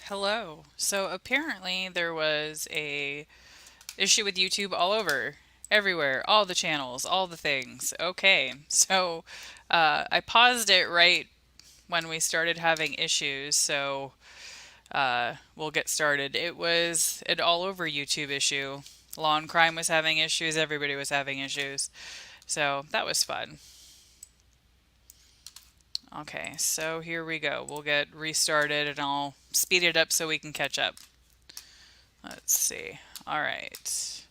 Hello. So apparently there was a issue with YouTube all over, everywhere, all the channels, all the things. Okay. So I paused it right when we started having issues, so we'll get started. It was an all over YouTube issue. Law and crime was having issues, everybody was having issues. So that was fun. Okay, so here we go. We'll get restarted and I'll speed it up so we can catch up. Let's see. All right.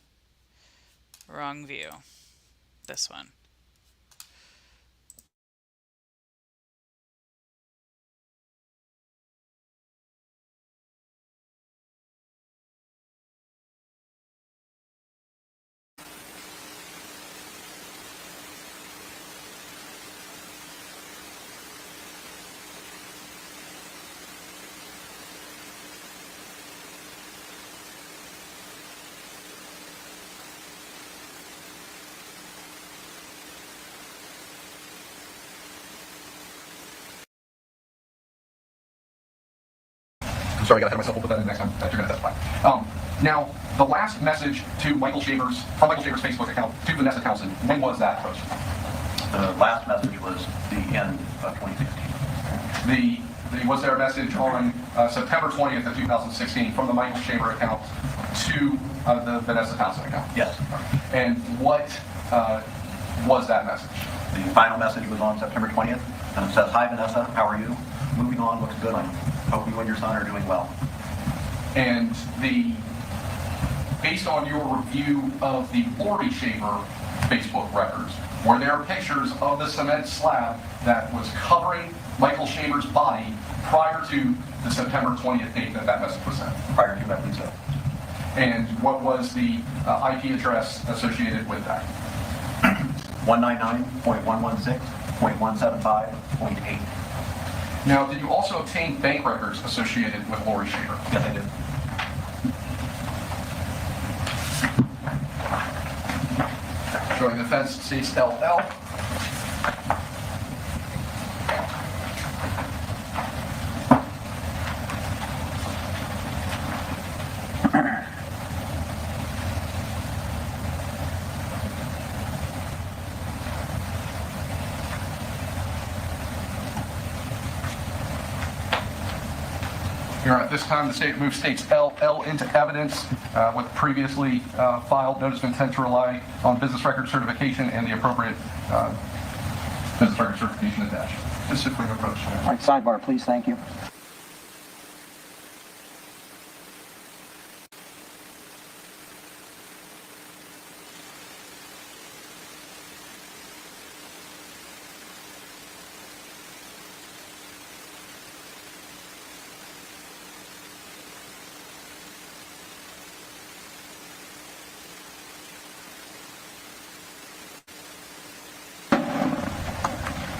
Wrong view. This one. Sorry, I got ahead of myself. We'll put that in next time that you're going to testify. Now, the last message to from Michael Schaber's Facebook account to Vanessa Townsend, when was that posted? The last message was the end of 2016. Was there a message on September 20th of 2016 from the Michael Schaber account to the Vanessa Townsend account? Yes. And what was that message? The final message was on September 20th, and it says, "Hi Vanessa, how are you? Moving on, looks good. I hope you and your son are doing well." And based on your review of the Laurie Schaber Facebook records, were there pictures of the cement slab that was covering Michael Schaber's body prior to the September 20th date that message was sent? Prior to, I believe so. And what was the IP address associated with that? 199.116.175.8. Now, did you also obtain bank records associated with Laurie Schaber? Yes, I did. Showing the fence states LL. At this time, the state move states LL into evidence with previously filed notice of intent to rely on business record certification and the appropriate business record certification attached. Just a quick approach. All right, sidebar, please. Thank you.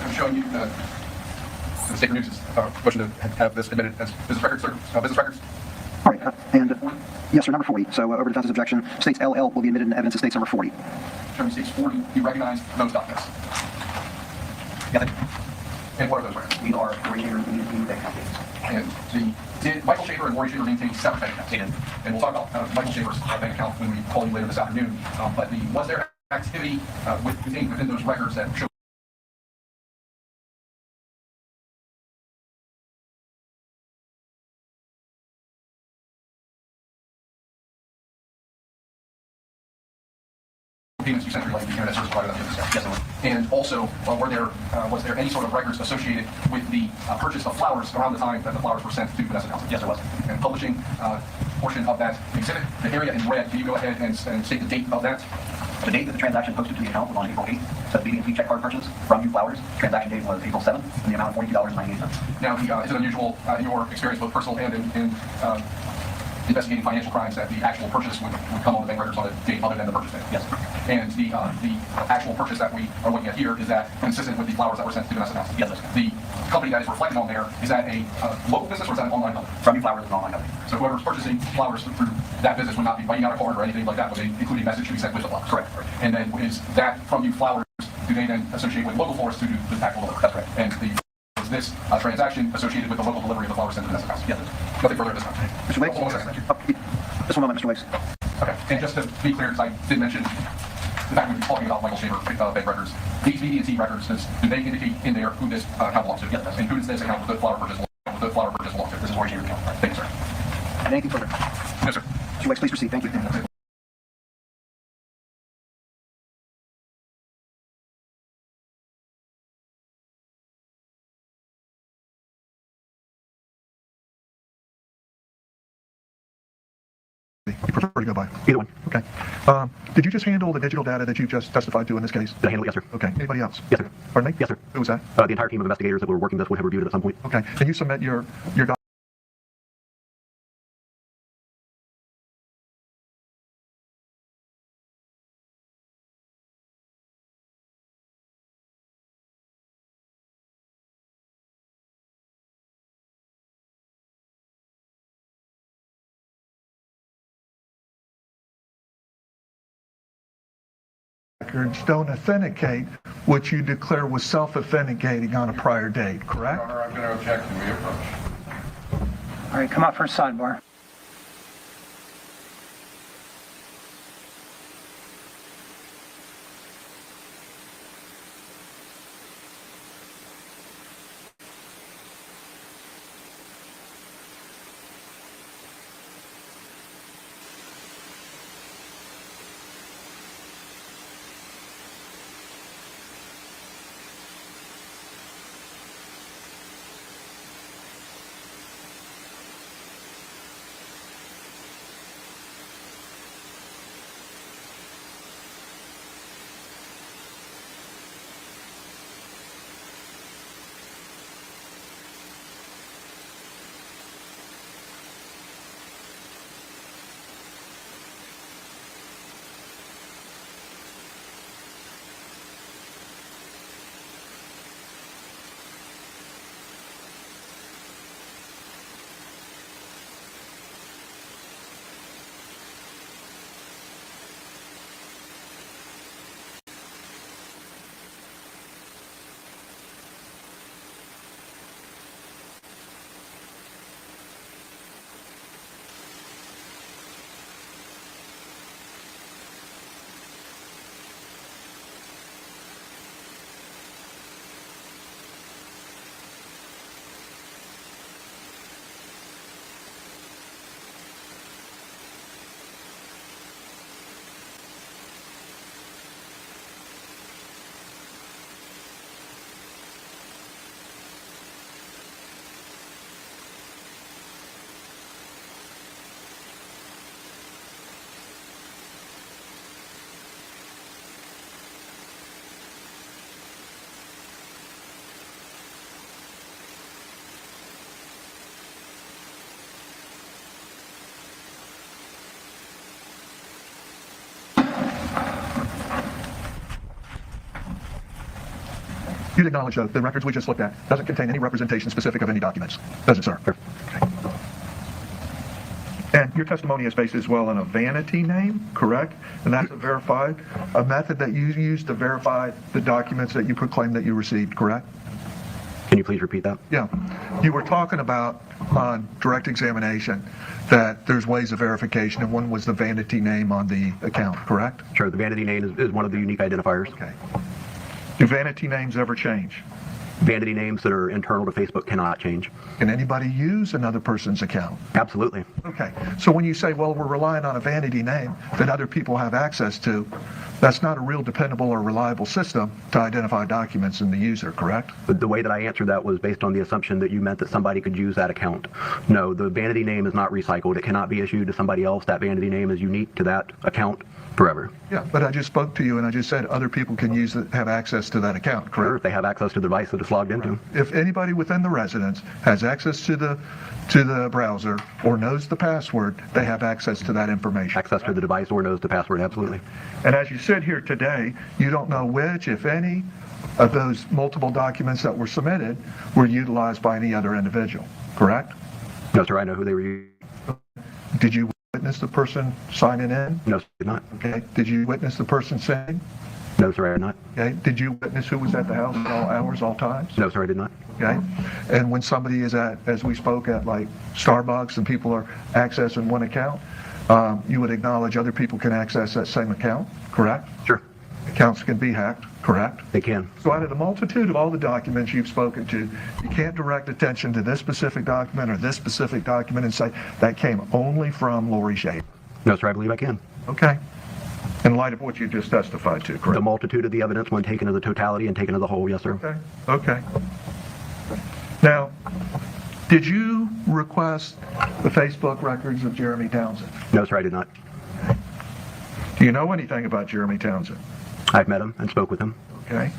I'm showing you the state renews motion to have this admitted as business records. All right, yes, sir, number 40. So over defense's objection, states LL will be admitted in evidence as states number 40. Showing states 40, you recognize those documents. Yes, I do. And what are those records? We are originator bank companies. And did Michael Schaber and Laurie Schaber maintain separate bank accounts? They did. And we'll talk about Michael Schaber's bank account when we call you later this afternoon. But was there activity within those records that showed payments you sent to like the internet service provider that we discussed? Yes, I was. And also, was there any sort of records associated with the purchase of flowers around the time that the flowers were sent to Vanessa Townsend? Yes, there was. And publishing portion of that exhibit, the area in red, can you go ahead and state the date of that? The date that the transaction posted to the account was on April 8th. Said BB&T check card purchase from you flowers. Transaction date was April 7th, and the amount of $42.98. Now, is it unusual in your experience, both personal and in investigating financial crimes, that the actual purchase would come on the bank records on a date other than the purchase date? Yes. And the actual purchase that we are looking at here, is that consistent with the flowers that were sent to Vanessa Townsend? Yes, sir. The company that is reflected on there, is that a local business or is that an online company? From you flowers is an online company. So whoever's purchasing flowers through that business would not be writing out a card or anything like that, but they including a message to be sent with the flowers? Correct. And then is that from you flowers, do they then associate with local florists who do the actual work? That's correct. And the was this transaction associated with the local delivery of the flowers sent to Vanessa's house? Yes. Nothing further at this time. Mr. Wiggs? One second, thank you. Just one moment, Mr. Wiggs. Okay, and just to be clear, because I did mention the fact we were talking about Michael Shaver bank records, these BD&T records, do they indicate in there who this account belongs to? Yes. And who does this account with the flower purchase belong to? This is Laurie Shaver's account. Thank you, sir. And anything further? No, sir. Mr. Wiggs, please proceed. Thank you. You prefer to go by? Either one. Okay. Did you just handle the digital data that you just testified to in this case? Did I handle it? Yes, sir. Okay. Anybody else? Yes, sir. Pardon me? Yes, sir. Who was that? The entire team of investigators that were working this would have reviewed it at some point. Okay. Can you submit your records don't authenticate what you declare was self-authenticating on a prior date, correct? Your Honor, I'm going to object to reapproach. All right, come up for a sidebar. You'd acknowledge, though, the records we just looked at doesn't contain any representation specific of any documents, does it, sir? Sure. Okay. And your testimony is based as well on a vanity name, correct? And that's a method that you use to verify the documents that you proclaim that you received, correct? Can you please repeat that? Yeah. You were talking about on direct examination that there's ways of verification, and one was the vanity name on the account, correct? Sure. The vanity name is one of the unique identifiers. Okay. Do vanity names ever change? Vanity names that are internal to Facebook cannot change. Can anybody use another person's account? Absolutely. Okay. So when you say, well, we're relying on a vanity name that other people have access to, that's not a real dependable or reliable system to identify documents in the user, correct? But the way that I answered that was based on the assumption that you meant that somebody could use that account. No, the vanity name is not recycled. It cannot be issued to somebody else. That vanity name is unique to that account forever. Yeah, but I just spoke to you and I just said other people can have access to that account, correct? Sure, if they have access to the device that it's logged into. If anybody within the residence has access to the browser or knows the password, they have access to that information. Access to the device or knows the password, absolutely. And as you sit here today, you don't know which, if any, of those multiple documents that were submitted were utilized by any other individual, correct? No, sir, I know who they were using. Did you witness the person signing in? No, sir, did not. Okay. Did you witness the person saying? No, sir, I did not. Okay. Did you witness who was at the house at all hours, all times? No, sir, I did not. Okay. And when somebody is at, as we spoke at, like Starbucks, and people are accessing one account, you would acknowledge other people can access that same account, correct? Sure, Accounts can be hacked, correct? they can. So out of the multitude of all the documents you've spoken to, you can't direct attention to this specific document or this specific document and say that came only from Laurie Shaver. No, sir, I believe I can. Okay. In light of what you just testified to, The correct? multitude of the evidence when taken as a totality and taken as a whole, yes, sir. Okay. Okay. Now, did you request the Facebook records of Jeremy Townsend? No, sir, I did not. Do you know anything about Jeremy Townsend? I've met him and spoke with him. Okay.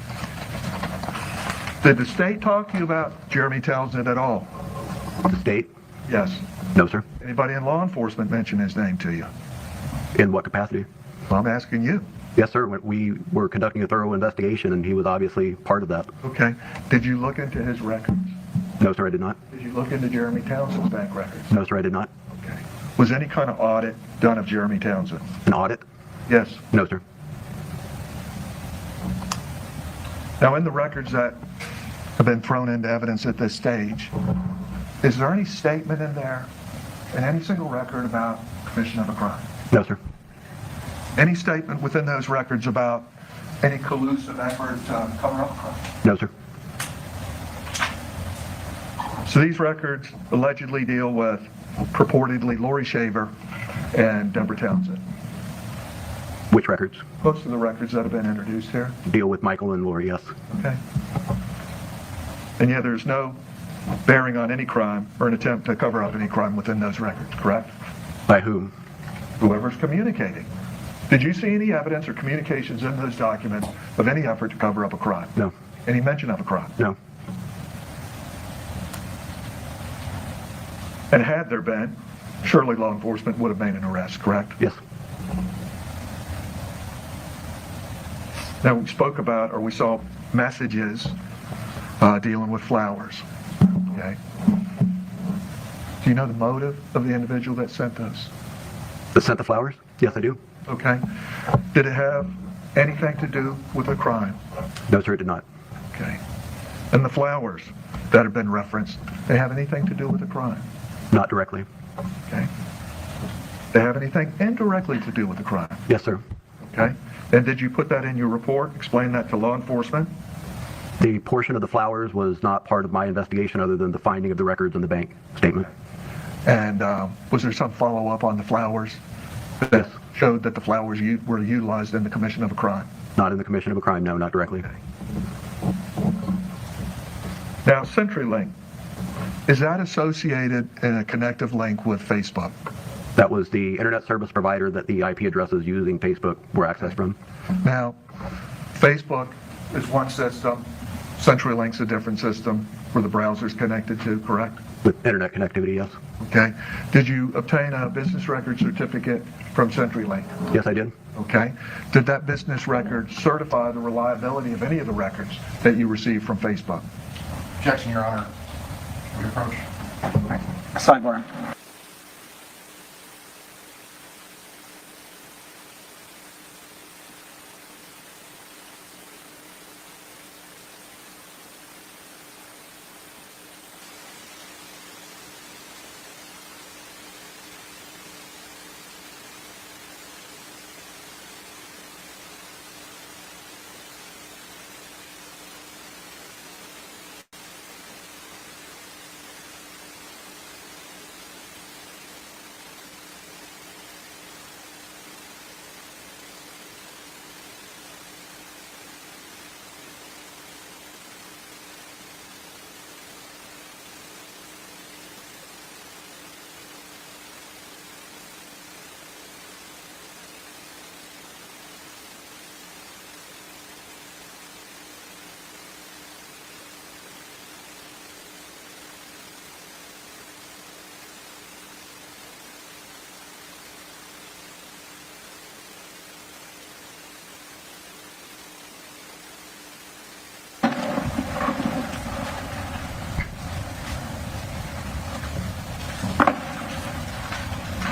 Did the state talk to you about Jeremy Townsend at all? The state? Yes. No, sir. Anybody in law enforcement mention his name to you? In what capacity? Well, I'm asking you. Yes, sir. We were conducting a thorough investigation, and he was obviously part of that. Okay. Did you look into his records? No, sir, I did not. Did you look into Jeremy Townsend's bank records? No, sir, I did not. Okay. Was any kind of audit done of Jeremy Townsend? An audit? Yes. No, sir. Now, in the records that have been thrown into evidence at this stage, is there any statement in there, in any single record, about commission of a crime? No, sir. Any statement within those records about any collusive effort to cover up a crime? No, sir. So these records allegedly deal with purportedly Laurie Shaver and Deborah Townsend. Which records? Most of the records that have been introduced here. Deal with Michael and Laurie, yes. Okay. And yeah, there's no bearing on any crime or an attempt to cover up any crime within those records, correct? By whom? Whoever's communicating. Did you see any evidence or communications in those documents of any effort to cover up a crime? No. Any mention of a crime? No. And had there been, surely law enforcement would have made an arrest, correct? Yes. Now, we spoke about, or we saw messages dealing with flowers, okay? Do you know the motive of the individual that sent those? That sent the flowers? Yes, I do. Okay. Did it have anything to do with a crime? No, sir, it did not. Okay. And the flowers that have been referenced, they have anything to do with a crime? Not directly. Okay. They have anything indirectly to do with the crime? Yes, sir. Okay. And did you put that in your report, explain that to law enforcement? The portion of the flowers was not part of my investigation other than the finding of the records in the bank statement. And was there some follow-up on the flowers that Yes. showed that the flowers were utilized in the commission of a crime? Not in the commission of a crime, no, not directly. Now, CenturyLink, is that associated in a connective link with Facebook? That was the internet service provider that the IP addresses using Facebook were accessed from. Now, Facebook is one system, CenturyLink's a different system where the browser's connected to, correct? With internet connectivity, yes. Okay. Did you obtain a business record certificate from CenturyLink? Yes, I did. Okay. Did that business record certify the reliability of any of the records that you received from Facebook? Objection, Your Honor. We approach. Sidebar.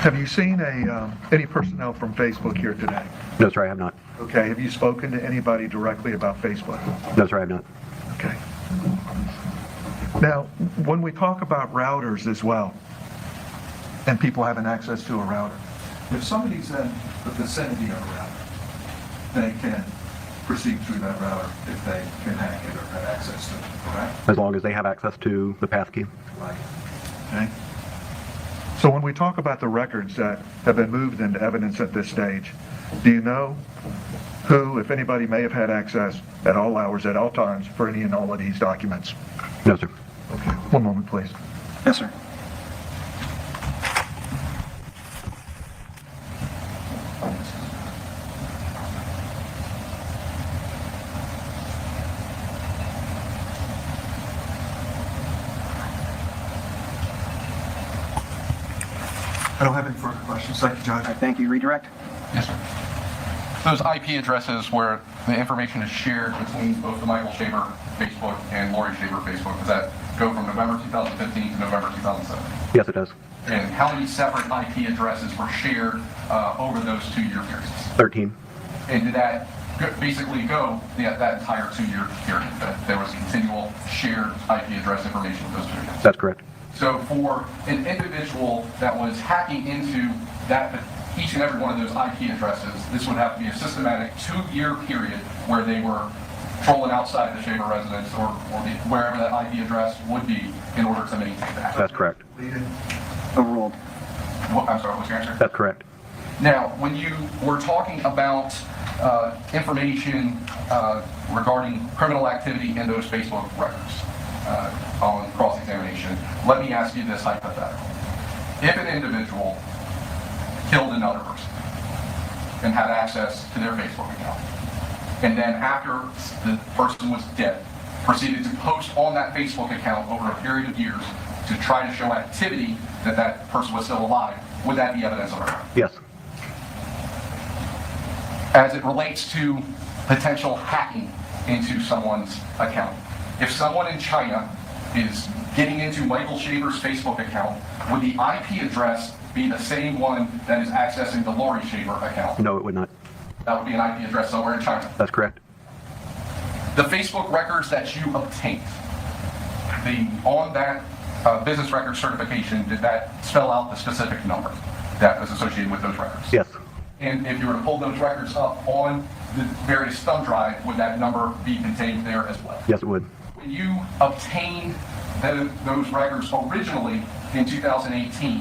Have you seen any personnel from Facebook here today? No, sir, I have not. Okay, have you spoken to anybody directly about Facebook? No, sir, I have not. Okay. Now, when we talk about routers as well, and people having access to a router, if somebody's in the vicinity of a router, they can proceed through that router if they can hack it or have access to it, correct? As long as they have access to the passkey. Right. Okay. So when we talk about the records that have been moved into evidence at this stage, do you know who, if anybody, may have had access at all hours, at all times, for any and all of these documents? No, sir. Okay, one moment, please. Yes, sir. I don't have any further questions. Thank you, Judge. All right, thank you. Redirect. Yes, sir. Those IP addresses where the information is shared between both the Michael Shaver Facebook and Laurie Shaver Facebook, does that go from November 2015 to November 2017? Yes, it does. And how many separate IP addresses were shared over those 2-year periods? 13. And did that basically go that entire 2-year period, that there was continual shared IP address information with those periods? That's correct. So for an individual that was hacking into that, each and every one of those IP addresses, this would have to be a systematic 2-year period where they were trolling outside the Shaver residence or wherever that IP address would be in order to maintain that. That's correct. Overruled. I'm sorry, what's your answer? That's correct. Now, when you were talking about information regarding criminal activity in those Facebook records on cross-examination, let me ask you this hypothetical. If an individual killed another person and had access to their Facebook account, and then after the person was dead, proceeded to post on that Facebook account over a period of years to try to show activity that that person was still alive, would that be evidence of a crime? Yes. As it relates to potential hacking into someone's account, if someone in China is getting into Michael Shaver's Facebook account, would the IP address be the same one that is accessing the Laurie Shaver account? No, it would not. That would be an IP address somewhere in China. That's correct. The Facebook records that you obtained, on that business record certification, did that spell out the specific number that was associated with those records? Yes. And if you were to pull those records up on the various thumb drive, would that number be contained there as well? Yes, it would. When you obtained those records originally in 2018,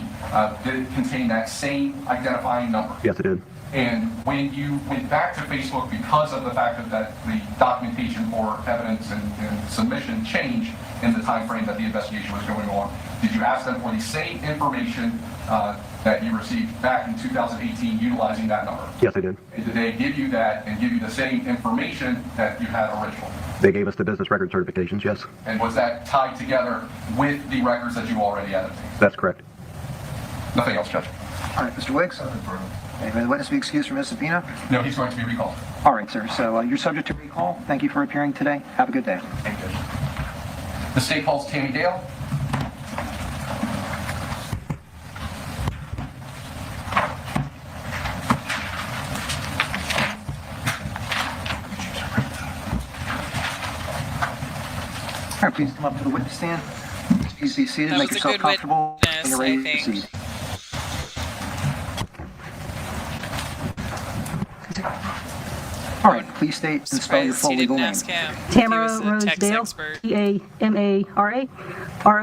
did it contain that same identifying number? Yes, it did. And when you went back to Facebook because of the fact that the documentation for evidence and submission changed in the time frame that the investigation was going on, did you ask them for the same information that you received back in 2018 utilizing that number? Yes, I did. And did they give you that and give you the same information that you had originally? They gave us the business record certifications, yes. And was that tied together with the records that you already had obtained? That's correct. Nothing else, Judge. All right, Mr. Wiggs. May the witness be excused from his subpoena? No, he's going to be recalled. All right, sir. So you're subject to recall. Thank you for appearing today. Have a good day. Thank you, Judge. The state calls Tammy Dale. All right, please come up to the witness stand. Please be seated. That Make was a yourself good comfortable. witness, And you're ready I to think. proceed. All right, please state and spell your Surprised full he legal didn't name. ask him. Tamara He was a text Rosedale, expert. Tamara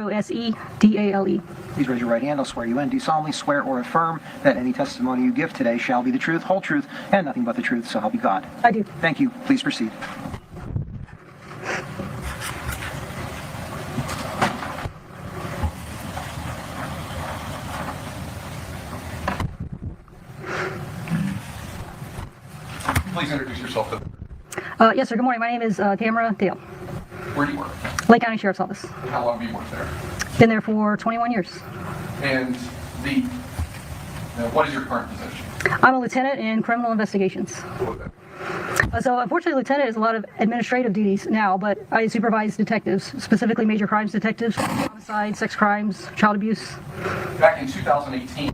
Rosedale. Please raise your right hand. I'll swear you in. Do you solemnly swear or affirm that any testimony you give today shall be the truth, whole truth, and nothing but the truth, so help you God? I do. Thank you. Please proceed. Please introduce yourself to Yes, sir. Good morning. My name is Tamara Dale, where do you work? Lake County Sheriff's Office. And how long have you worked there? Been there for 21 years. And what is your current position? I'm a lieutenant in criminal investigations. So unfortunately, lieutenant is a lot of administrative duties now, but I supervise detectives, specifically major crimes detectives, homicide, sex crimes, child abuse. Back in 2018,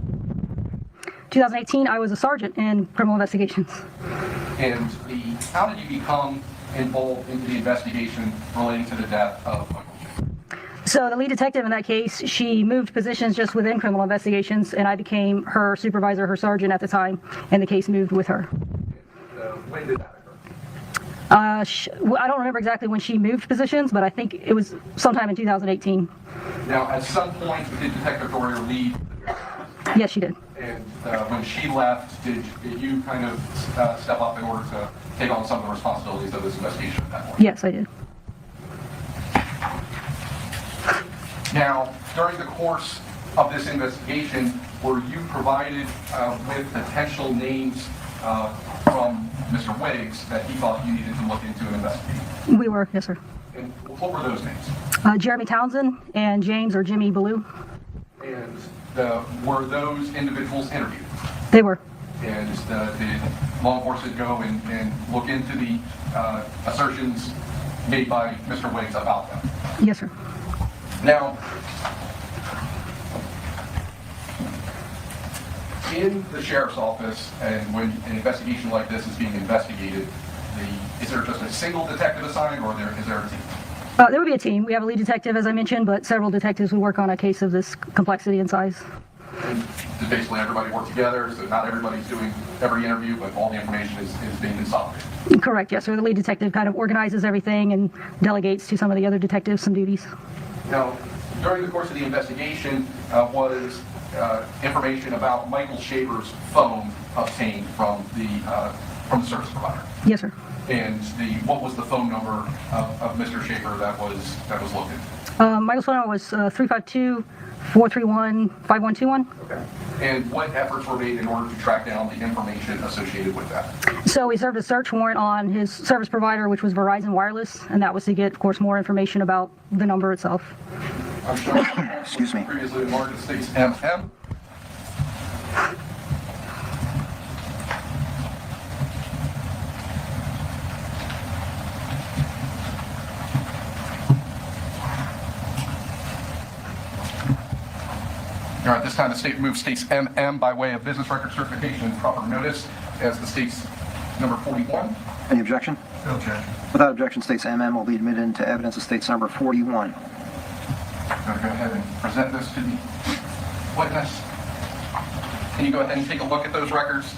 2018, I was a sergeant in criminal investigations. And how did you become involved into the investigation relating to the death of Michael Shaffer? So the lead detective in that case, she moved positions just within criminal investigations, and I became her supervisor, her sergeant at the time, and the case moved with her. When did that occur? I don't remember exactly when she moved positions, but I think it was sometime in 2018. Now, at some point, did Detective Dorrier leave? Yes, she did. And when she left, did you kind of step up in order to take on some of the responsibilities of this investigation at that point? Yes, I did. Now, during the course of this investigation, were you provided with potential names from Mr. Wiggs that he thought you needed to look into and investigate? We were, yes, sir. And what were those names? Jeremy Townsend and James or Jimmy Ballou. And were those individuals interviewed? They were. And did law enforcement go and look into the assertions made by Mr. Wiggs about them? Yes, sir. Now, in the sheriff's office, and when an investigation like this is being investigated, is there just a single detective assigned, or is there a team? There would be a team. We have a lead detective, as I mentioned, but several detectives who work on a case of this complexity and size. And does basically everybody work together, so not everybody's doing every interview, but all the information is being consolidated? Correct, yes, sir. The lead detective kind of organizes everything and delegates to some of the other detectives some duties. Now, during the course of the investigation, was information about Michael Shaffer's phone obtained from the service provider? Yes, sir. And what was the phone number of Mr. Shaffer that was looked at? Michael's phone number was 352-431-5121. Okay. And what efforts were made in order to track down the information associated with that? So we served a search warrant on his service provider, which was Verizon Wireless, and that was to get, of course, more information about the number itself. I'm showing Excuse me. previously marked as states MM. All right, this time the state removes states MM by way of business record certification and proper notice as the state's number 41. Any objection? No objection. Without objection, states MM will be admitted into evidence of state's number 41. I'm going to go ahead and present this to the witness. Can you go ahead and take a look at those records?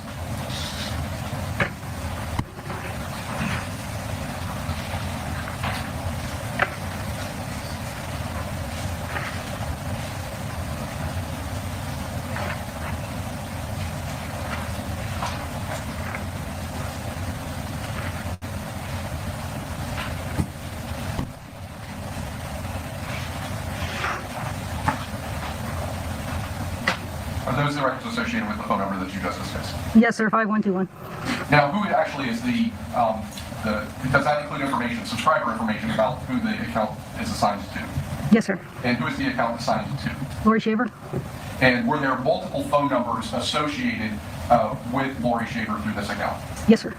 Are those the records associated with the phone number that you just discussed? Yes, sir, 5121. Now, who actually is does that include information, subscriber information about who the account is assigned to? Yes, sir. And who is the account assigned to? Laurie Shaver? And were there multiple phone numbers associated with Laurie Shaver through this account? Yes, sir.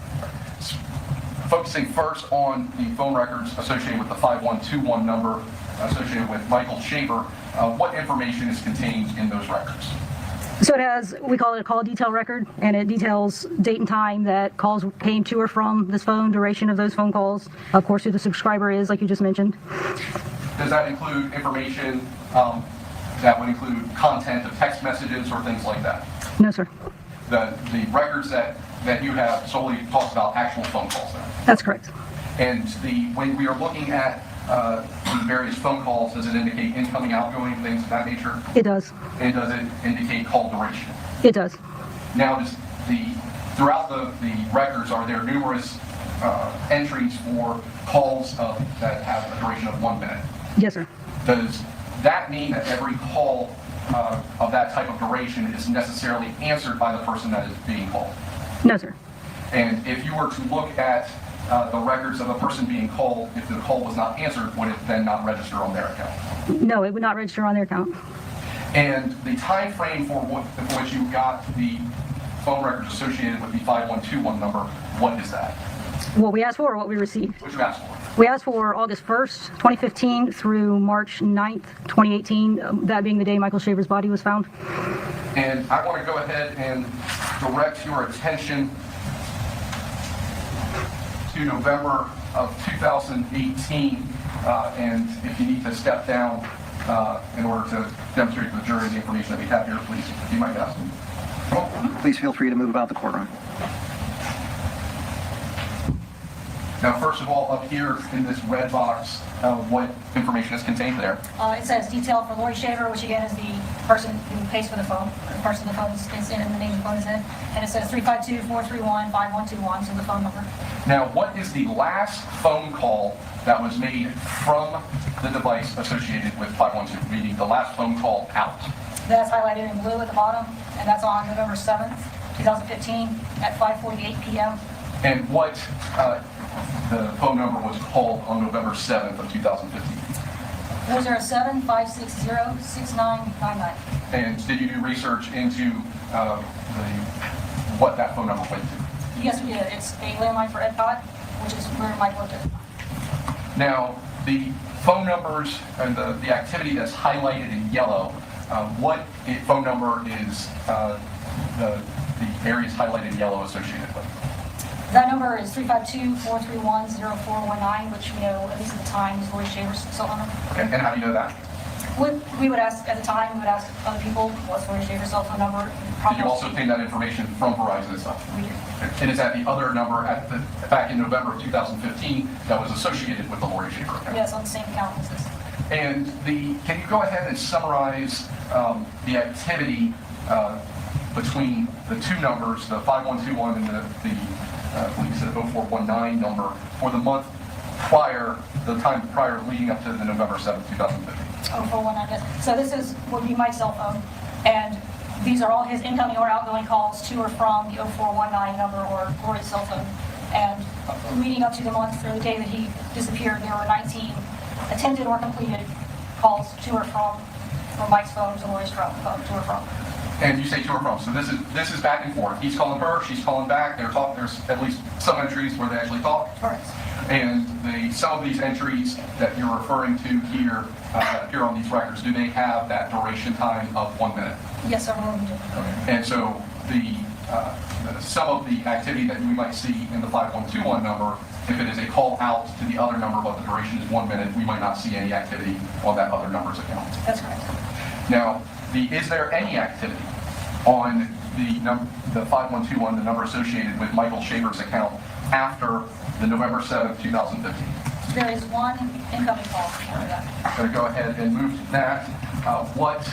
Focusing first on the phone records associated with the 5121 number associated with Michael Shaver, what information is contained in those records? So it has, we call it a call detail record, and it details date and time that calls came to or from this phone, duration of those phone calls, of course, who the subscriber is, like you just mentioned. Does that include information that would include content of text messages or things like that? No, sir. The records that you have solely talks about actual phone calls then? That's correct. And when we are looking at the various phone calls, does it indicate incoming, outgoing, things of that nature? It does. And does it indicate call duration? It does. Now, throughout the records, are there numerous entries for calls that have a duration of 1 minute? Yes, sir. Does that mean that every call of that type of duration is necessarily answered by the person that is being called? No, sir. And if you were to look at the records of a person being called, if the call was not answered, would it then not register on their account? No, it would not register on their account. And the time frame for which you got the phone records associated with the 5121 number, what is that? What we asked for or what we received? What you asked for? We asked for August 1st, 2015 through March 9th, 2018, that being the day Michael Shaver's body was found. And I want to go ahead and direct your attention to November of 2018, and if you need to step down in order to demonstrate to the jury the information that we have here, please, if you might ask. Please feel free to move about the courtroom. Now, first of all, up here in this red box, what information is contained there? It says detail for Laurie Shaver, which again is the person who pays for the phone. The person the phone is in and the name of the phone is in. And it says 352-431-5121, so the phone number. Now, what is the last phone call that was made from the device associated with 512, meaning the last phone call out? That's highlighted in blue at the bottom, and that's on November 7th, 2015 at 5:48 p.m. And what the phone number was called on November 7th of 2015? 407-560-6999. And did you do research into what that phone number went to? Yes, we did. It's a landline for EdCot, which is where Mike worked at. Now, the phone numbers and the activity that's highlighted in yellow, what phone number is the areas highlighted in yellow associated with? That number is 352-431-0419, which we know, at least at the time, is Laurie Shaver's cell phone number. Okay, and how do you know that? We would ask, at the time, we would ask other people, what's Laurie Shaver's cell phone number? Did you also obtain that information from Verizon itself? We did. And is that the other number back in November of 2015 that was associated with the Laurie Shaver account? Yes, on the same account as this. And can you go ahead and summarize the activity between the two numbers, the 5121 and the I believe you said 0419 number, for the month prior, the time prior leading up to the November 7th, 2015? 0419, yes. So this would be my cell phone, and these are all his incoming or outgoing calls to or from the 0419 number or Laurie's cell phone. And leading up to the month or the day that he disappeared, there were 19 attempted or completed calls to or from Mike's phone to Laurie's phone, to or from. And you say to or from, so this is back and forth. He's calling her, she's calling back. There's at least some entries where they actually talk. Correct. And some of these entries that you're referring to here, that appear on these records, do they have that duration time of 1 minute? Yes, several of them do. And so some of the activity that we might see in the 5121 number, if it is a call out to the other number but the duration is 1 minute, we might not see any activity on that other number's account. That's correct. Now, is there any activity on the 5121, the number associated with Michael Shaver's account, after the November 7th, 2015? There is one incoming call for that. I'm going to go ahead and move to that. What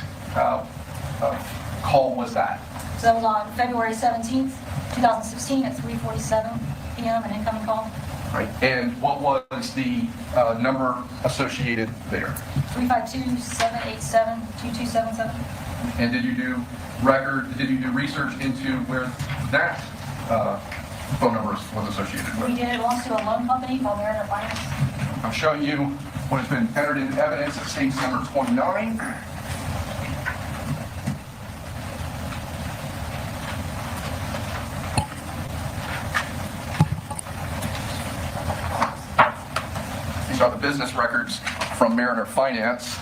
call was that? So that was on February 17th, 2016 at 3:47 p.m., an incoming call. Right. And what was the number associated there? 352-787-2277. And did you do research into where that phone number was associated with? We did. It belongs to a loan company called Mariner Finance. I'm showing you what has been entered into evidence at State's number 29. These are the business records from Mariner Finance.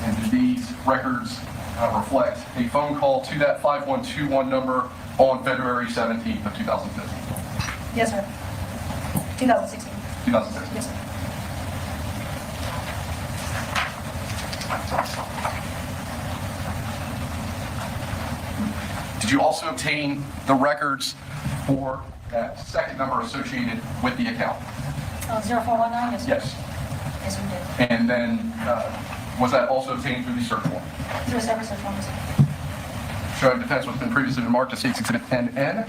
And these records reflect a phone call to that 5121 number on February 17th of 2015. Yes, sir. 2016. 2016. Yes, sir. Did you also obtain the records for that second number associated with the account? 0419? Yes, sir. Yes. Yes, we did. And then was that also obtained through the search warrant? Through a separate search warrant, yes, sir. Showing defense what's been previously remarked as State's Exhibit 10N.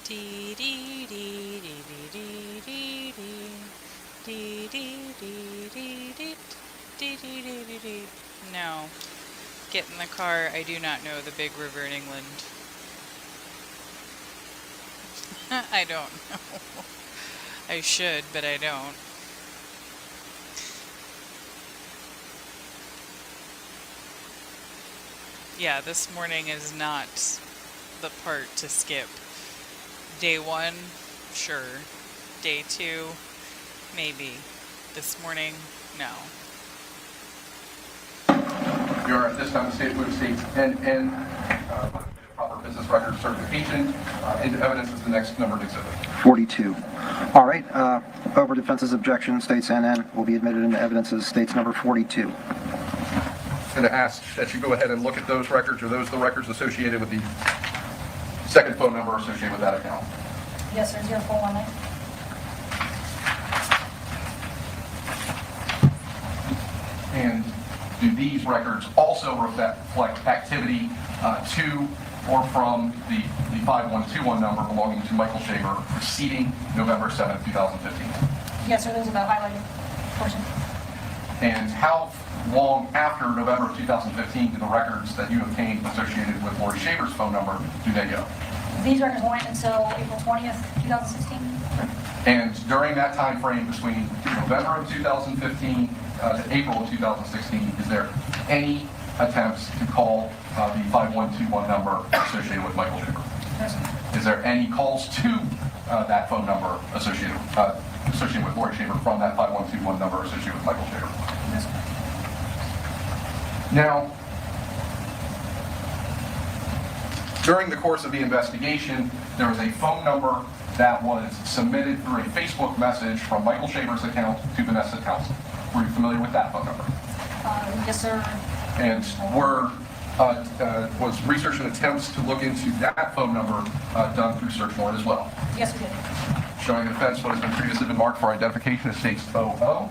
Dee dee dee dee dee dee dee dee dee dee dee dee dee dee dee dee dee dee. No. Get in the car. I do not know the big river in England. I don't know. I should, but I don't. Yeah, this morning is not the part to skip. Day 1, sure. Day 2, maybe. This morning, no. You're at this time, the state move states NN, proper business record certification, into evidence is the next numbered exhibit. 42. All right. Over defense's objection, states NN will be admitted into evidence as states number 42. I'm going to ask that you go ahead and look at those records. Are those the records associated with the second phone number associated with that account? Yes, sir, 0419. And do these records also reflect activity to or from the 5121 number belonging to Michael Shaver preceding November 7th, 2015? Yes, sir, those are the highlighted portion. And how long after November of 2015 do the records that you obtained associated with Laurie Shaver's phone number, do they go? These records went until April 20th, 2016. And during that time frame between November of 2015 to April of 2016, is there any attempts to call the 5121 number associated with Michael Shaver? Yes, sir. Is there any calls to that phone number associated with Laurie Shaver from that 5121 number associated with Michael Shaver? Yes, sir. Now, during the course of the investigation, there was a phone number that was submitted through a Facebook message from Michael Shaver's account to Vanessa Townsend. Were you familiar with that phone number? Yes, sir. And was research and attempts to look into that phone number done through search warrant as well? Yes, we did. Showing the offense what has been previously been marked for identification as states 00.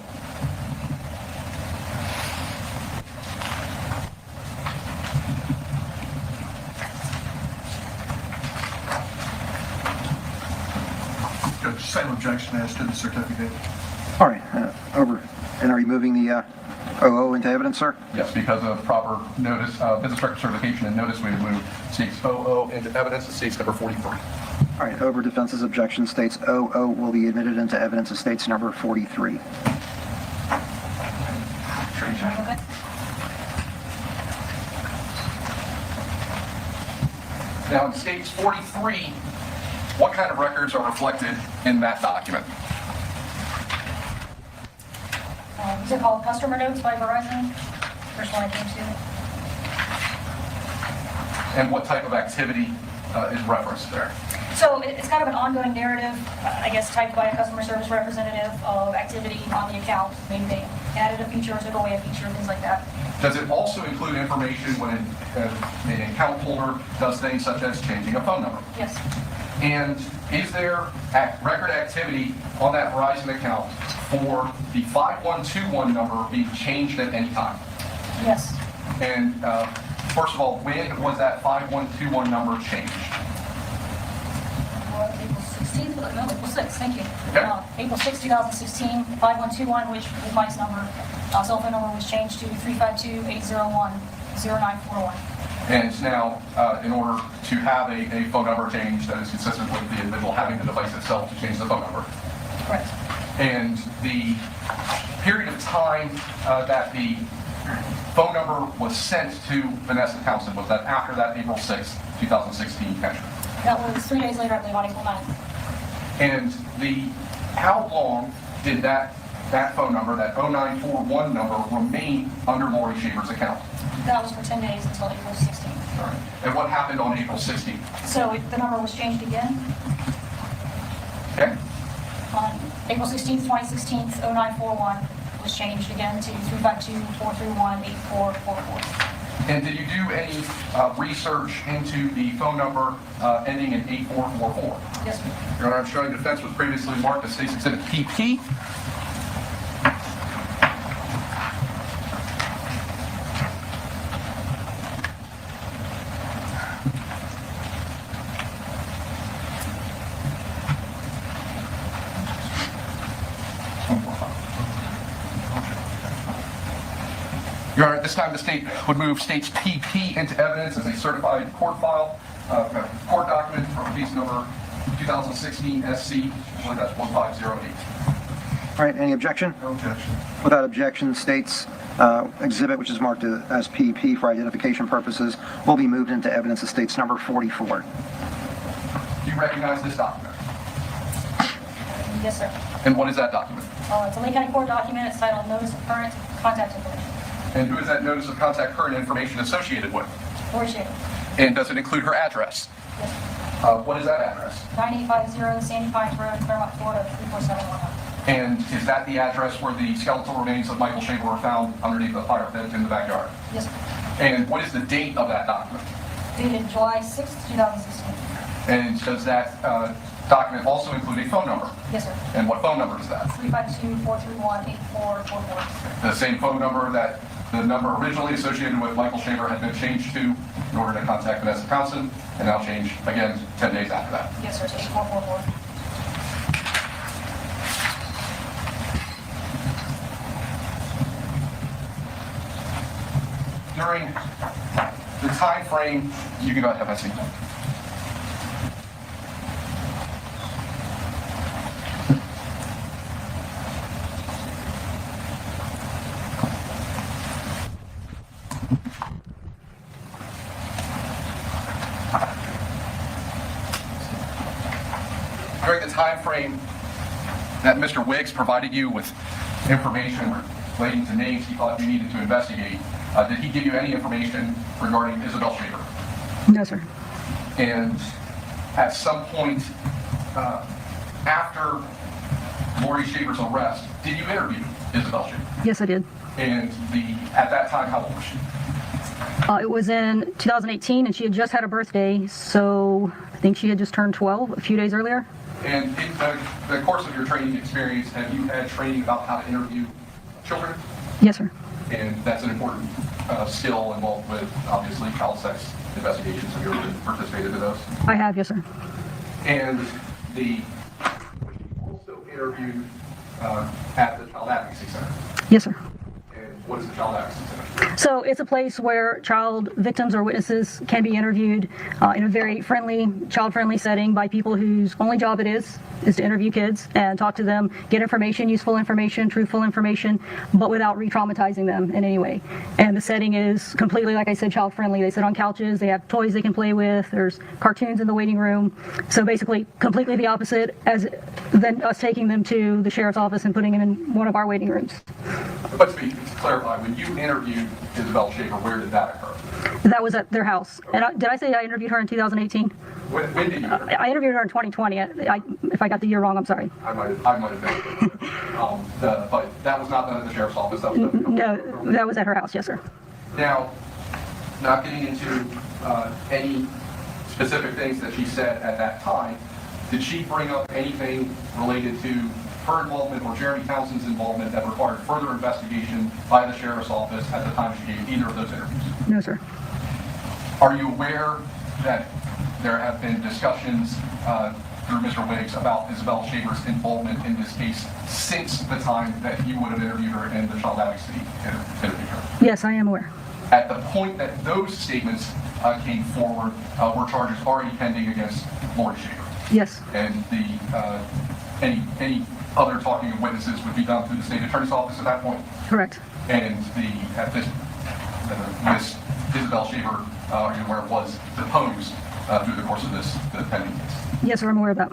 Judge, same objection as to the certificate. All right. Over. And are you moving the 00 into evidence, sir? Yes, because of proper notice, business record certification and notice, we have moved states 00 into evidence as states number 43. All right. Over defense's objection, states 00 will be admitted into evidence as states number 43. Okay. Now, in states 43, what kind of records are reflected in that document? These are called customer notes by Verizon. First one I came to. And what type of activity is referenced there? So it's kind of an ongoing narrative, I guess, typed by a customer service representative of activity on the account. Maybe they added a feature or took away a feature, things like that. Does it also include information when an account holder does things such as changing a phone number? Yes. And is there record activity on that Verizon account for the 5121 number being changed at any time? Yes. And first of all, when was that 5121 number changed? April 16th? No, April 6th, thank you. Okay. April 6th, 2016, 5121, which was Mike's number, cell phone number was changed to 352-801-0941. And now, in order to have a phone number change that is consistent with the individual having the device itself to change the phone number. Correct. And the period of time that the phone number was sent to Vanessa Townsend, was that after that April 6th, 2016 capture? That was 3 days later, I believe, on April 9th. And how long did that phone number, that 0941 number, remain under Laurie Shaver's account? That was for 10 days until April 16th. All right. And what happened on April 16th? So the number was changed again. Okay. On April 16th, 2016, 0941 was changed again to 352-431-8444. And did you do any research into the phone number ending in 8444? Yes, sir. Your Honor, I'm showing defense was previously marked as State's Exhibit PP. Your Honor, at this time the state would move state's PP into evidence as a certified court file, court document from case number 2016 SC, I believe that's 1508. All right, any objection? No objection. Without objection, state's exhibit, which is marked as PP for identification purposes, will be moved into evidence as state's number 44. Do you recognize this document? Yes, sir. And what is that document? It's a Lake County Court document. It's titled Notice of Current Contact Information. And who is that notice of contact current information associated with? Laurie Shaver. And does it include her address? Yes, sir. What is that address? 9850 Sandy Pines Road, Claremont, Florida, 34711. And is that the address where the skeletal remains of Michael Shaver were found underneath the fire pit in the backyard? Yes, sir. And what is the date of that document? Dated July 6th, 2016. And does that document also include a phone number? Yes, sir. And what phone number is that? 352-431-8444. The same phone number that the number originally associated with Michael Shaver had been changed to in order to contact Vanessa Townsend, and now changed again 10 days after that. Yes, sir. It's 8444. During the time frame, you can go ahead and have a seat. During the time frame that Mr. Wiggs provided you with information relating to names he thought you needed to investigate, did he give you any information regarding Isabel Shaver? No, sir. And at some point after Laurie Shaver's arrest, did you interview Isabel Shaver? Yes, I did. And at that time, how old was she? It was in 2018, and she had just had a birthday, so I think she had just turned 12 a few days earlier. And in the course of your training experience, have you had training about how to interview children? Yes, sir. And that's an important skill involved with, obviously, child sex investigations. Have you ever participated in those? I have, yes, sir. And you also interviewed at the Child Advocacy Center. Yes, sir. And what is the Child Advocacy Center? So it's a place where child victims or witnesses can be interviewed in a very friendly, child-friendly setting by people whose only job it is to interview kids and talk to them, get information, useful information, truthful information, but without re-traumatizing them in any way. And the setting is completely, like I said, child-friendly. They sit on couches, they have toys they can play with, there's cartoons in the waiting room. So basically, completely the opposite than us taking them to the sheriff's office and putting them in one of our waiting rooms. But to clarify, when you interviewed Isabel Shaver, where did that occur? That was at their house. And did I say I interviewed her in 2018? When did you? I interviewed her in 2020. If I got the year wrong, I'm sorry. I might have been. But that was not done at the sheriff's office. That was done. No, that was at her house. Yes, sir. Now, not getting into any specific things that she said at that time, did she bring up anything related to her involvement or Jeremy Townsend's involvement that required further investigation by the sheriff's office at the time she gave either of those interviews? No, sir. Are you aware that there have been discussions through Mr. Wiggs about Isabel Shaver's involvement in this case since the time that you would have interviewed her and the Child Advocacy interviewed her? Yes, I am aware. At the point that those statements came forward, were charges already pending against Laurie Shaver? Yes. And any other talking of witnesses would be done through the state attorney's office at that point? Correct. And Miss Isabel Shaver, are you aware, was deposed through the course of the pending case? Yes, sir, I'm aware of that.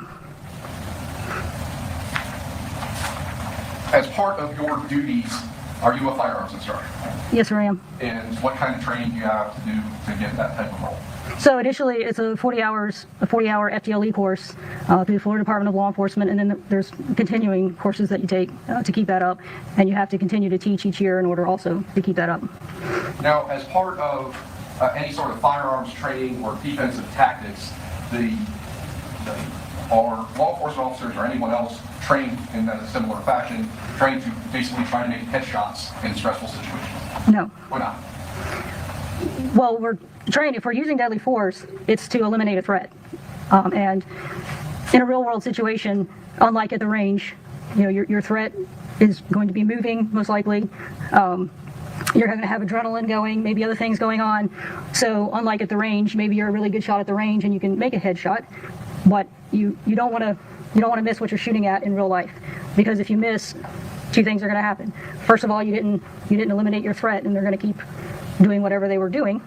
As part of your duties, are you a firearms instructor? Yes, sir, I am. And what kind of training do you have to do to get that type of role? So initially, it's a 40-hour FTLE course through the Florida Department of Law Enforcement, and then there's continuing courses that you take to keep that up, and you have to continue to teach each year in order also to keep that up. Now, as part of any sort of firearms training or defensive tactics, are law enforcement officers or anyone else trained in a similar fashion, trained to basically try to make headshots in stressful situations? No. Why not? Well, we're trained, if we're using deadly force, it's to eliminate a threat. And in a real-world situation, unlike at the range, your threat is going to be moving, most likely. you're going to have adrenaline going, maybe other things going on. So unlike at the range, maybe you're a really good shot at the range and you can make a headshot, but you don't want to miss what you're shooting at in real life, because if you miss, two things are going to happen. First of all, you didn't eliminate your threat, and they're going to keep doing whatever they were doing.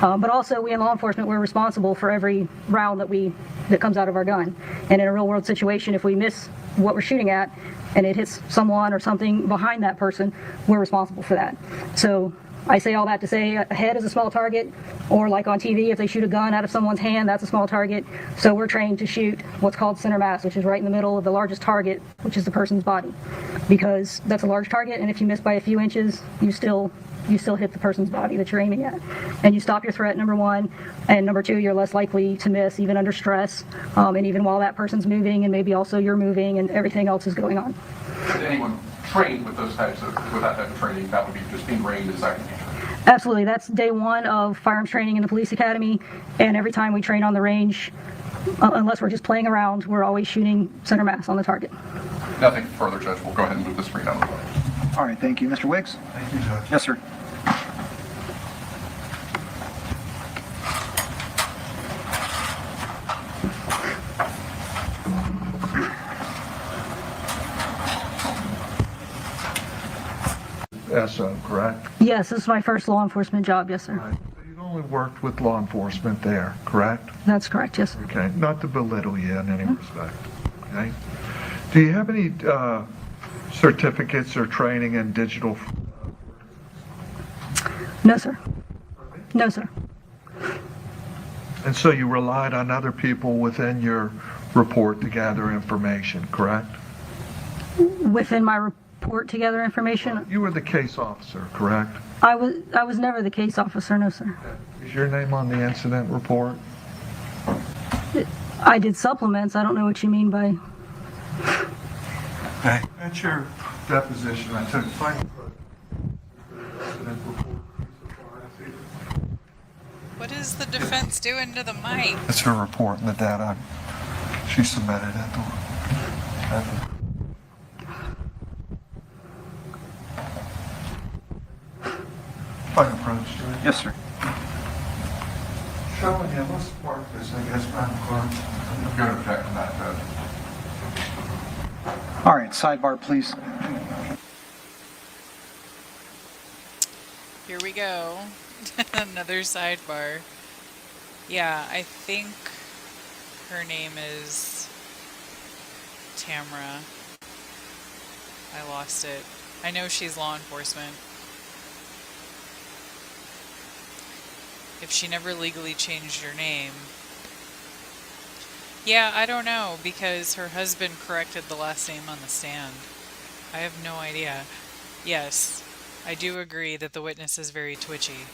But also, we in law enforcement, we're responsible for every round that comes out of our gun. And in a real world situation, if we miss what we're shooting at and it hits someone or something behind that person, we're responsible for that. So I say all that to say a head is a small target, or like on TV, if they shoot a gun out of someone's hand, that's a small target. So we're trained to shoot what's called center mass, which is right in the middle of the largest target, which is the person's body, because that's a large target, and if you miss by a few inches, you still hit the person's body that you're aiming at. And you stop your threat, number one, and number two, you're less likely to miss, even under stress, and even while that person's moving, and maybe also you're moving, and everything else is going on. Is anyone trained with that type of training? That would be just ingrained in second nature. Absolutely. That's day one of firearms training in the police academy, and every time we train on the range, unless we're just playing around, we're always shooting center mass on the target. Nothing further, Judge. We'll go ahead and move the screen out of the way. All right, thank you. Mr. Wiggs? Thank you, Judge. Yes, sir. SO, correct? Yes, this is my first law enforcement job. Yes, sir. Right. So you've only worked with law enforcement there, correct? That's correct. Yes, sir. Okay, not to belittle you in any respect, okay? Do you have any certificates or training in digital? No, sir. No, sir. And so you relied on other people within your report to gather information, correct? Within my report to gather information, You were the case officer, correct? I was never the case officer. No, sir. Is your name on the incident report? I did supplements. I don't know what you mean by. Okay. That's your deposition. I took final incident report. What is the defense doing to the mic? It's her report and the data she submitted at the Fine approach to it. Yes, sir. Showing you, let's mark this, I guess, Madam Clerk. I'm going to object to that, Judge. All right, sidebar, please. Here we go. Another sidebar. Yeah, I think her name is Tamara. I lost it. I know she's law enforcement. If she never legally changed her name. Yeah, I don't know, because her husband corrected the last name on the stand. I have no idea. Yes, I do agree that the witness is very twitchy.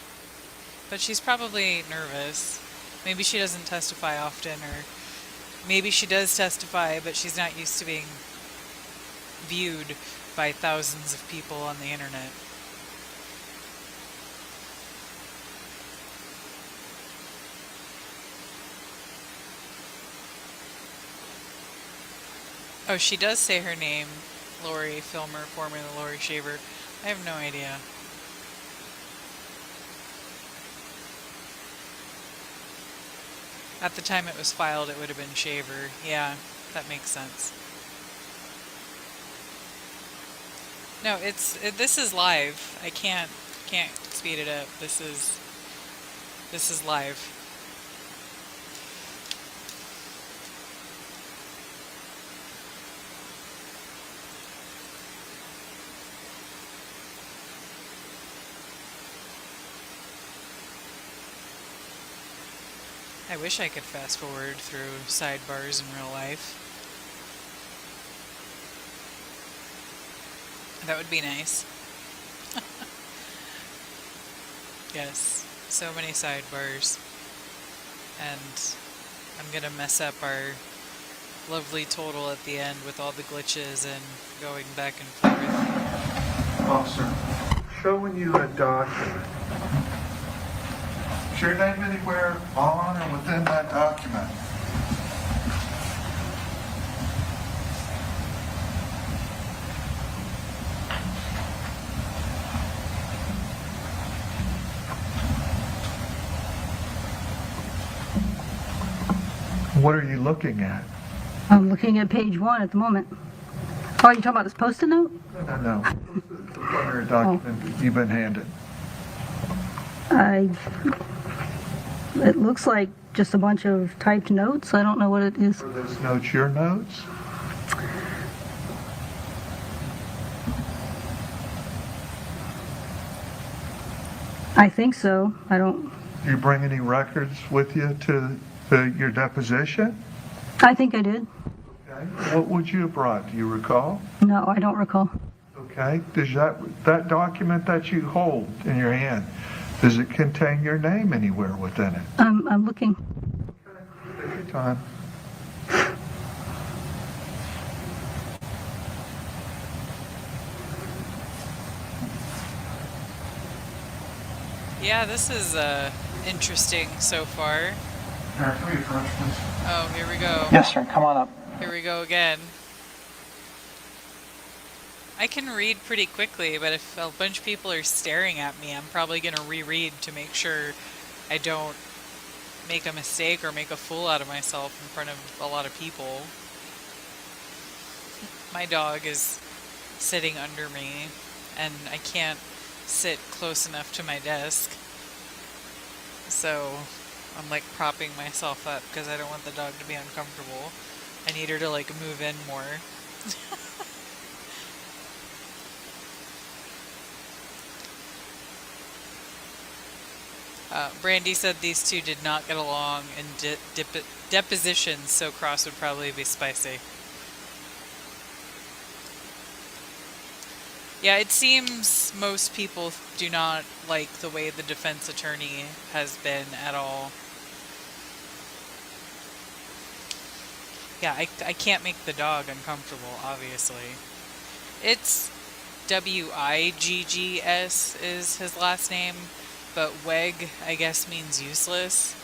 But she's probably nervous. Maybe she doesn't testify often, or maybe she does testify, but she's not used to being viewed by thousands of people on the internet. Oh, she does say her name, Laurie, filmer, formerly Laurie Shaver. I have no idea. At the time it was filed, it would have been Shaver. Yeah, that makes sense. No, this is live. I can't speed it up. This is live. I wish I could fast forward through sidebars in real life. That would be nice. Yes, so many sidebars. And I'm gonna mess up our lovely total at the end with all the glitches and going back and forth. Officer, showing you a document. Is your name anywhere on or within that document? What are you looking at? I'm looking at page 1 at the moment. Oh, you talking about this Post-it note? No. The primary document that you've been handed. It looks like just a bunch of typed notes. I don't know what it is. Are those notes your notes? I think so. I don't. Do you bring any records with you to your deposition? I think I did. Okay. What would you have brought? Do you recall? No, I don't recall. Okay. Does that document that you hold in your hand, does it contain your name anywhere within it? I'm looking. Take your time. Yeah, this is interesting so far. Oh, here we go. Yes, sir. Come on up. Here we go again. I can read pretty quickly, but if a bunch of people are staring at me, I'm probably going to reread to make sure I don't make a mistake or make a fool out of myself in front of a lot of people. My dog is sitting under me, and I can't sit close enough to my desk. So I'm like propping myself up because I don't want the dog to be uncomfortable. I need her to like move in more. Brandi said these two did not get along in depositions, so cross would probably be spicy. Yeah, it seems most people do not like the way the defense attorney has been at all. Yeah, I can't make the dog uncomfortable, obviously. It's Wiggs is his last name, but Weg, I guess, means useless.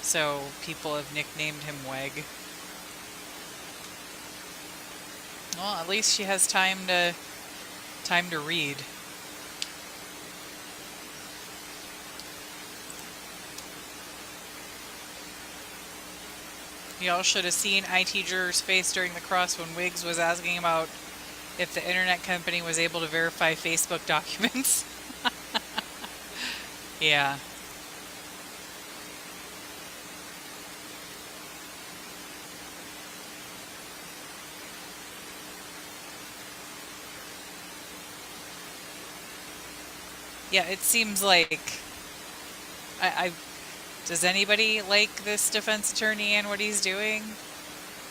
So people have nicknamed him Weg. Well, at least she has time to read. Y'all should have seen IT Juror's face during the cross when Wiggs was asking about if the internet company was able to verify Facebook documents. Yeah. Yeah, it seems like does anybody like this defense attorney and what he's doing?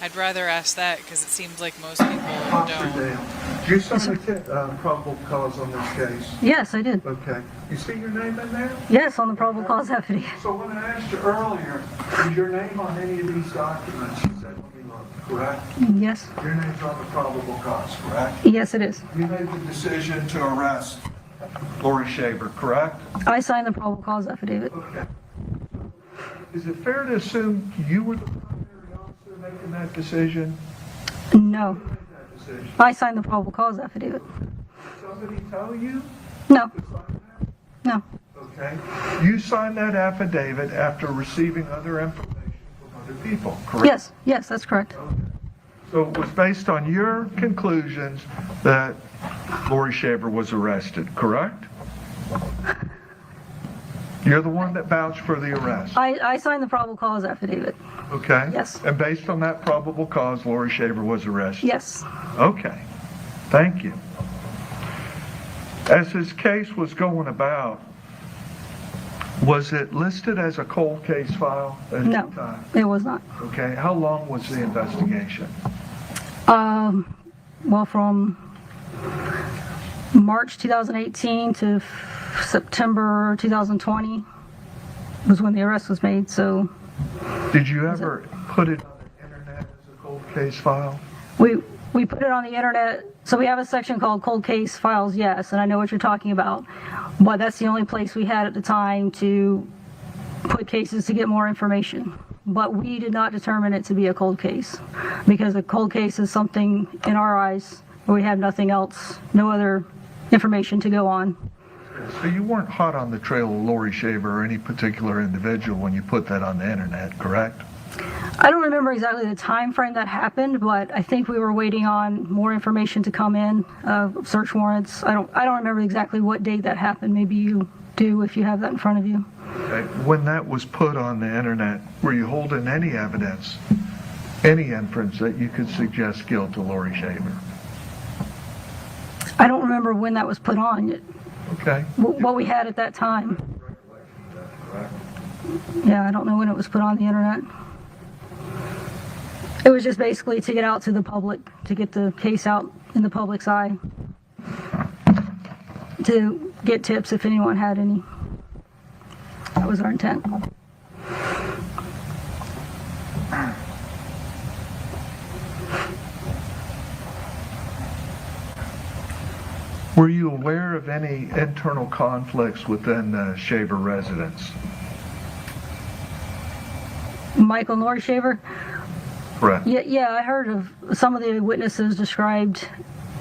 I'd rather ask that because it seems like most people don't. Dale, did you sign the probable cause on this case? Yes, I did. Okay. You see your name in there? Yes, on the probable cause affidavit. So when I asked you earlier, is your name on any of these documents? You said, let me look, correct? Yes. Your name's on the probable cause, correct? Yes, it is. You made the decision to arrest Laurie Shaver, correct? I signed the probable cause affidavit. Okay. Is it fair to assume you were the primary officer making that decision? No. Who made that decision? I signed the probable cause affidavit. Did somebody tell you No. to sign that? No. Okay. You signed that affidavit after receiving other information from other people, correct? Yes. Yes, that's correct. Okay. So it was based on your conclusions that Laurie Shaver was arrested, correct? You're the one that vouched for the arrest. I signed the probable cause affidavit. Okay? Yes. And based on that probable cause, Laurie Shaver was arrested? Yes. Okay. Thank you. As his case was going about, was it listed as a cold case file at No, the time? it was not. Okay. How long was the investigation? Well, from March 2018 to September 2020 was when the arrest was made. So Did you ever put it on the internet as a cold case file? we put it on the internet. So we have a section called cold case files, yes, and I know what you're talking about. But that's the only place we had at the time to put cases to get more information. But we did not determine it to be a cold case because a cold case is something in our eyes where we have nothing else, no other information to go on. So you weren't hot on the trail of Laurie Shaver or any particular individual when you put that on the internet, correct? I don't remember exactly the time frame that happened, but I think we were waiting on more information to come in, search warrants. I don't remember exactly what date that happened. Maybe you do if you have that in front of you. Okay. When that was put on the internet, were you holding any evidence, any inference that you could suggest guilt to Laurie Shaver? I don't remember when that was put on. Okay. What we had at that time. Yeah, I don't know when it was put on the internet. It was just basically to get out to the public, to get the case out in the public's eye, to get tips if anyone had any. That was our intent. Were you aware of any internal conflicts within the Shaver residence? Michael and Laurie Shaver? Correct. Yeah, I heard of some of the witnesses described.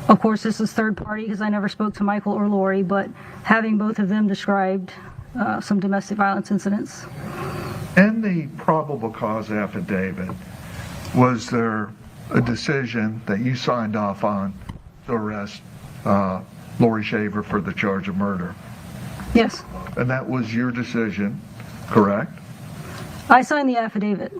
Of course, this is third party because I never spoke to Michael or Laurie, but having both of them described some domestic violence incidents. In the probable cause affidavit, was there a decision that you signed off on to arrest Laurie Shaver for the charge of murder? Yes. And that was your decision, correct? I signed the affidavit.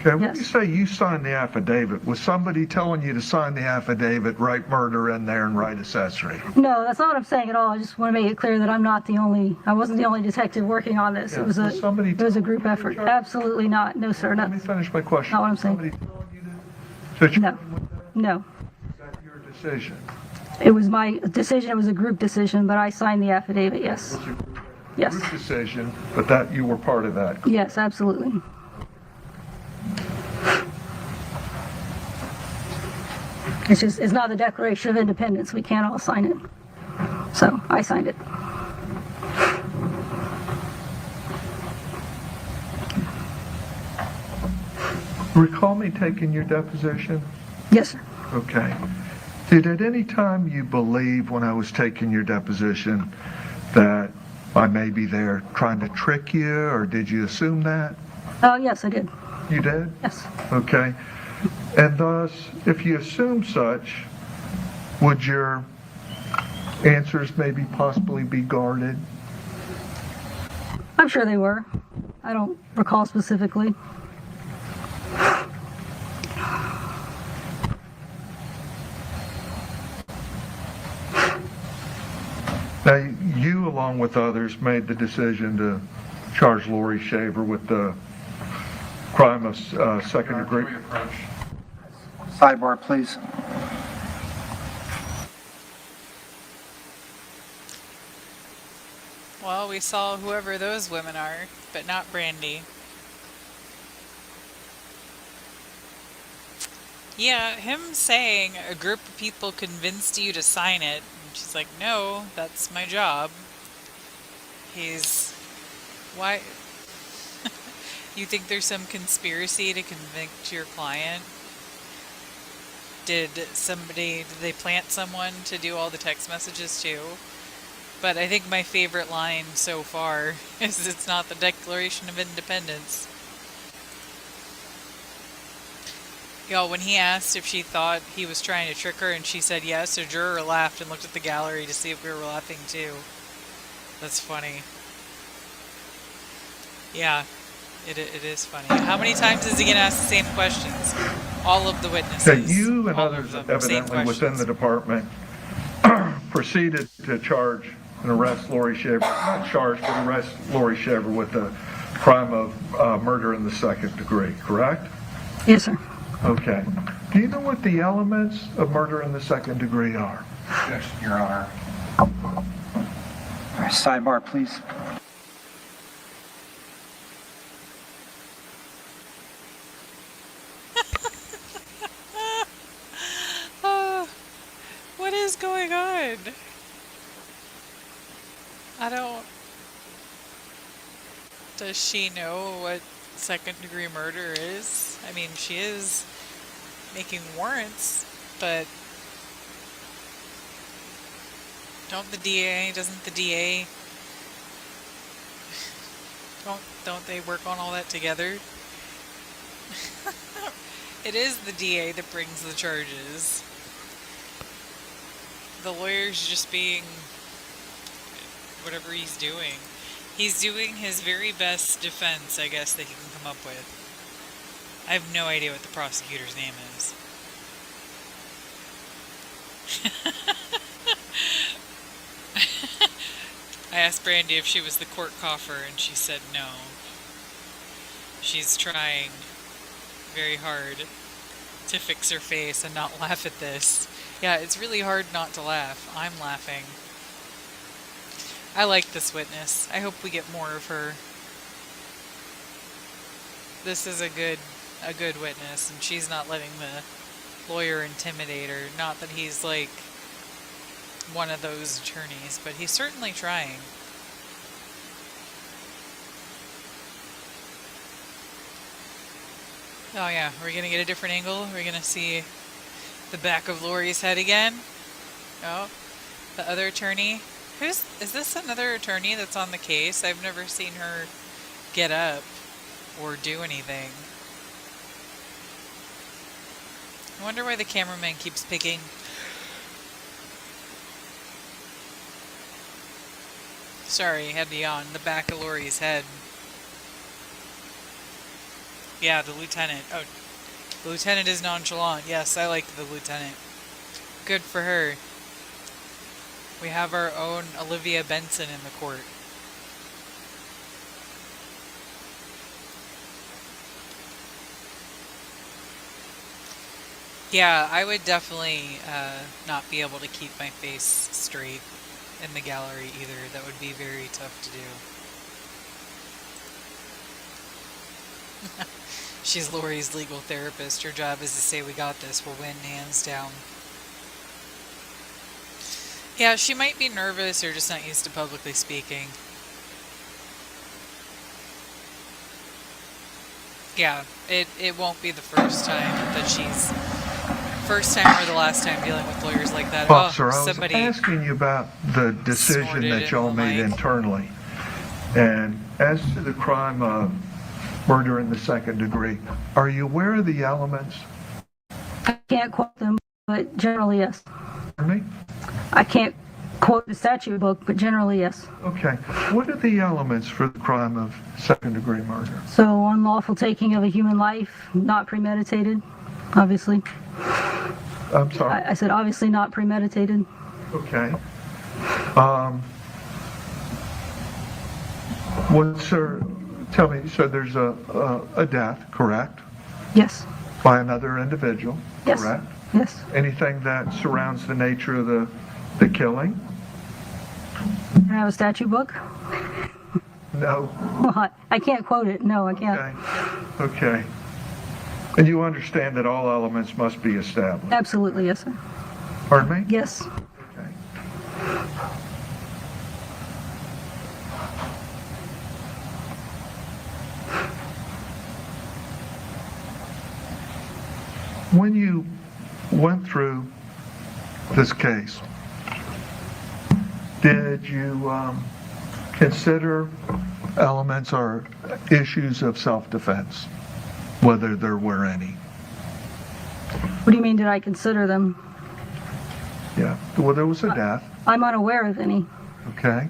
Okay, when Yes. you say you signed the affidavit, was somebody telling you to sign the affidavit, write murder in there and write accessory? No, that's not what I'm saying at all. I just want to make it clear that I wasn't the only detective working on this. Yeah, It was was somebody it was a group telling you to effort. charge- Absolutely not. No, sir. Let No. me finish my question. Not what I'm saying. Somebody telling you to No. charge with that? No. Is that your decision? It was my decision. It was a group decision, but I signed the affidavit. Yes. Yes. Group decision, but that you were part of that. Yes, absolutely. It's not the Declaration of Independence. We can't all sign it. So I signed it. Recall me taking your deposition? Yes, sir. Okay. Did at any time you believe when I was taking your deposition that I may be there trying to trick you, or did you assume that? Oh, yes, I did. You did? Yes. Okay. And thus, if you assume such, would your answers maybe possibly be guarded? I'm sure they were. I don't recall specifically. Now, you, along with others, made the decision to charge Laurie Shaver with the crime of second degree. Sidebar, please. Well, we saw whoever those women are, but not Brandi. Yeah, him saying a group of people convinced you to sign it. And she's like, no, that's my job. Why? You think there's some conspiracy to convict your client? Did they plant someone to do all the text messages too? But I think my favorite line so far is it's not the Declaration of Independence. Y'all, when he asked if she thought he was trying to trick her and she said yes, a juror laughed and looked at the gallery to see if we were laughing too. That's funny. Yeah, it is funny. How many times is he going to ask the same questions? All of the witnesses. Okay, you and all others of them, same evidently within questions. the department proceeded to charge and arrest Laurie Shaver, not charge, but arrest Laurie Shaver with the crime of murder in the second degree, correct? Yes, sir. Okay. Do you know what the elements of murder in the second degree are? Yes, Your Honor. All right, sidebar, please. What is going on? I don't... Does she know what second degree murder is? I mean, she is making warrants, but doesn't the DA don't they work on all that together? It is the DA that brings the charges. The lawyer's just being whatever he's doing. He's doing his very best defense, I guess, that he can come up with. I have no idea what the prosecutor's name is. I asked Brandi if she was the court coffer, and she said no. She's trying very hard to fix her face and not laugh at this. Yeah, it's really hard not to laugh. I'm laughing. I like this witness. I hope we get more of her. This is a good witness, and she's not letting the lawyer intimidate her. Not that he's like one of those attorneys, but he's certainly trying. Oh yeah, we're gonna get a different angle. We're gonna see the back of Laurie's head again. Oh, the other attorney. Is this another attorney that's on the case? I've never seen her get up or do anything. I wonder why the cameraman keeps picking. Sorry, had to yawn. The back of Laurie's head. Yeah, the lieutenant. Oh, the lieutenant is nonchalant. Yes, I like the lieutenant. Good for her. We have our own Olivia Benson in the court. Yeah, I would definitely not be able to keep my face straight in the gallery either. That would be very tough to do. She's Laurie's legal therapist. Her job is to say, we got this, we'll win, hands down. Yeah, she might be nervous or just not used to publicly speaking. Yeah, it won't be the first time that she's... First time or the last time dealing with lawyers like that. Officer, somebody I was asking you about the decision that y'all made internally. And as to the crime of murder in the second degree, are you aware of the elements? I can't quote them, but generally, yes. Pardon me? I can't quote the statute book, but generally, yes. Okay. What are the elements for the crime of second degree murder? So, unlawful taking of a human life, not premeditated, obviously. I'm sorry? I said obviously not premeditated. Okay. Tell me, so there's a death, correct? Yes. By another individual, Yes. correct? Yes. Anything that surrounds the nature of the killing? I have a statute book. No. Well, I can't quote it. No, I can't. Okay. Okay. And you understand that all elements must be established? Absolutely, yes, sir. Pardon me? Yes. Okay. When you went through this case, did you consider elements or issues of self-defense, whether there were any? What do you mean, did I consider them? Yeah. Well, there was a death. I'm unaware of any. Okay.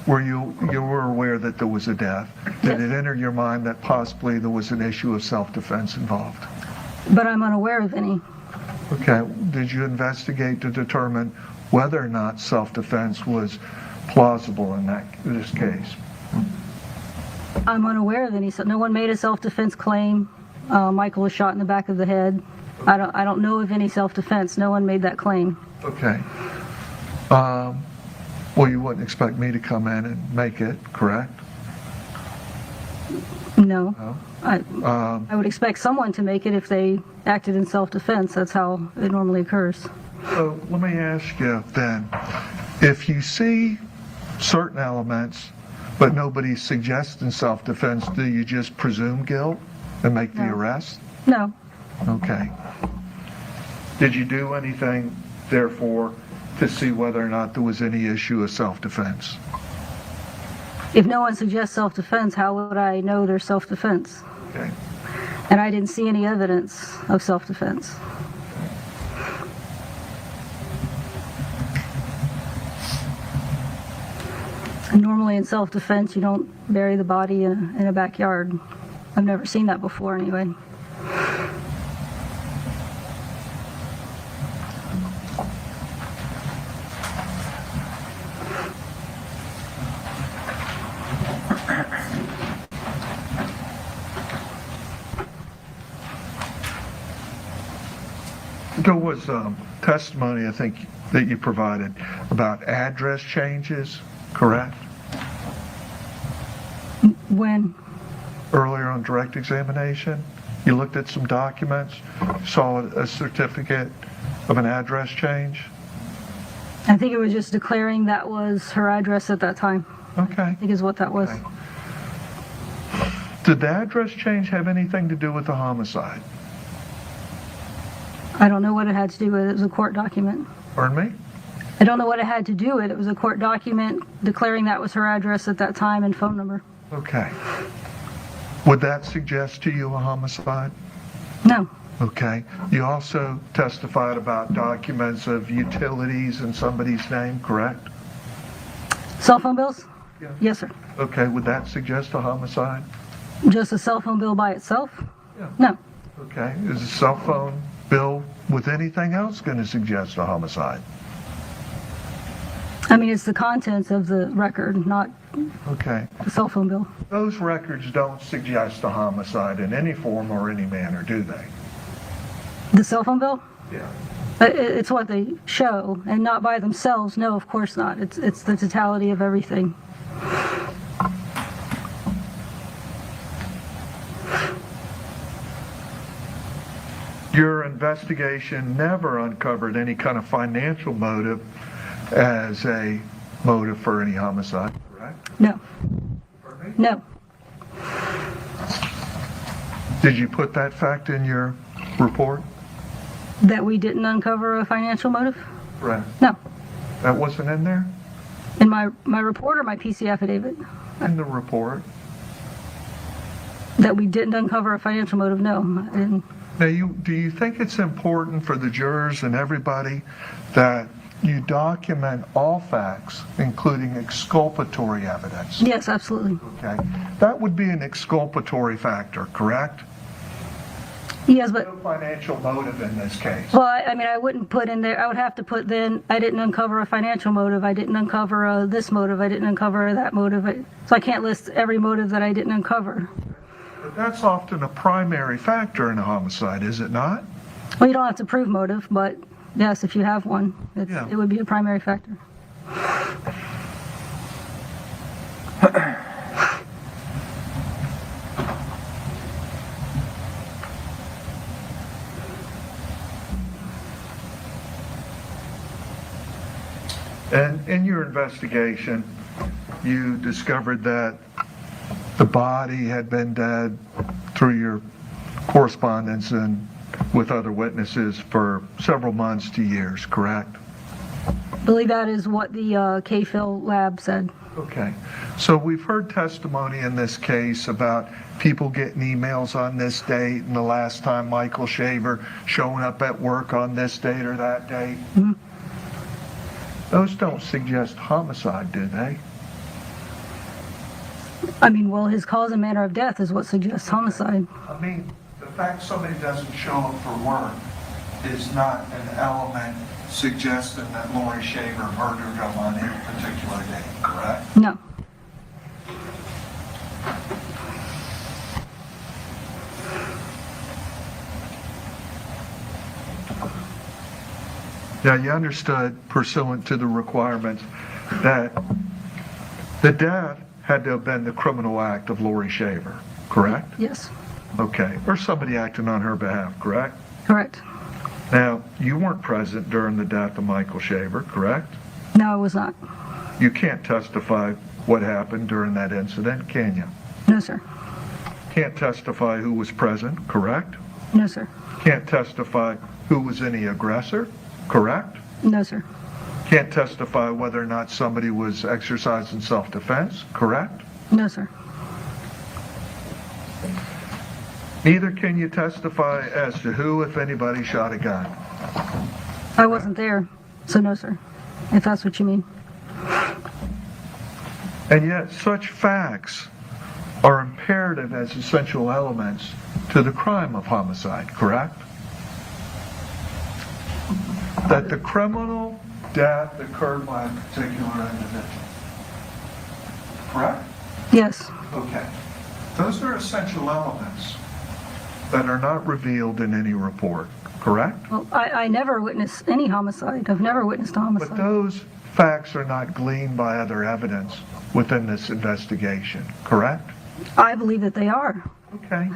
You were aware that there was a death? Did it enter your mind that possibly there was an issue of self-defense involved? But I'm unaware of any. Okay. Did you investigate to determine whether or not self-defense was plausible in this case? I'm unaware of any. So no one made a self-defense claim. Michael was shot in the back of the head. I don't know of any self-defense. No one made that claim. Okay. Well, you wouldn't expect me to come in and make it, correct? No. No? I would expect someone to make it if they acted in self-defense. That's how it normally occurs. So let me ask you then, if you see certain elements but nobody suggests in self-defense, do you just presume guilt and make the arrest? No. Okay. Did you do anything, therefore, to see whether or not there was any issue of self-defense? If no one suggests self-defense, how would I know there's self-defense? Okay. And I didn't see any evidence of self-defense. Normally in self-defense, you don't bury the body in a backyard. I've never seen that before anyway. There was testimony, I think, that you provided about address changes, correct? When? Earlier on direct examination, you looked at some documents, saw a certificate of an address change? I think it was just declaring that was her address at that time. Okay. I think is what that was. Okay. Did the address change have anything to do with the homicide? I don't know what it had to do with it. It was a court document. Pardon me? I don't know what it had to do with it. It was a court document declaring that was her address at that time and phone number. Okay. Would that suggest to you a homicide? No. Okay. You also testified about documents of utilities in somebody's name, correct? Cell phone bills? Yeah. Yes, sir. Okay. Would that suggest a homicide? Just a cell phone bill by itself? Yeah. No. Okay. Is a cell phone bill with anything else going to suggest a homicide? I mean, it's the contents of the record, not Okay. the cell phone bill. Those records don't suggest a homicide in any form or any manner, do they? The cell phone bill? Yeah. It's what they show, and not by themselves. No, of course not. It's the totality of everything. Your investigation never uncovered any kind of financial motive as a motive for any homicide, correct? No. Pardon me? No. Did you put that fact in your report? That we didn't uncover a financial motive? Right. No. That wasn't in there? In my report or my PC affidavit? In the report. That we didn't uncover a financial motive? No. I didn't. Now, do you think it's important for the jurors and everybody that you document all facts, including exculpatory evidence? Yes, absolutely. Okay. That would be an exculpatory factor, correct? Yes, but, No financial motive in this case. well, I mean, I wouldn't put in there, I would have to put then, I didn't uncover a financial motive, I didn't uncover this motive, I didn't uncover that motive. So I can't list every motive that I didn't uncover. But that's often a primary factor in a homicide, is it not? Well, you don't have to prove motive, but yes, if you have one, Yeah. it would be a primary factor. And in your investigation, you discovered that the body had been dead through your correspondence and with other witnesses for several months to years, correct? I believe that is what the K-Phil lab said. Okay. So we've heard testimony in this case about people getting emails on this date and the last time Michael Shaver showing up at work on this date or that date. Mm-hmm. Those don't suggest homicide, do they? I mean, well, his cause and manner of death is what suggests homicide. I mean, the fact somebody doesn't show up for work is not an element suggesting that Laurie Shaver murdered him on any particular day, correct? No. Now, you understood, pursuant to the requirements, that the death had to have been the criminal act of Laurie Shaver, correct? Yes. Okay. Or somebody acting on her behalf, correct? Correct. Now, you weren't present during the death of Michael Shaver, correct? No, I was not. You can't testify what happened during that incident, can you? No, sir. Can't testify who was present, correct? No, sir. Can't testify who was any aggressor, correct? No, sir. Can't testify whether or not somebody was exercising self-defense, correct? No, sir. Neither can you testify as to who, if anybody, shot a gun. I wasn't there, so no, sir, if that's what you mean. And yet such facts are imperative as essential elements to the crime of homicide, correct? That the criminal death occurred by a particular individual. Correct? Yes. Okay. Those are essential elements that are not revealed in any report, correct? Well, I never witnessed any homicide. I've never witnessed a homicide. But those facts are not gleaned by other evidence within this investigation, correct? I believe that they are. Okay.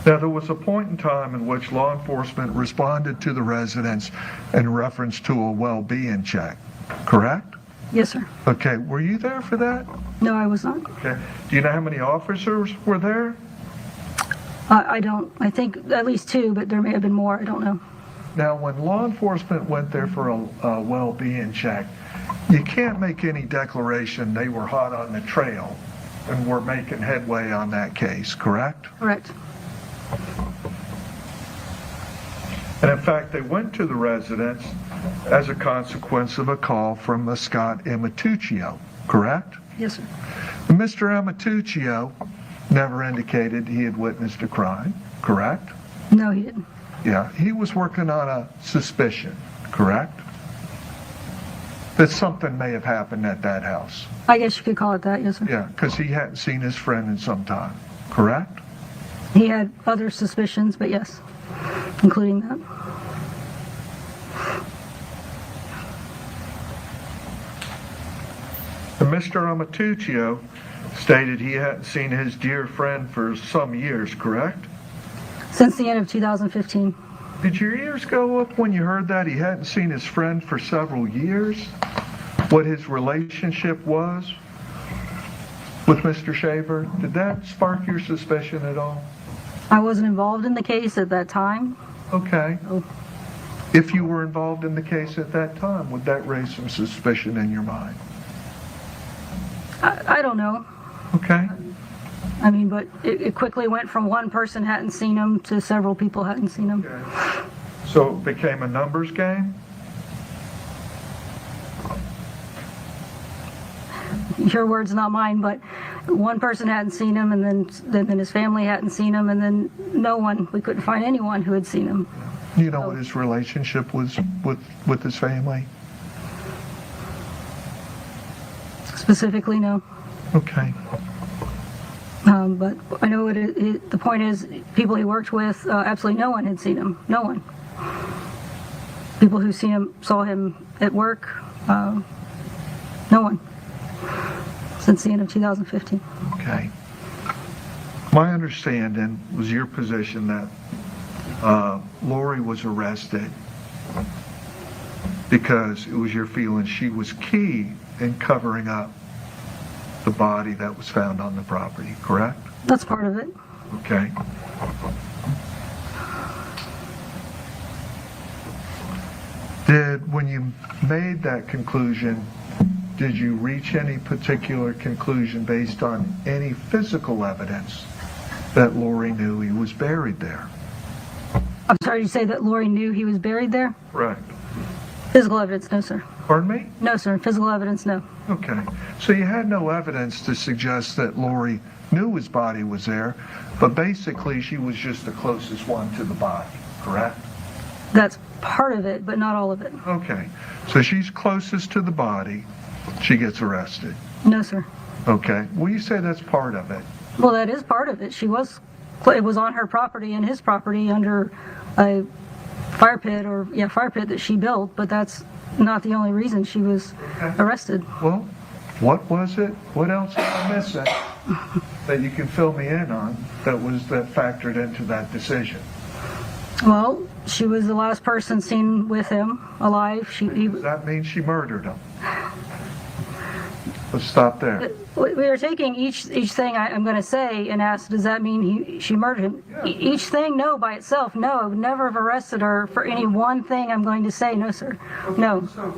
Now, there was a point in time in which law enforcement responded to the residents in reference to a well-being check, correct? Yes, sir. Okay, were you there for that? No, I was not. Okay. Do you know how many officers were there? I don't. I think at least 2, but there may have been more. I don't know. Now, when law enforcement went there for a well-being check, you can't make any declaration they were hot on the trail and were making headway on that case, correct? Correct. And in fact, they went to the residence as a consequence of a call from a Scott Amatuccio, correct? Yes, sir. Mr. Amatuccio never indicated he had witnessed a crime, correct? No, he didn't. Yeah, he was working on a suspicion, correct? That something may have happened at that house. I guess you could call it that, yes, sir. Yeah, because he hadn't seen his friend in some time, correct? He had other suspicions, but yes, including that. And Mr. Amatuccio stated he hadn't seen his dear friend for some years, correct? Since the end of 2015. Did your ears go up when you heard that he hadn't seen his friend for several years? What his relationship was with Mr. Shaver? Did that spark your suspicion at all? I wasn't involved in the case at that time. Okay. Oh. If you were involved in the case at that time, would that raise some suspicion in your mind? I don't know. Okay. I mean, but it quickly went from one person hadn't seen him to several people hadn't seen him. Okay. So it became a numbers game? Your words, not mine, but one person hadn't seen him, and then his family hadn't seen him, and then no one, we couldn't find anyone who had seen him. You know what his relationship was with his family? Specifically, no. Okay. But I know the point is, people he worked with, absolutely no one had seen him. No one. People who saw him at work, no one. Since the end of 2015. Okay. My understanding was your position that Laurie was arrested because it was your feeling she was key in covering up the body that was found on the property, correct? That's part of it. Okay. When you made that conclusion, did you reach any particular conclusion based on any physical evidence that Laurie knew he was buried there? I'm sorry, you say that Laurie knew he was buried there? Right. Physical evidence, no, sir. Pardon me? No, sir. Physical evidence, no. Okay. So you had no evidence to suggest that Laurie knew his body was there, but basically she was just the closest one to the body, correct? That's part of it, but not all of it. Okay. So she's closest to the body. She gets arrested. No, sir. Okay. Well, you say that's part of it. Well, that is part of it. It was on her property and his property under a fire pit that she built, but that's not the only reason she was arrested. Well, what was it? What else am I missing that you can fill me in on that factored into that decision? Well, she was the last person seen with him alive. Does that mean she murdered him? Let's stop there. We are taking each thing I'm going to say and ask, does that mean she murdered him? Yeah. Each thing, no, by itself, no. I would never have arrested her for any one thing I'm going to say, no, sir. No. So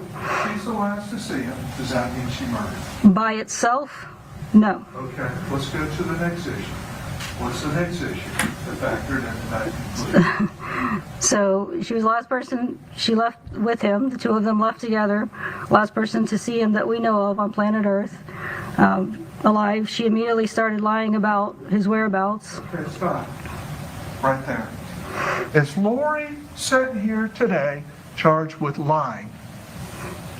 she's the last to see him. Does that mean she murdered him? By itself, No. Okay, let's go to the next issue. What's the next issue that factored into that conclusion? So she was the last person, she left with him, the two of them left together, last person to see him that we know of on planet Earth, alive. She immediately started lying about his whereabouts. Okay, stop. Right there. Is Laurie sitting here today charged with lying?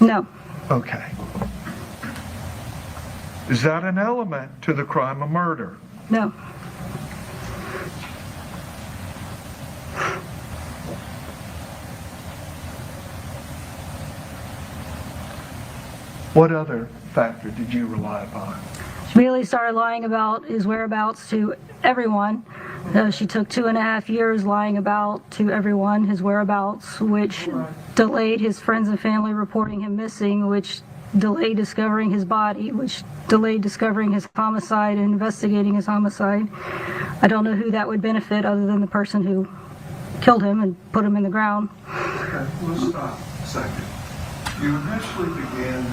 No. Okay. Is that an element to the crime of murder? No. What other factor did you rely upon? She immediately started lying about his whereabouts to everyone. She took 2.5 years lying about to everyone his whereabouts, which delayed his friends and family reporting him missing, which delayed discovering his body, which delayed discovering his homicide and investigating his homicide. I don't know who that would benefit other than the person who killed him and put him in the ground. Okay, let's stop a second. You initially began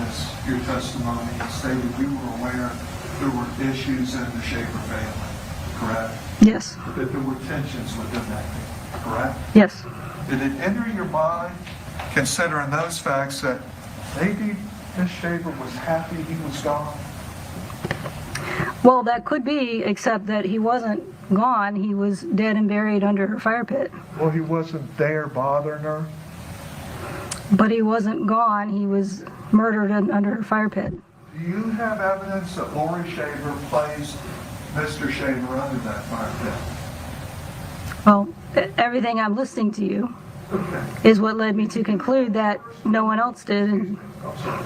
your testimony and stated you were aware there were issues in the Shaver family, correct? Yes. That there were tensions within that family, correct? Yes. Did it enter your mind, considering those facts, that maybe Miss Shaver was happy he was gone? Well, that could be, except that he wasn't gone. He was dead and buried under her fire pit. Well, he wasn't there bothering her? But he wasn't gone. He was murdered under her fire pit. Do you have evidence that Laurie Shaver placed Mr. Shaver under that fire pit? Well, everything I'm listening to you Okay. is what led me to conclude that no one else did. And I'm sorry.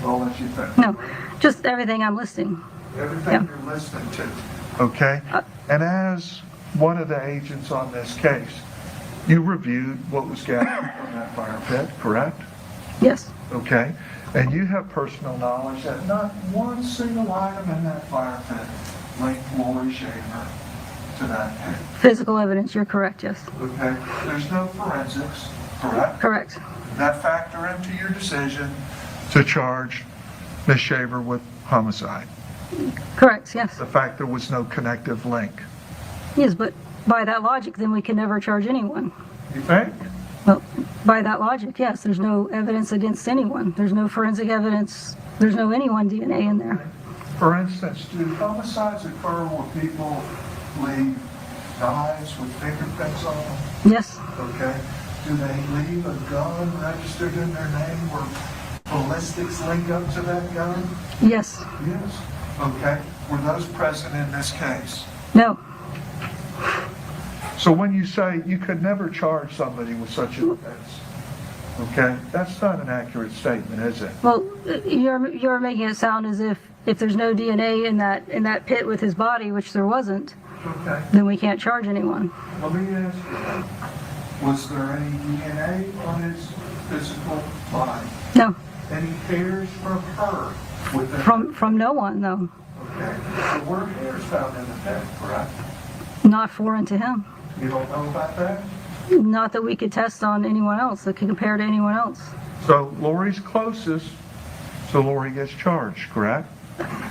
I'll let you finish. no, just everything I'm listening. Everything Yeah. you're listening to. Okay? And as one of the agents on this case, you reviewed what was gathered from that fire pit, correct? Yes. Okay? And you have personal knowledge that not one single item in that fire pit linked Laurie Shaver to that pit. Physical evidence, you're correct, yes. Okay? There's no forensics, correct? Correct. That factor into your decision to charge Ms. Shaver with homicide. Correct, yes. The fact there was no connective link. Yes, but by that logic, then we can never charge anyone. You think? Well, by that logic, yes, there's no evidence against anyone. There's no forensic evidence. There's no anyone DNA in there. For instance, do homicides occur where people leave knives with fingerprints on them? Yes. Okay. Do they leave a gun registered in their name where ballistics link up to that gun? Yes. Yes. Okay. Were those present in this case? No. So when you say you could never charge somebody with such an offense, okay, that's not an accurate statement, is it? Well, you're making it sound as if there's no DNA in that pit with his body, which there wasn't, Okay. then we can't charge anyone. Let me ask you, was there any DNA on his physical body? No. Any hairs from her within? From no one, though. Okay. There were hairs found in the pit, correct? Not foreign to him. You don't know about that? Not that we could test on anyone else, that could compare to anyone else. So Laurie's closest, so Laurie gets charged, correct?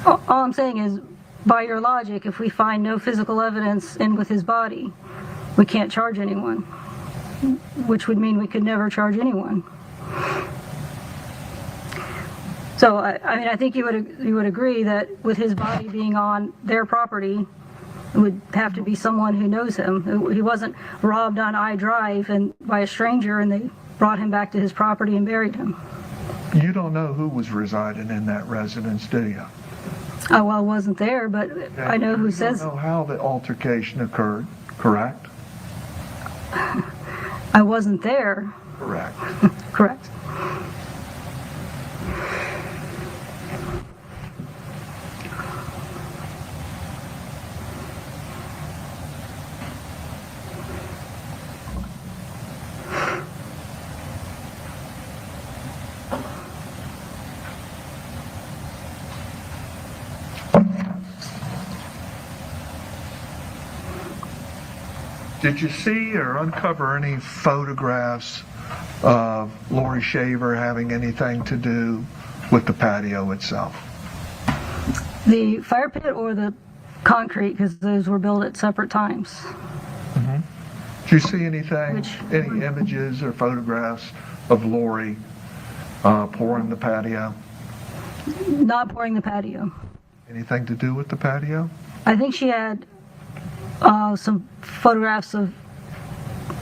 All I'm saying is, by your logic, if we find no physical evidence in with his body, we can't charge anyone, which would mean we could never charge anyone. So, I mean, I think you would agree that with his body being on their property, it would have to be someone who knows him. He wasn't robbed on I Drive and by a stranger and they brought him back to his property and buried him. You don't know who was residing in that residence, do you? Oh, well, I wasn't there, but I know who says... You don't know how the altercation occurred, correct? I wasn't there. Correct. Correct. Did you see or uncover any photographs of Laurie Shaver having anything to do with the patio itself? The fire pit or the concrete, because those were built at separate times. Do you see anything, Which- any images or photographs of Laurie pouring the patio? Not pouring the patio. Anything to do with the patio? I think she had some photographs of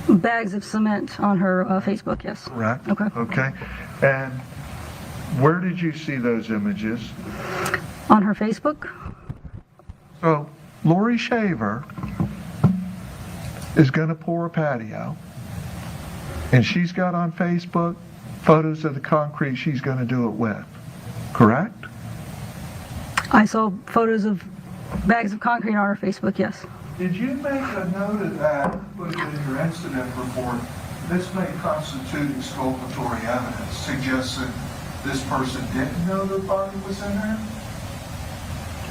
bags of cement on her Facebook, yes. Correct? Okay. Okay. And where did you see those images? On her Facebook? So Laurie Shaver is going to pour a patio, and she's got on Facebook photos of the concrete she's going to do it with, correct? I saw photos of bags of concrete on her Facebook, yes. Did you make a note of that, put it in your incident report? This may constitute exculpatory evidence, suggests that this person didn't know the body was in there?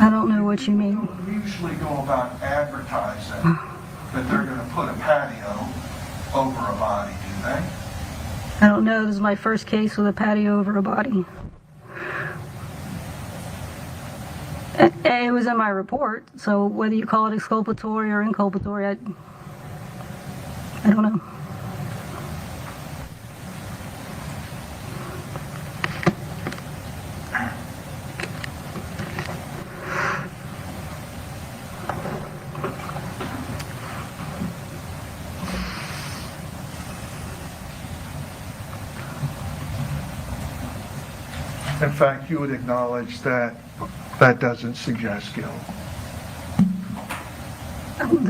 I don't know what you mean. Don't usually go about advertising that they're going to put a patio over a body, do they? I don't know. This is my first case with a patio over a body. It was in my report, so whether you call it exculpatory or inculpatory, I don't know. In fact, you would acknowledge that that doesn't suggest guilt.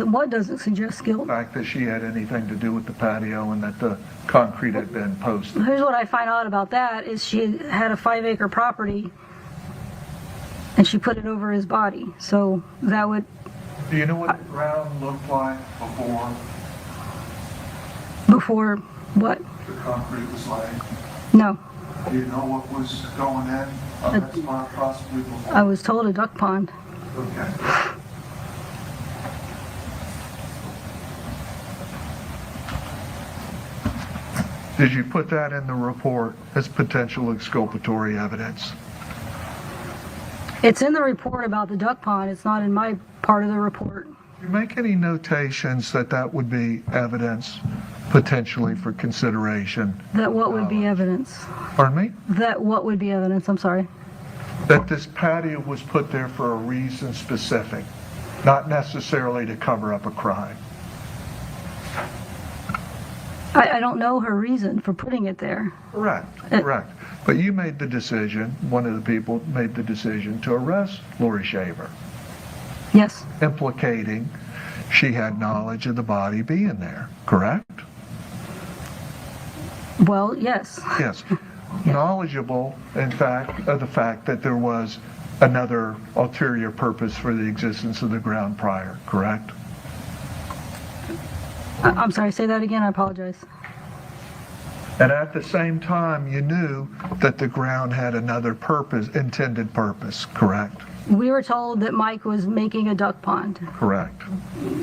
What doesn't suggest guilt? The fact that she had anything to do with the patio and that the concrete had been posted. Here's what I find out about that is she had a 5-acre property and she put it over his body. So that would, Do you know what the ground looked like before what? the concrete was laid? No. Do you know what was going in on that spot possibly before? I was told a duck pond. Okay. Did you put that in the report as potential exculpatory evidence? It's in the report about the duck pond. It's not in my part of the report. Do you make any notations that that would be evidence potentially for consideration? That what would be evidence? Pardon me? That what would be evidence? I'm sorry. That this patio was put there for a reason specific, not necessarily to cover up a crime. I don't know her reason for putting it there. Correct, correct. But you made the decision, one of the people made the decision to arrest Laurie Shaver, Yes. implicating she had knowledge of the body being there, correct? Well, yes. Yes. Knowledgeable, in fact, of the fact that there was another ulterior purpose for the existence of the ground prior, correct? I'm sorry, say that again. I apologize. And at the same time, you knew that the ground had another purpose, intended purpose, correct? We were told that Mike was making a duck pond. Correct.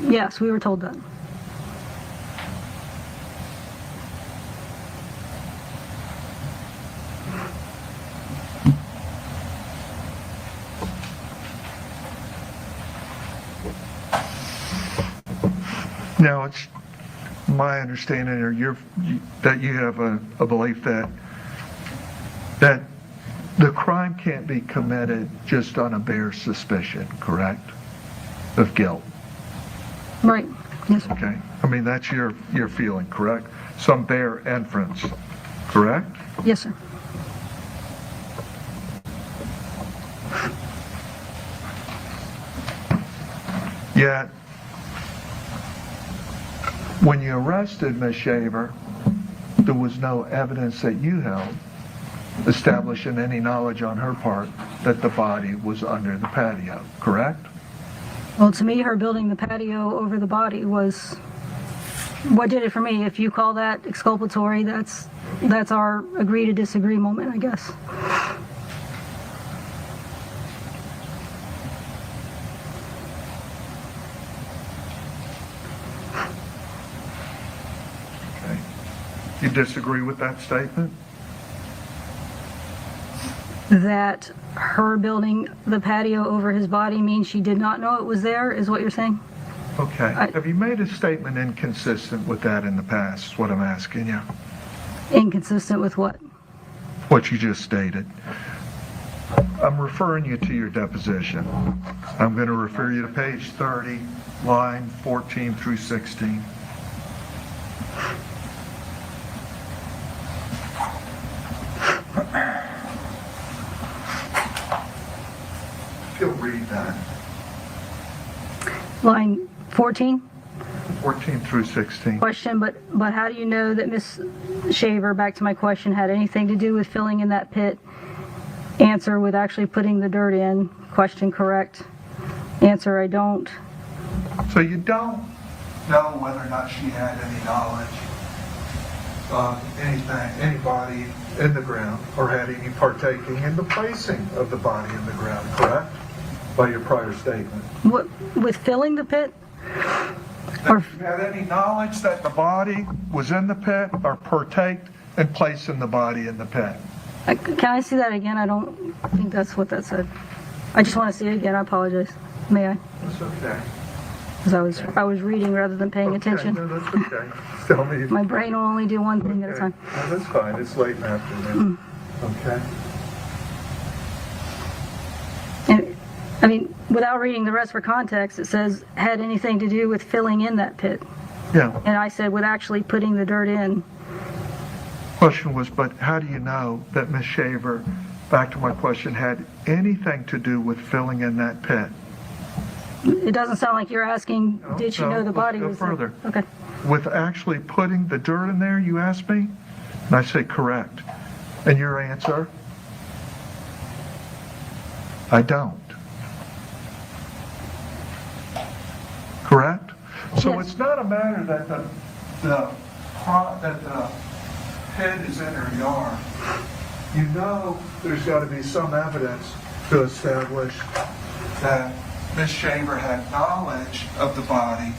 Yes, we were told that. Now, it's my understanding, or that you have a belief that the crime can't be committed just on a bare suspicion, correct? Of guilt. Right. Yes, sir. Okay. I mean, that's your feeling, correct? Some bare inference, correct? Yes, sir. Yet, when you arrested Ms. Shaver, there was no evidence that you held establishing any knowledge on her part that the body was under the patio, correct? Well, to me, her building the patio over the body was what did it for me. If you call that exculpatory, that's our agree to disagree moment, I guess. Okay. You disagree with that statement? that her building the patio over his body means she did not know it was there, is what you're saying? Okay. Have you made a statement inconsistent with that in the past, is what I'm asking you? Inconsistent with what? What you just stated. I'm referring you to your deposition. I'm going to refer you to page 30, line 14 through 16. If you'll read that. Line 14? 14 through 16. Question, but how do you know that Miss Shaver, back to my question, had anything to do with filling in that pit? Answer, with actually putting the dirt in. Question, correct. Answer, I don't. So you don't know whether or not she had any knowledge of anything, anybody in the ground, or had any partaking in the placing of the body in the ground, correct? By your prior statement. What, with filling the pit? Or You had any knowledge that the body was in the pit or partaked in placing the body in the pit? can I see that again? I don't think that's what that said. I just want to see it again. I apologize. May I? That's okay. Because I was reading rather than paying attention. No, that's okay. Tell me. My brain will only do one thing at a time. No, that's fine. It's late in the afternoon. Okay. And, I mean, without reading the rest for context, it says had anything to do with filling in that pit. Yeah. And I said with actually putting the dirt in. Question was, but how do you know that Miss Shaver, back to my question, had anything to do with filling in that pit? It doesn't sound like you're asking, did she know the body was there? Let's go further. Okay. With actually putting the dirt in there, you asked me? And I say correct. And your answer? I don't. Correct? So Yes. it's not a matter that the pit is in her yard. You know there's got to be some evidence to establish that Miss Shaver had knowledge of the body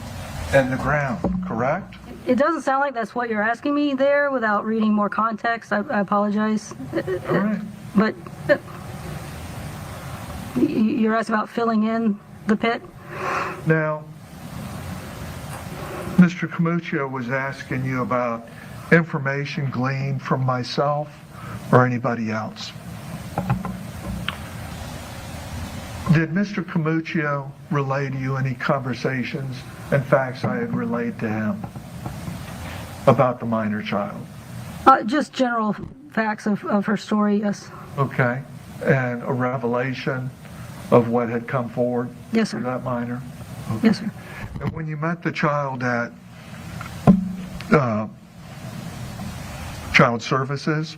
and the ground, correct? It doesn't sound like that's what you're asking me there without reading more context. I apologize. All right. But you're asking about filling in the pit? Now, Mr. Camuccio was asking you about information gleaned from myself or anybody else. Did Mr. Camuccio relay to you any conversations and facts I had relayed to him about the minor child? Just general facts of her story, yes. Okay. And a revelation of what had come forward Yes, for sir. that minor? Yes, sir. And when you met the child at Child Services,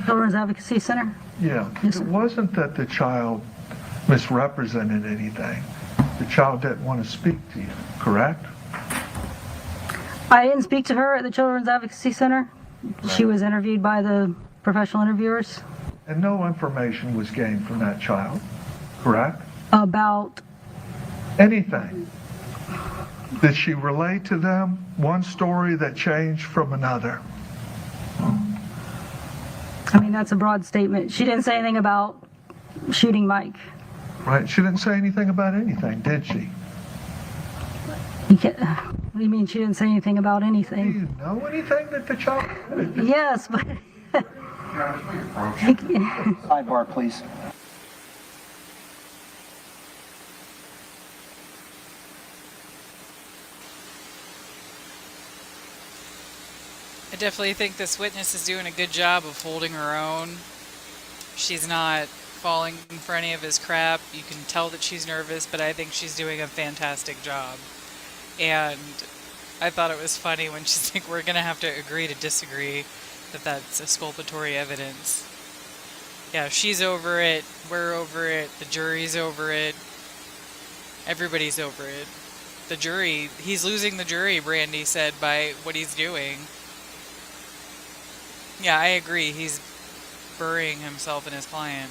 Children's Advocacy Center? yeah, Yes, it sir. wasn't that the child misrepresented anything. The child didn't want to speak to you, correct? I didn't speak to her at the Children's Advocacy Center. She was interviewed by the professional interviewers And no information was gained from that child, correct? about, Anything. Did she relate to them one story that changed from another? I mean, that's a broad statement. She didn't say anything about shooting Mike. Right? She didn't say anything about anything, did she? You can't, what do you mean she didn't say anything about Do anything? you know anything that the child did? Yes, but Sidebar, please. I definitely think this witness is doing a good job of holding her own. She's not falling for any of his crap. You can tell that she's nervous, but I think she's doing a fantastic job. And I thought it was funny when she's like, we're going to have to agree to disagree, that that's exculpatory evidence. Yeah, she's over it, we're over it, the jury's over it, everybody's over it. The jury, he's losing the jury, Brandi said, by what he's doing. Yeah, I agree, he's burying himself and his client.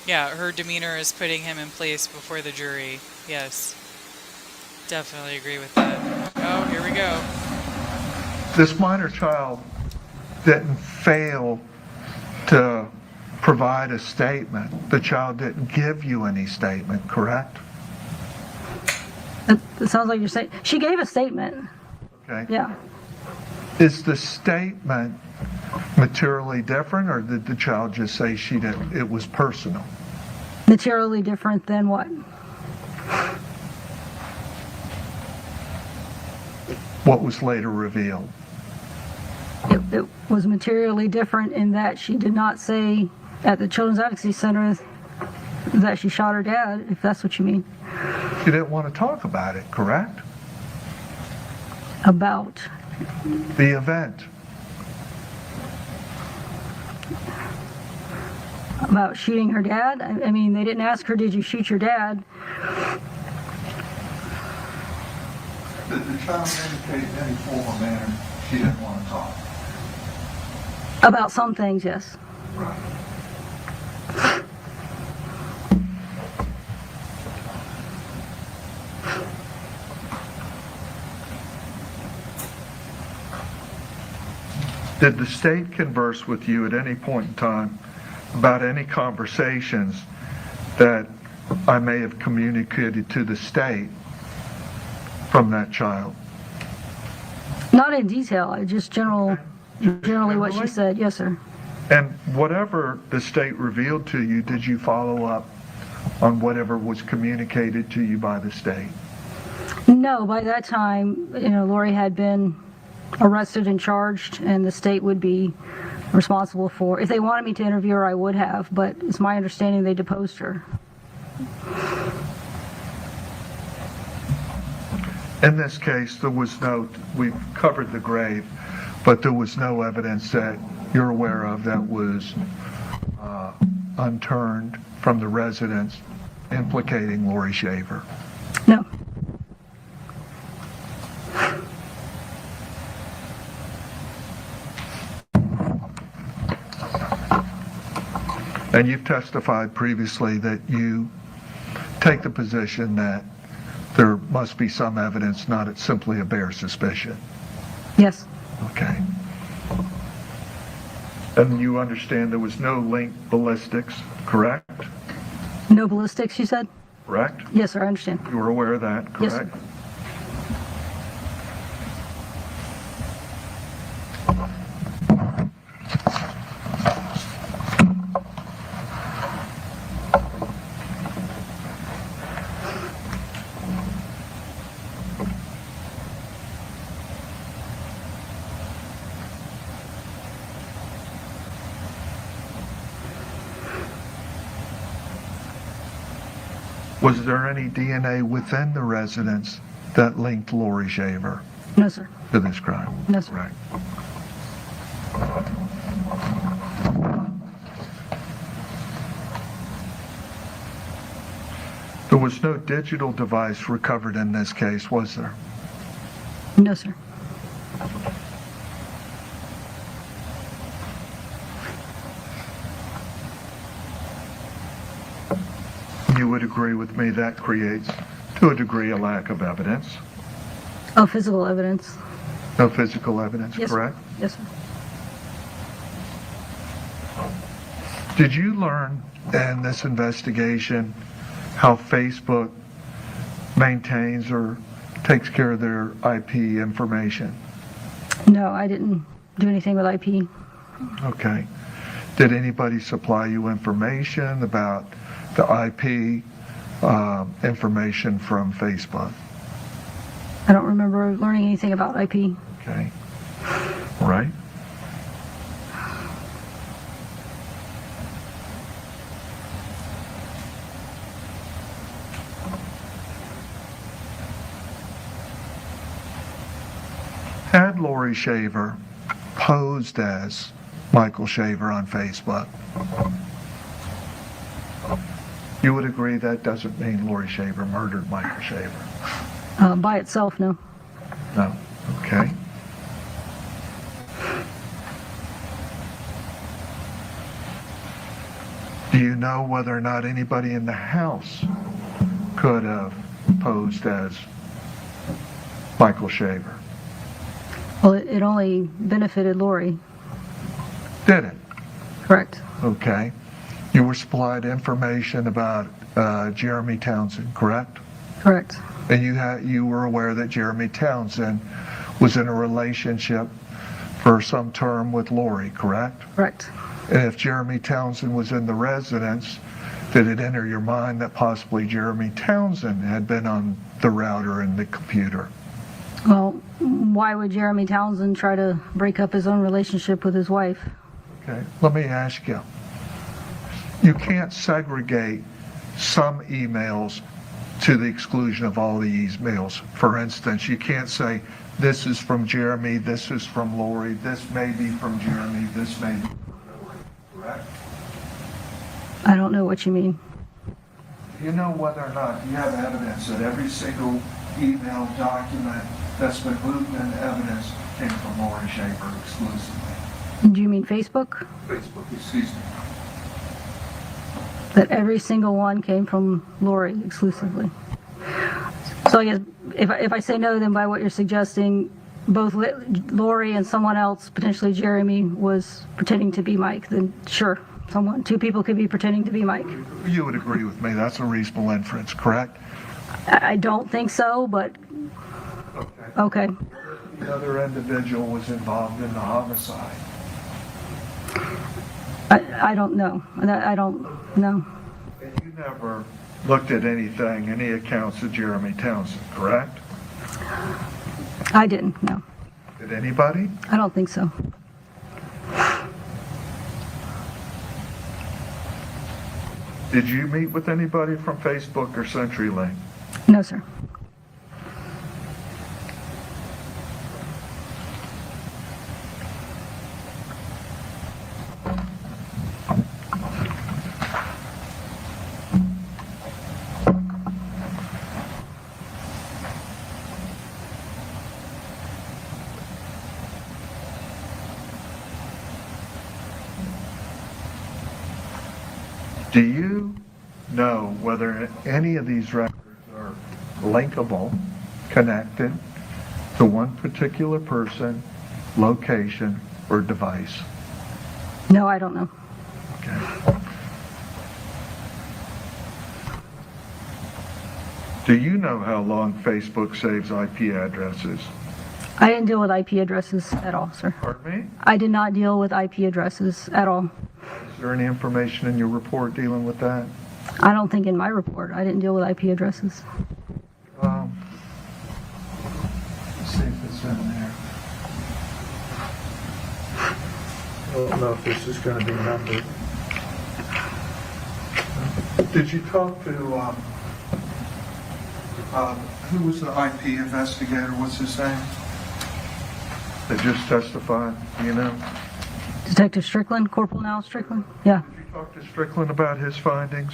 Yeah, her demeanor is putting him in place before the jury. Yes. Definitely agree with that. Oh, here we go. This minor child didn't fail to provide a statement. The child didn't give you any statement, correct? It sounds like you're saying, she gave a statement. Okay. Yeah. Is the statement materially different, or did the child just say she didn't, it was personal? Materially different than what? What was later revealed? It was materially different in that she did not say at the Children's Advocacy Center that she shot her dad, if that's what you mean. She didn't want to talk about it, correct? About The event. about shooting her dad. I mean, they didn't ask her, did you shoot your dad? Did the child indicate in any form or manner she didn't want to talk? About some things, yes. Right. Did the state converse with you at any point in time about any conversations that I may have communicated to the state from that child? Not in detail, just generally what she said. Yes, sir. And whatever the state revealed to you, did you follow up on whatever was communicated to you by the state? No, by that time, Laurie had been arrested and charged, and the state would be responsible for. If they wanted me to interview her, I would have, but it's my understanding they deposed her. In this case, there was we've covered the grave, but there was no evidence that you're aware of that was unturned from the residence implicating Laurie Shaver. No. And you've testified previously that you take the position that there must be some evidence, not it's simply a bare suspicion. Yes. Okay. And you understand there was no linked ballistics, correct? No ballistics, you said? Correct? Yes, sir, I understand. You were aware of that, correct? Yes, sir. Was there any DNA within the residence that linked Laurie Shaver No, sir. to this crime? No, sir. Right. There was no digital device recovered in this case, was there? No, sir. You would agree with me that creates, to a degree, a lack of evidence. Oh, physical evidence. No physical evidence, Yes, correct? sir. Yes, sir. Did you learn in this investigation how Facebook maintains or takes care of their IP information? No, I didn't do anything with IP. Okay. Did anybody supply you information about the IP information from Facebook? I don't remember learning anything about IP. Okay. Right. Had Laurie Shaver posed as Michael Shaver on Facebook, you would agree that doesn't mean Laurie Shaver murdered Michael Shaver? By itself, no. No. Okay. Do you know whether or not anybody in the house could have posed as Michael Shaver? Well, it only benefited Laurie. Didn't. Correct. Okay. You were supplied information about Jeremy Townsend, correct? Correct. And you were aware that Jeremy Townsend was in a relationship for some term with Laurie, correct? Correct. And if Jeremy Townsend was in the residence, did it enter your mind that possibly Jeremy Townsend had been on the router and the computer? Well, why would Jeremy Townsend try to break up his own relationship with his wife? Okay, let me ask you. You can't segregate some emails to the exclusion of all the emails. For instance, you can't say, this is from Jeremy, this is from Laurie, this may be from Jeremy, this may be from Laurie, correct? I don't know what you mean. Do you know whether or not you have evidence that every single email document that's been moved into evidence came from Laurie Schaefer exclusively? Do you mean Facebook? Facebook, excuse me. That every single one came from Laurie exclusively. So I guess if I say no, then by what you're suggesting, both Laurie and someone else, potentially Jeremy, was pretending to be Mike, then sure, two people could be pretending to be Mike. You would agree with me, that's a reasonable inference, correct? I don't think so, but okay. The other individual was involved in the homicide. I don't know. I don't know. And you never looked at anything, any accounts of Jeremy Townsend, correct? I didn't, no. Did anybody? I don't think so. Did you meet with anybody from Facebook or CenturyLink? No, sir. Do you know whether any of these records are linkable, connected to one particular person, location, or device? No, I don't know. Okay. Do you know how long Facebook saves IP addresses? I didn't deal with IP addresses at all, sir. Pardon me? I did not deal with IP addresses at all. Is there any information in your report dealing with that? I don't think in my report. I didn't deal with IP addresses. Let's see if it's in there. I don't know if this is going to be numbered. Did you talk to, who was the IP investigator? What's his name? That just testified, you know? Detective Strickland, Corporal now Strickland? Yeah. Did you talk to Strickland about his findings?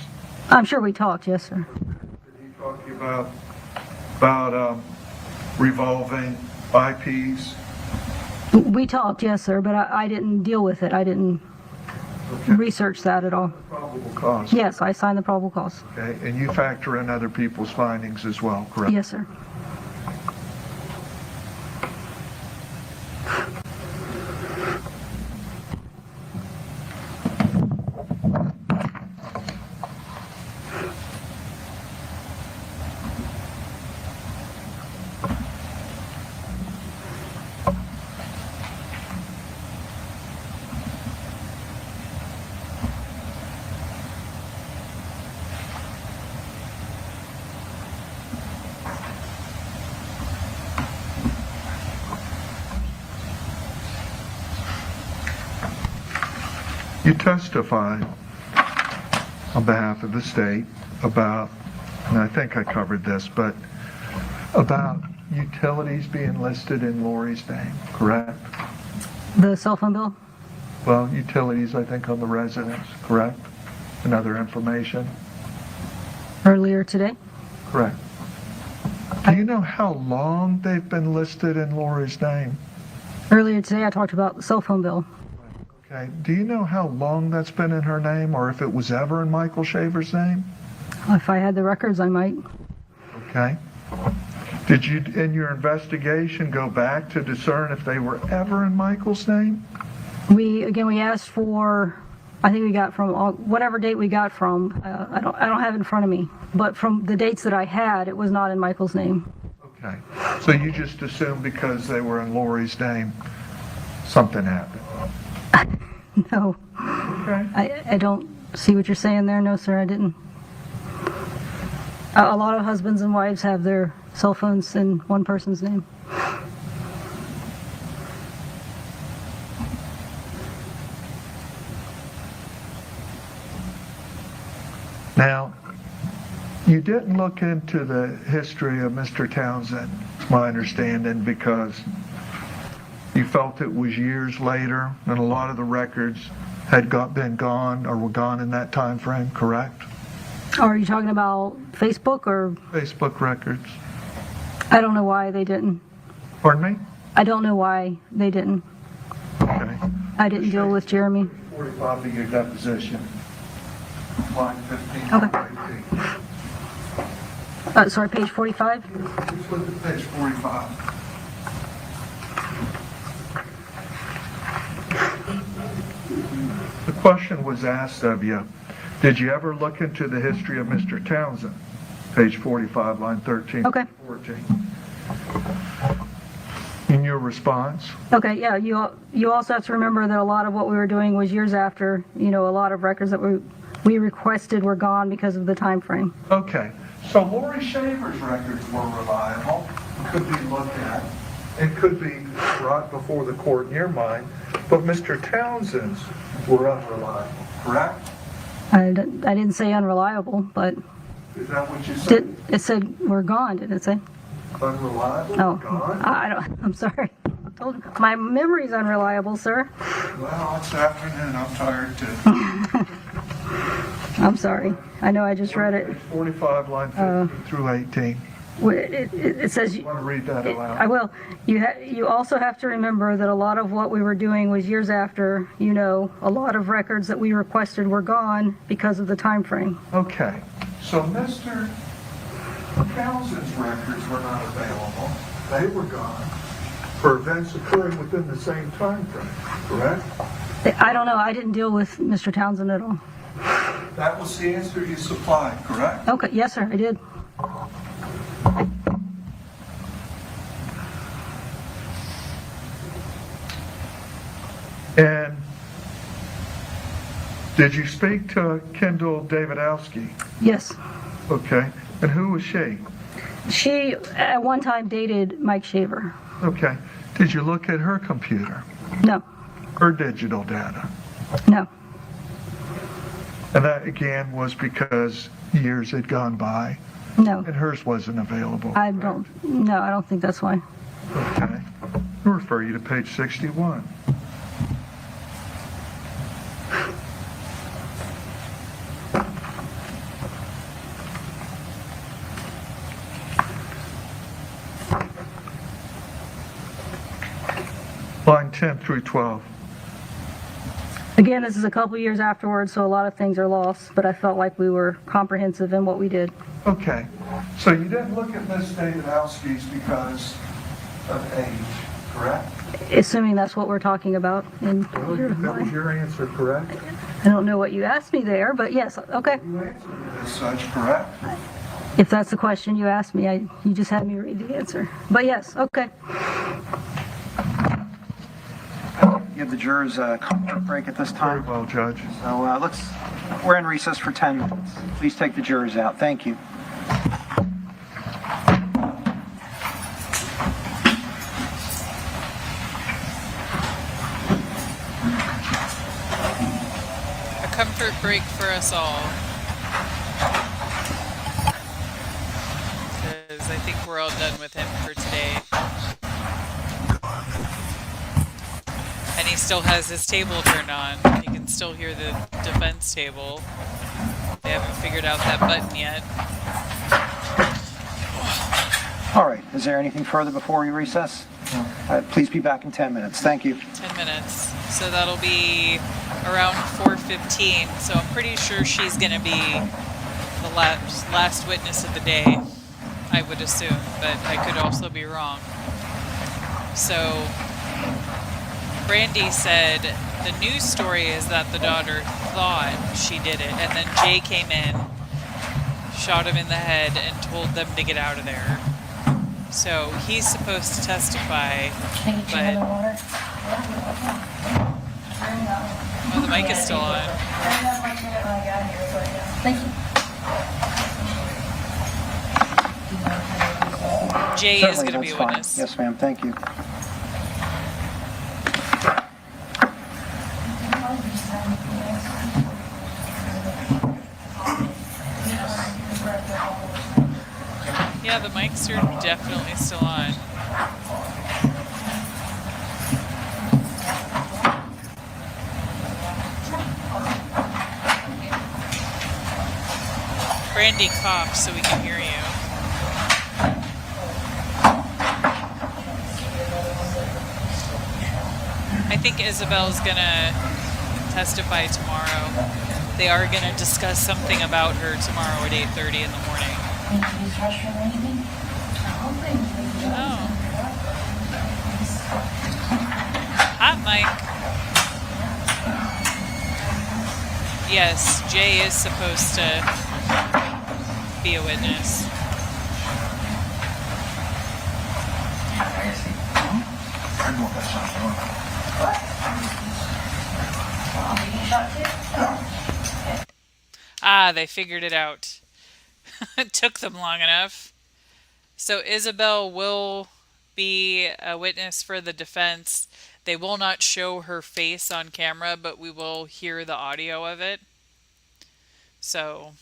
I'm sure we talked, yes, sir. Did he talk to you about revolving IPs? We talked, yes, sir, but I didn't deal with it. I didn't research that at all. Probable cause. Yes, I signed the probable cause. Okay, and you factor in other people's findings as well, correct? Yes, sir. You testified on behalf of the state about, and I think I covered this, but about utilities being listed in Laurie's name, correct? The cell phone bill? Well, utilities, I think, on the residence, correct? And other information, Earlier today? correct? Do you know how long they've been listed in Laurie's name? Earlier today I talked about the cell phone bill. Okay, do you know how long that's been in her name, or if it was ever in Michael Shaver's name? If I had the records, I might. Okay. Did you, in your investigation, go back to discern if they were ever in Michael's name? We asked for, I think we got from whatever date we got from. I don't have it in front of me, but from the dates that I had, it was not in Michael's name. Okay. So you just assumed because they were in Laurie's name, something happened? No, Okay. I don't see what you're saying there. No, sir, I didn't. A lot of husbands and wives have their cell phones in one person's name. Now, you didn't look into the history of Mr. Townsend, it's my understanding, because you felt it was years later and a lot of the records had been gone or were gone in that time frame, correct? Are you talking about Facebook or? Facebook records. I don't know why they didn't. Pardon me? I don't know why they didn't. Okay. I didn't deal with Jeremy. 45 of your deposition. Line 15. Okay. 18. Sorry, page 45? Let's look at page 45. The question was asked of you, did you ever look into the history of Mr. Townsend? Page 45, line 13. Okay. 14. In your response? Okay, yeah, you also have to remember that a lot of what we were doing was years after, a lot of records that we requested were gone because of the time frame. Okay, so Laurie Shaver's records were reliable, could be looked at, and could be brought before the court in your mind, but Mr. Townsend's were unreliable, correct? I didn't say unreliable, but Is that what you said? it said we're gone, didn't it say? Unreliable? Oh, Gone? I'm sorry. My memory's unreliable, sir. Well, it's afternoon, I'm tired too. I'm sorry. I know I just read it. Page 45, line 15 through 18. It says, You want to read that aloud? I will. You also have to remember that a lot of what we were doing was years after, a lot of records that we requested were gone because of the time frame. Okay, so Mr. Townsend's records were not available. They were gone for events occurring within the same time frame, correct? I don't know. I didn't deal with Mr. Townsend at all. That was the answer you supplied, correct? Okay. Yes, sir. I did. And did you speak to Kendall Davidowski? Yes. Okay, and who was she? She, at one time, dated Mike Shaver. Okay, did you look at her computer, No. her digital data? No. And that again was because years had gone by No. and hers wasn't available. I don't think that's why. Okay, I'll refer you to page 61. Line 10 through 12. Again, this is a couple years afterwards, so a lot of things are lost, but I felt like we were comprehensive in what we did. Okay, so you didn't look at Miss Davidowski's because of age, correct? Assuming that's what we're talking about. In That was your answer, correct? I don't know what you asked me there, but yes, okay. You answered it as such, correct? If that's the question you asked me, you just had me read the answer. But yes, okay. Give the jurors a comfort break at this Very time. well, Judge. So we're in recess for 10 minutes. Please take the jurors out. Thank you. A comfort break for us all. Because I think we're all done with him for today. And he still has his table turned on. You can still hear the defense table. They haven't figured out that button yet. All right. Is there anything further before we recess? Please be back in 10 minutes. Thank you. 10 minutes. So that'll be around 4:15. So I'm pretty sure she's going to be the last witness of the day, I would assume, but I could also be wrong. So Brandi said the news story is that the daughter thought she did it, and then Jay came in, shot him in the head, and told them to get out of there. So he's supposed to testify, but oh, the mic is still on. Thank you. Jay is Certainly, going to be a that's fine. witness. Yes, ma'am. Thank you. Yeah, the mics are definitely still on. Brandi, cough so we can hear you. I think Isabel's gonna testify tomorrow. They are gonna discuss something about her tomorrow at 8:30 in the morning. Oh. Hot mic. Yes, Jay is supposed to be a witness. Ah, they figured it out. It took them long enough. So Isabel will be a witness for the defense. They will not show her face on camera, but we will hear the audio of it. So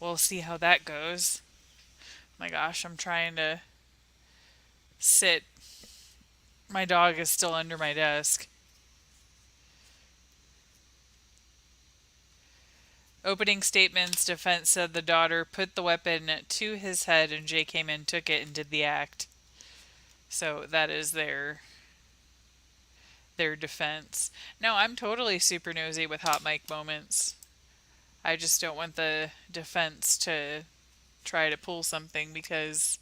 we'll see how that goes. My gosh, I'm trying to sit. My dog is still under my desk. Opening statements, defense said the daughter put the weapon to his head and Jay came in, took it, and did the act. So that is their defense. No, I'm totally super nosy with hot mic moments. I just don't want the defense to try to pull something because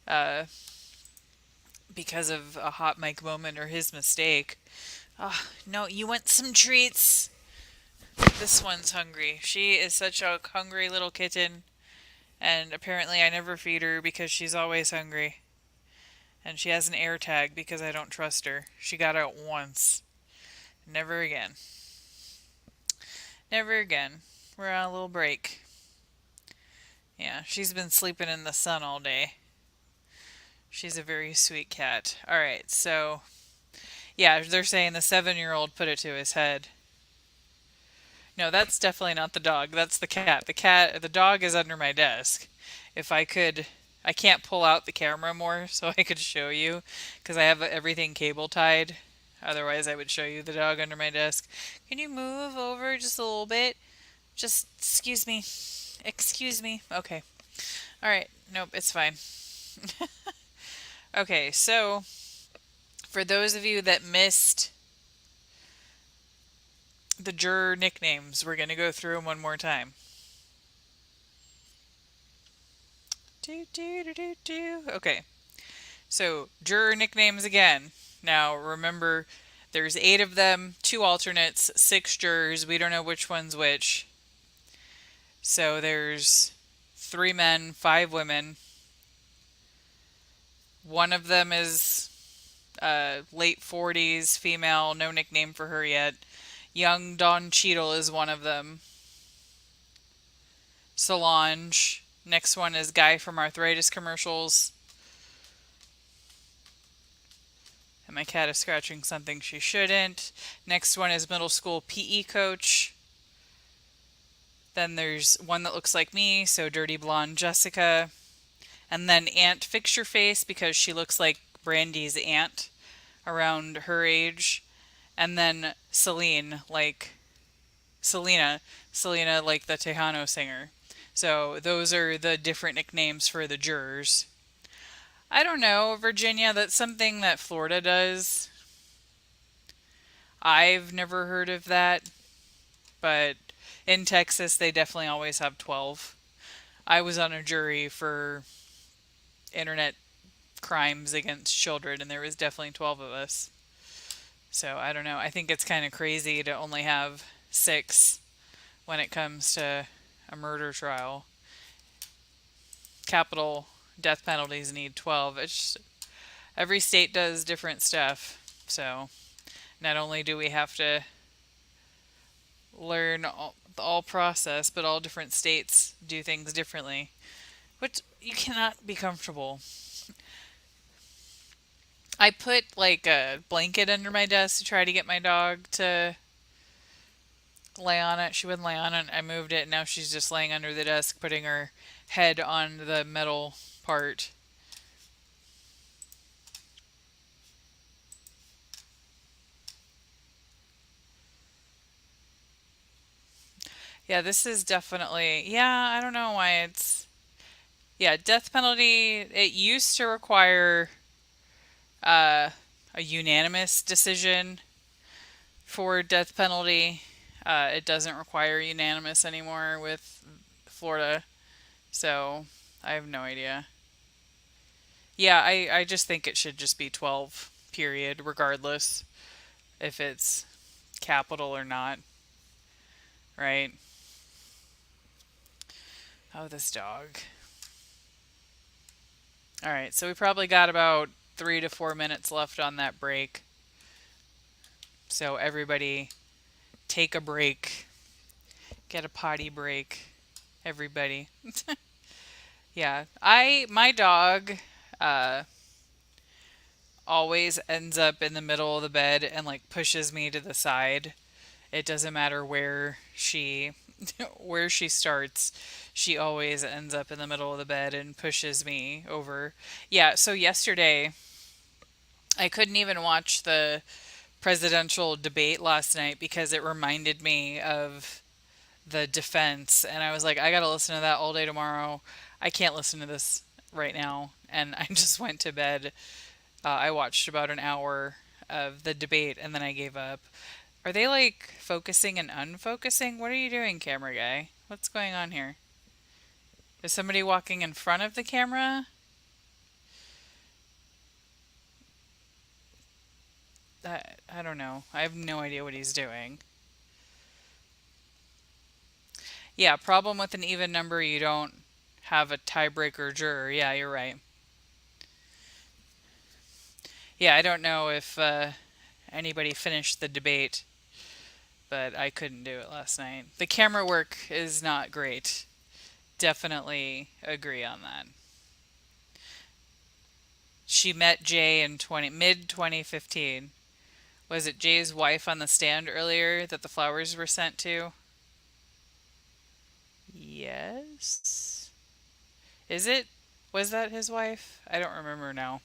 of a hot mic moment or his mistake. Oh, no, you want some treats? This one's hungry. She is such a hungry little kitten, and apparently I never feed her because she's always hungry. And she has an air tag because I don't trust her. She got out once. Never again. Never again. We're on a little break. Yeah, she's been sleeping in the sun all day. She's a very sweet cat. Alright, so yeah, they're saying the 7-year-old put it to his head. No, that's definitely not the dog. That's the cat. The dog is under my desk. If I could, I can't pull out the camera more so I could show you because I have everything cable tied. Otherwise, I would show you the dog under my desk. Can you move over just a little bit? Just, excuse me. Excuse me. Okay. All right. Nope, it's fine. Okay, so for those of you that missed the juror nicknames, we're going to go through them one more time. Okay, so juror nicknames again. Now remember, there's 8 of them, 2 alternates, 6 jurors. We don't know which one's which. So there's 3 men, 5 women. One of them is late 40s, female, no nickname for her yet. Young Don Cheadle is one of them. Solange. Next one is Guy from Arthritis Commercials. And my cat is scratching something she shouldn't. Next one is middle school PE coach. Then there's one that looks like me, so dirty blonde Jessika. And then Aunt Fix Your Face because she looks like Brandi's aunt around her age. And then Selena like the Tejano singer. So those are the different nicknames for the jurors. I don't know, Virginia, that's something that Florida does. I've never heard of that, but in Texas they definitely always have 12. I was on a jury for internet crimes against children and there was definitely 12 of us. So I don't know. I think it's kind of crazy to only have 6 when it comes to a murder trial. Capital death penalties need 12. It's just, every state does different stuff. So not only do we have to learn all process, but all different states do things differently. Which you cannot be comfortable. I put like a blanket under my desk to try to get my dog to lay on it. She wouldn't lay on it. I moved it. And now she's just laying under the desk, putting her head on the metal part. Yeah, this is definitely, yeah, I don't know why it's, yeah, death penalty. It used to require uh, a unanimous decision for death penalty. It doesn't require unanimous anymore with Florida, so I have no idea. Yeah, I just think it should just be 12, period, regardless if it's capital or not, right? Oh, this dog. All right, so we probably got about 3 to 4 minutes left on that break. So everybody take a break. Get a potty break. Everybody. Yeah, my dog uh always ends up in the middle of the bed and like pushes me to the side. It doesn't matter where she where she starts. She always ends up in the middle of the bed and pushes me over. Yeah, so yesterday I couldn't even watch the presidential debate last night because it reminded me of the defense, and I was like, I gotta listen to that all day tomorrow. I can't listen to this right now, and I just went to bed. I watched about an hour of the debate, and then I gave up. Are they like focusing and unfocusing? What are you doing, camera guy? What's going on here? Is somebody walking in front of the camera? I don't know. I have no idea what he's doing. Yeah, problem with an even number, you don't have a tiebreaker juror. Yeah, you're right. Yeah, I don't know if anybody finished the debate, but I couldn't do it last night. The camera work is not great. Definitely agree on that. She met Jay in mid 2015. Was it Jay's wife on the stand earlier that the flowers were sent to? Yes. Is it? Was that his wife? I don't remember now.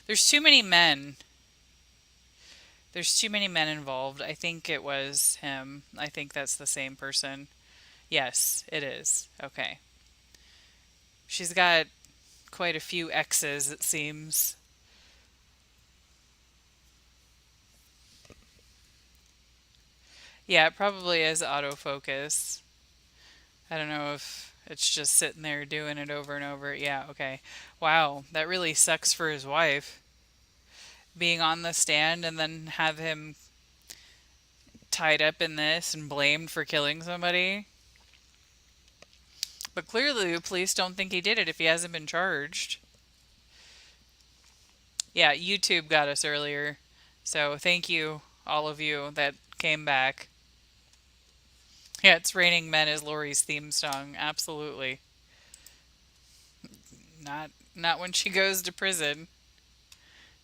There's too many men. There's too many men involved. I think it was him. I think that's the same person. Yes, it is. Okay. She's got quite a few exes, it seems. Yeah, it probably is autofocus. I don't know if it's just sitting there doing it over and over. Yeah, okay. Wow, that really sucks for his wife. Being on the stand and then have him tied up in this and blamed for killing somebody. But clearly the police don't think he did it if he hasn't been charged. Yeah, YouTube got us earlier. So thank you, all of you that came back. Yeah, It's Raining Men is Laurie's theme song. Absolutely. Not when she goes to prison.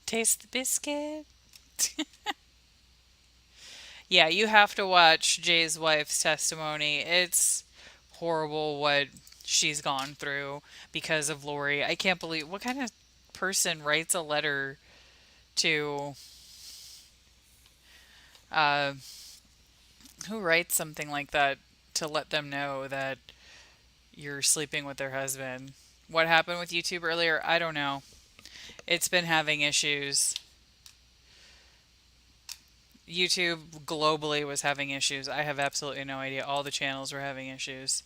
Taste the biscuit. Yeah, you have to watch Jay's wife's testimony. It's horrible what she's gone through because of Laurie. I can't believe what kind of person writes a letter to uh who writes something like that to let them know that you're sleeping with their husband. What happened with YouTube earlier? I don't know. It's been having issues. YouTube globally was having issues. I have absolutely no idea. All the channels were having issues.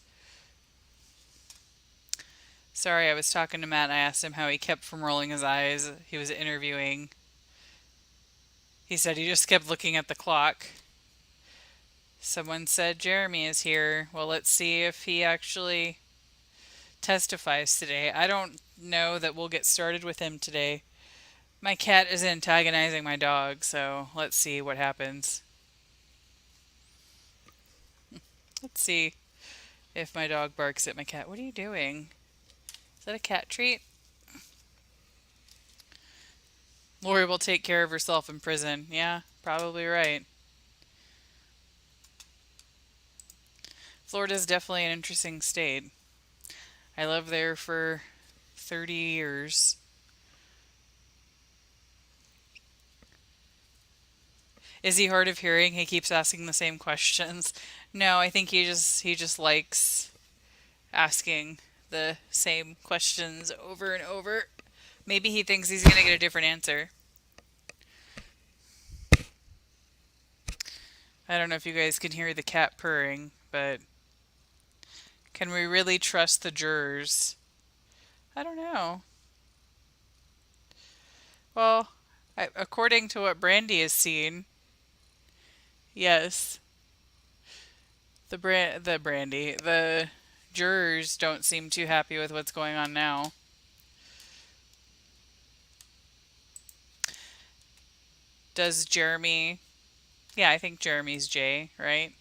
Sorry, I was talking to Matt and I asked him how he kept from rolling his eyes. He was interviewing. He said he just kept looking at the clock. Someone said Jeremy is here. Well, let's see if he actually testifies today. I don't know that we'll get started with him today. My cat is antagonizing my dog, so let's see what happens. Let's see if my dog barks at my cat. What are you doing? Is that a cat treat? Laurie will take care of herself in prison. Yeah, probably right. Florida's definitely an interesting state. I lived there for 30 years. Is he hard of hearing? He keeps asking the same questions. No, I think he just likes asking the same questions over and over. Maybe he thinks he's going to get a different answer. I don't know if you guys can hear the cat purring, but can we really trust the jurors? I don't know. Well, according to what Brandi has seen, yes. The jurors don't seem too happy with what's going on now. Does Jeremy... Yeah, I think Jeremy's J, right?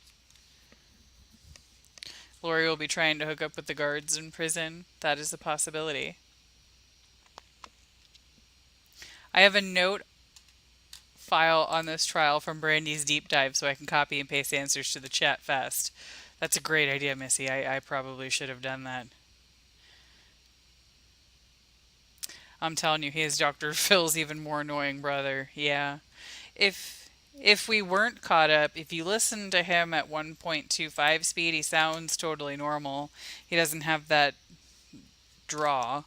Laurie will be trying to hook up with the guards in prison. That is a possibility. I have a note file on this trial from Brandi's deep dive so I can copy and paste answers to the chat fast. That's a great idea, Missy. I probably should have done that. I'm telling you, he is Dr. Phil's even more annoying brother. Yeah. If we weren't caught up, if you listen to him at 1.25 speed, he sounds totally normal. He doesn't have that draw.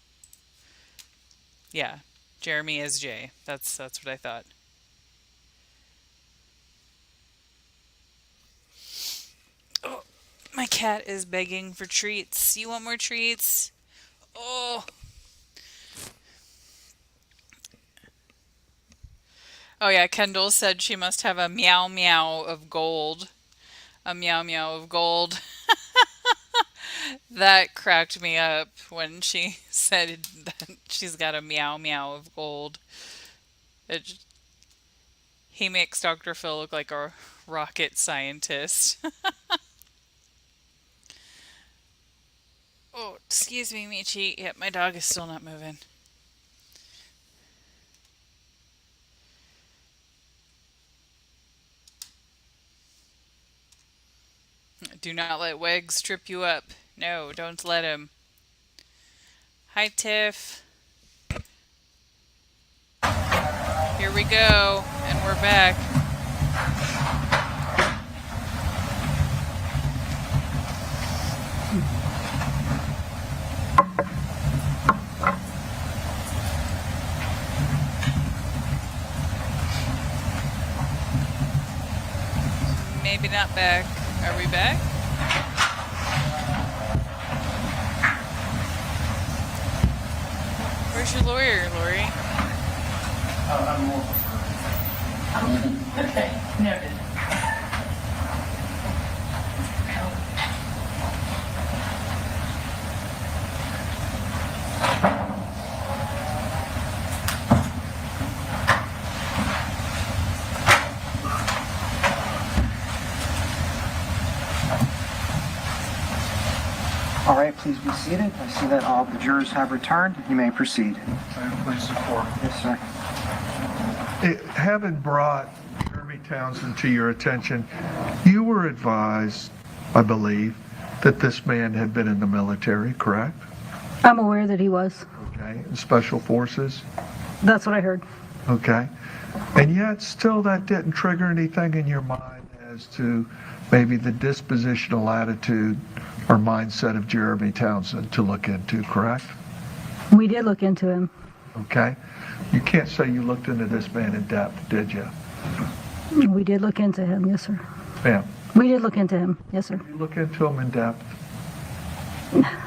Yeah. Jeremy is J. That's what I thought. Oh, my cat is begging for treats. You want more treats? Oh. Oh yeah, Kendall said she must have a meow meow of gold. A meow meow of gold. That cracked me up when she said that she's got a meow meow of gold. He makes Dr. Phil look like a rocket scientist. Oh, excuse me, Michi. Yep, my dog is still not moving. Do not let Wegs trip you up. No, don't let him. Hi, Tiff. Here we go, and we're back. Maybe not back. Are we back? Where's your lawyer, Laurie? I'm more. Okay, noted. All right, please be seated. I see that all the jurors have returned. You may proceed. Please support. Yes, sir. Having brought Jeremy Townsend to your attention, you were advised, I believe, that this man had been in the military, correct? I'm aware that he was. Okay, in Special Forces? That's what I heard. Okay. And yet, still that didn't trigger anything in your mind as to maybe the dispositional attitude or mindset of Jeremy Townsend to look into, correct? We did look into him. Okay. You can't say you looked into this man in depth, did you? We did look into him, yes, sir. Ma'am? We did look into him, yes, sir. Did you look into him in depth?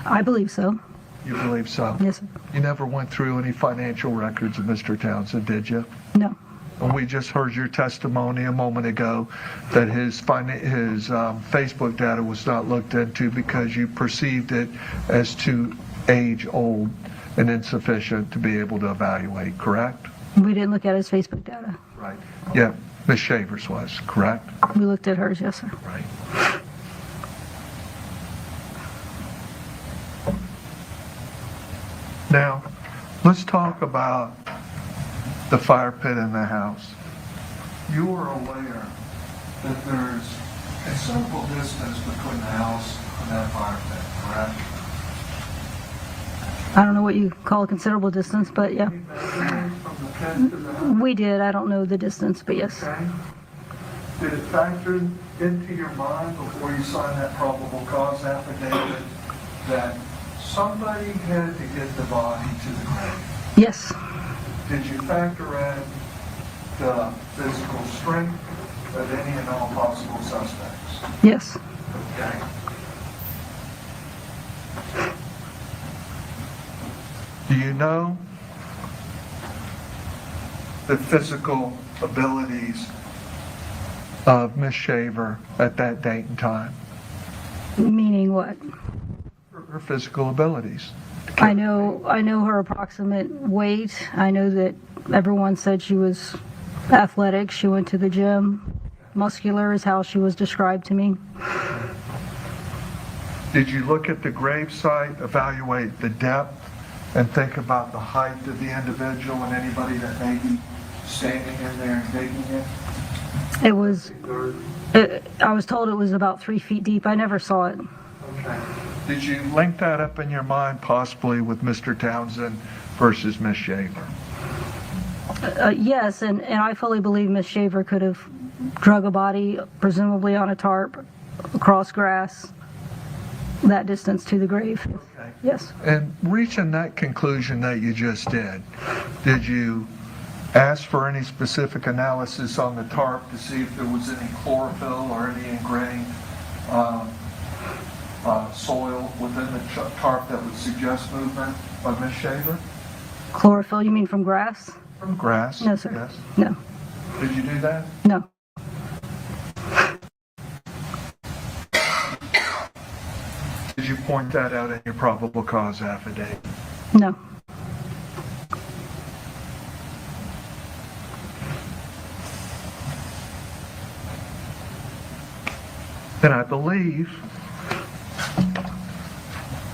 I believe so. You believe so? Yes, sir. You never went through any financial records of Mr. Townsend, did you? No. And we just heard your testimony a moment ago that his Facebook data was not looked into because you perceived it as too age old and insufficient to be able to evaluate, correct? We didn't look at his Facebook data. Right. Yeah, Ms. Shavers was, correct? We looked at hers, yes, sir. Right. Now, let's talk about the fire pit in the house. You are aware that there's considerable distance between the house and that fire pit, correct? I don't know what you call a considerable distance, but yeah. From the pit to the house? We did. I don't know the distance, but yes. Okay. Did it factor into your mind before you signed that probable cause affidavit that somebody had to get the body to the grave? Yes. Did you factor in the physical strength of any and all possible suspects? Yes. Okay. Do you know the physical abilities of Miss Shaver at that date and time? Meaning what? Her physical abilities. I know her approximate weight. I know that everyone said she was athletic. She went to the gym. Muscular is how she was described to me. Did you look at the grave site, evaluate the depth, and think about the height of the individual and anybody that may be standing in there and digging it? It was, I was told it was about 3 feet deep. I never saw it. Okay. Did you link that up in your mind possibly with Mr. Townsend versus Miss Shaver? Yes, and I fully believe Miss Shaver could have drug a body, presumably on a tarp, across grass, that distance to the grave. Okay. Yes. And reaching that conclusion that you just did you ask for any specific analysis on the tarp to see if there was any chlorophyll or any ingrained soil within the tarp that would suggest movement by Miss Shaver? Chlorophyll, you mean from grass? From grass? No, sir. Yes. No. Did you do that? No. Did you point that out in your probable cause affidavit? No. And I believe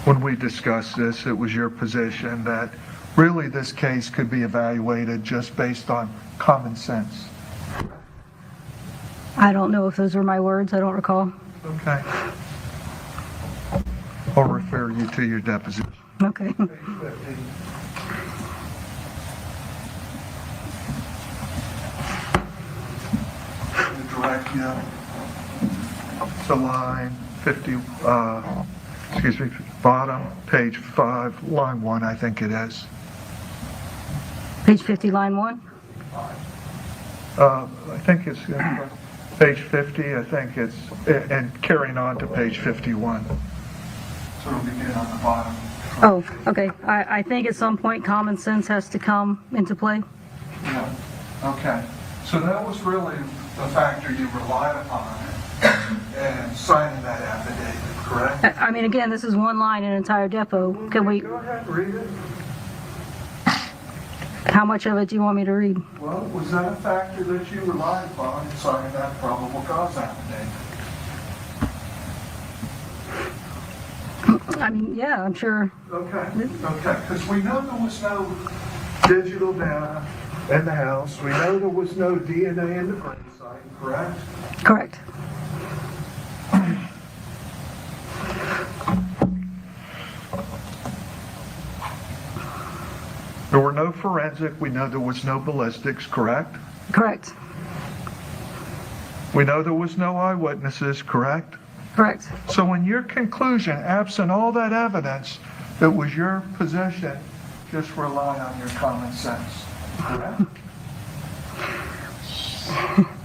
when we discussed this, it was your position that really this case could be evaluated just based on common sense. I don't know if those were my words. I don't recall. Okay. I'll refer you to your deposition. Okay. Direct you to line 50, bottom, page 5, line 1, I think it is. Page 50, line 1? I think it's page 50, I think it's, and carrying on to page 51. So it'll begin on the bottom. Oh, okay. I think at some point common sense has to come into play. Yeah, okay. So that was really the factor you relied upon in signing that affidavit, correct? I mean, again, this is one line in an entire depot. Can we, Go ahead, read it. how much of it do you want me to read? Well, was that a factor that you relied upon in signing that probable cause affidavit? I mean, yeah, I'm sure. Okay, because we know there was no digital data in the house. We know there was no DNA in the grave site, correct? Correct. There were no forensic. We know there was no ballistics, correct? Correct. We know there was no eyewitnesses, correct? Correct. So in your conclusion, absent all that evidence, it was your position, just rely on your common sense, correct?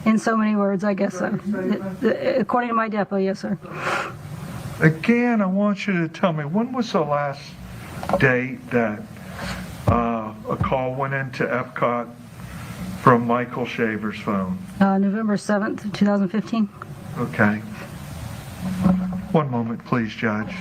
In so many words, I guess so. According to my depot, yes, sir. Again, I want you to tell me, when was the last date that a call went into Epcot from Michael Shaver's phone? November 7th, 2015. Okay. One moment, please, Judge.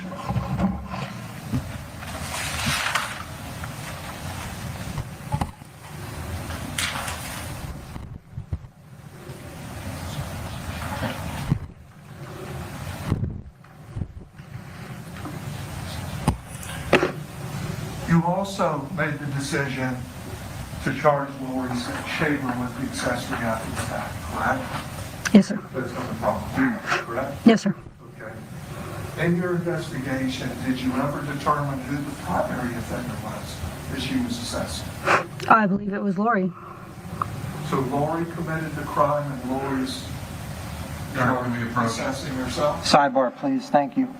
You also made the decision to charge Laurie Shaver with the accessory after the fact, correct? Yes, sir. That's not the problem, correct? Yes, sir. Okay. In your investigation, did you ever determine who the primary offender was that she was assessing? I believe it was Laurie. So Laurie committed the crime and Laurie's assessing herself? Sidebar, please. Thank you.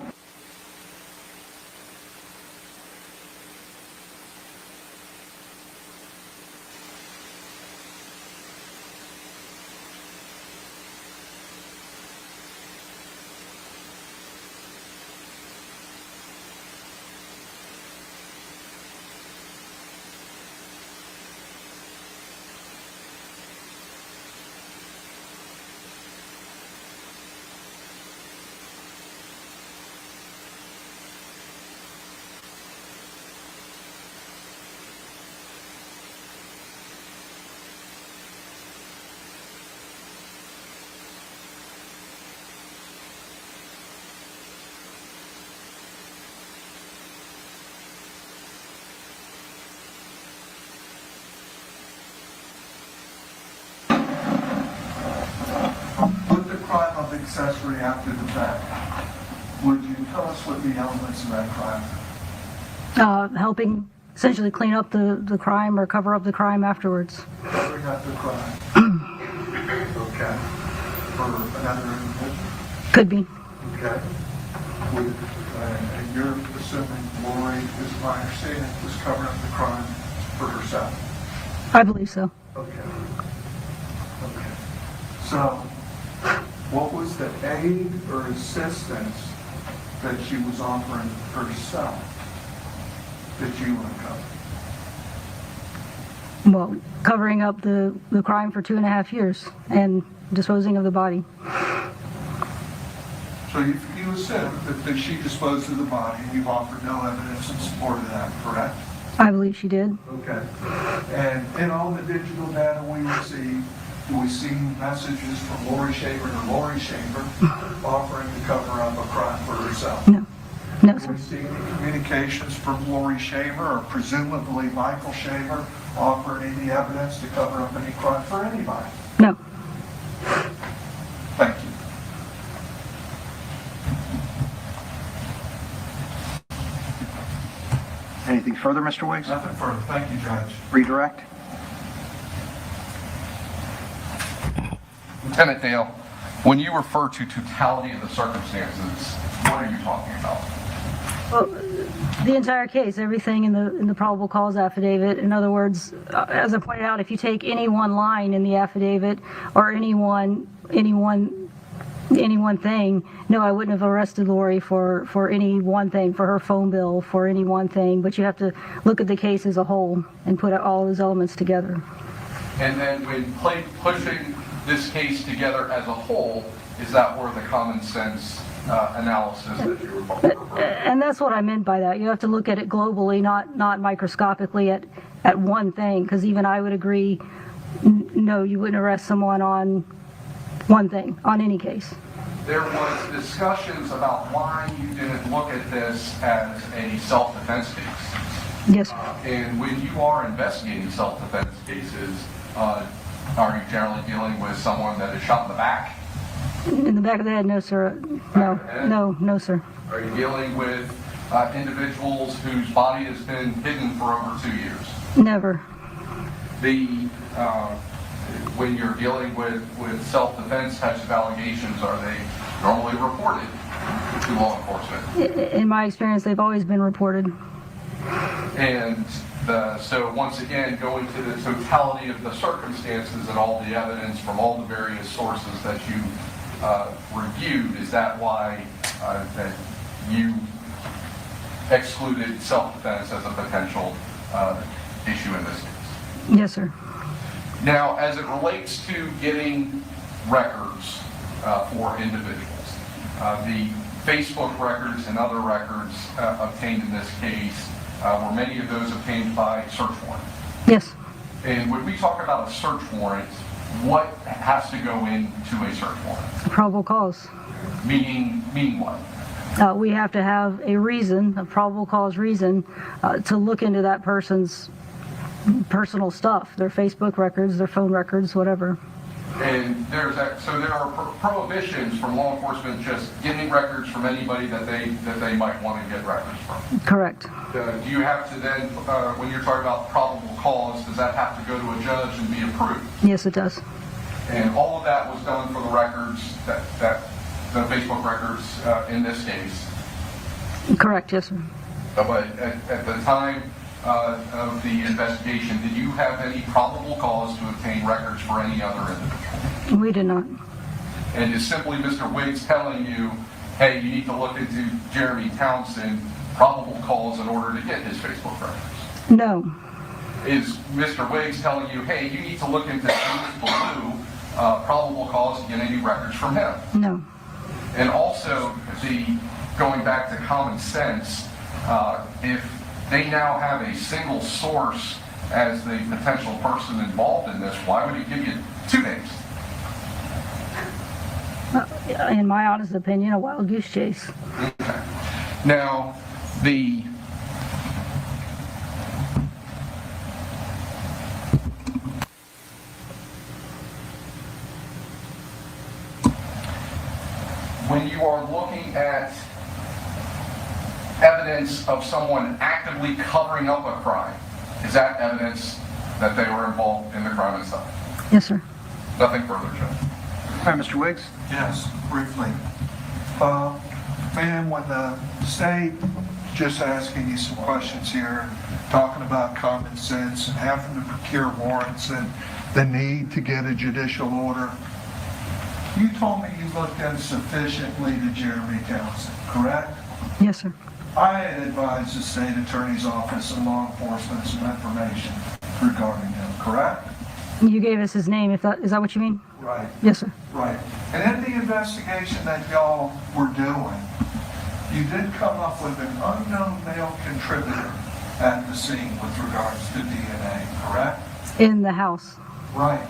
With the crime of accessory after the fact, would you tell us what the elements of that crime are? Helping essentially clean up the crime or cover up the crime afterwards. Covering up the crime. Okay. For another individual? Could be. Okay. And you're assuming Laurie, is my understanding, was covering up the crime for herself? I believe so. Okay. Okay. So, what was the aid or assistance that she was offering herself that you uncovered? Well, covering up the crime for 2.5 years and disposing of the body. So you assume that she disposed of the body and you've offered no evidence in support of that, correct? I believe she did. Okay. And in all the digital data we received, do we see messages from Laurie Shaver to Laurie Shaver offering to cover up a crime for herself? No. No, Do sir. we see any communications from Laurie Shaver or presumably Michael Shaver offering any evidence to cover up any crime for anybody? No. Thank you. Anything further, Mr. Wiggs? Nothing further. Thank you, Judge. Redirect. Lieutenant Dale, when you refer to totality of the circumstances, what are you talking about? Well, the entire case, everything in the probable cause affidavit. In other words, as I pointed out, if you take any one line in the affidavit or any one thing, no, I wouldn't have arrested Laurie for any one thing, for her phone bill, for any one thing. But you have to look at the case as a whole and put all those elements together. And then when pushing this case together as a whole, is that where the common sense analysis that you were talking about? And that's what I meant by that. You have to look at it globally, not microscopically at one thing, because even I would agree, no, you wouldn't arrest someone on one thing, on any case. There was discussions about why you didn't look at this as a self-defense case. Yes, sir. And when you are investigating self-defense cases, are you generally dealing with someone that is shot in the back? In the back of the head, no, sir. No, sir. Are you dealing with individuals whose body has been hidden for over 2 years? Never. When you're dealing with self-defense types of allegations, are they normally reported to law enforcement? In my experience, they've always been reported. And so once again, going to the totality of the circumstances and all the evidence from all the various sources that you reviewed, is that why that you excluded self-defense as a potential issue in this case? Yes, sir. Now, as it relates to getting records for individuals, the Facebook records and other records obtained in this case, were many of those obtained by search warrant. Yes. And when we talk about a search warrant, what has to go into a search warrant? Probable cause. Meaning what? We have to have a reason, a probable cause reason, to look into that person's personal stuff, their Facebook records, their phone records, whatever. And so there are prohibitions from law enforcement just getting records from anybody that they might want to get records from. Correct. Do you have to then, when you're talking about probable cause, does that have to go to a judge and be approved? Yes, it does. And all of that was done for the records, the Facebook records in this case. Correct, yes, sir. But at the time of the investigation, did you have any probable cause to obtain records for any other individual? We did not. And is simply Mr. Wiggs telling you, hey, you need to look into Jeremy Townsend, probable cause in order to get his Facebook records? No. Is Mr. Wiggs telling you, hey, you need to look into James Blue, probable cause to get any records from him? No. And also, going back to common sense, if they now have a single source as the potential person involved in this, why would he give you two names? In my honest opinion, a wild goose chase. Okay. Now, when you are looking at evidence of someone actively covering up a crime, is that evidence that they were involved in the crime itself? Yes, sir. Nothing further, Judge. All right, Mr. Wiggs. Yes, briefly. Ma'am, when the state just asking you some questions here, talking about common sense and having to procure warrants and the need to get a judicial order, you told me you looked in sufficiently to Jeremy Townsend, correct? Yes, sir. I had advised the state attorney's office and law enforcement some information regarding him, correct? You gave us his name. Is that what you mean? Right. Yes, sir. Right. And in the investigation that y'all were doing, you did come up with an unknown male contributor at the scene with regards to DNA, correct? In the house. Right.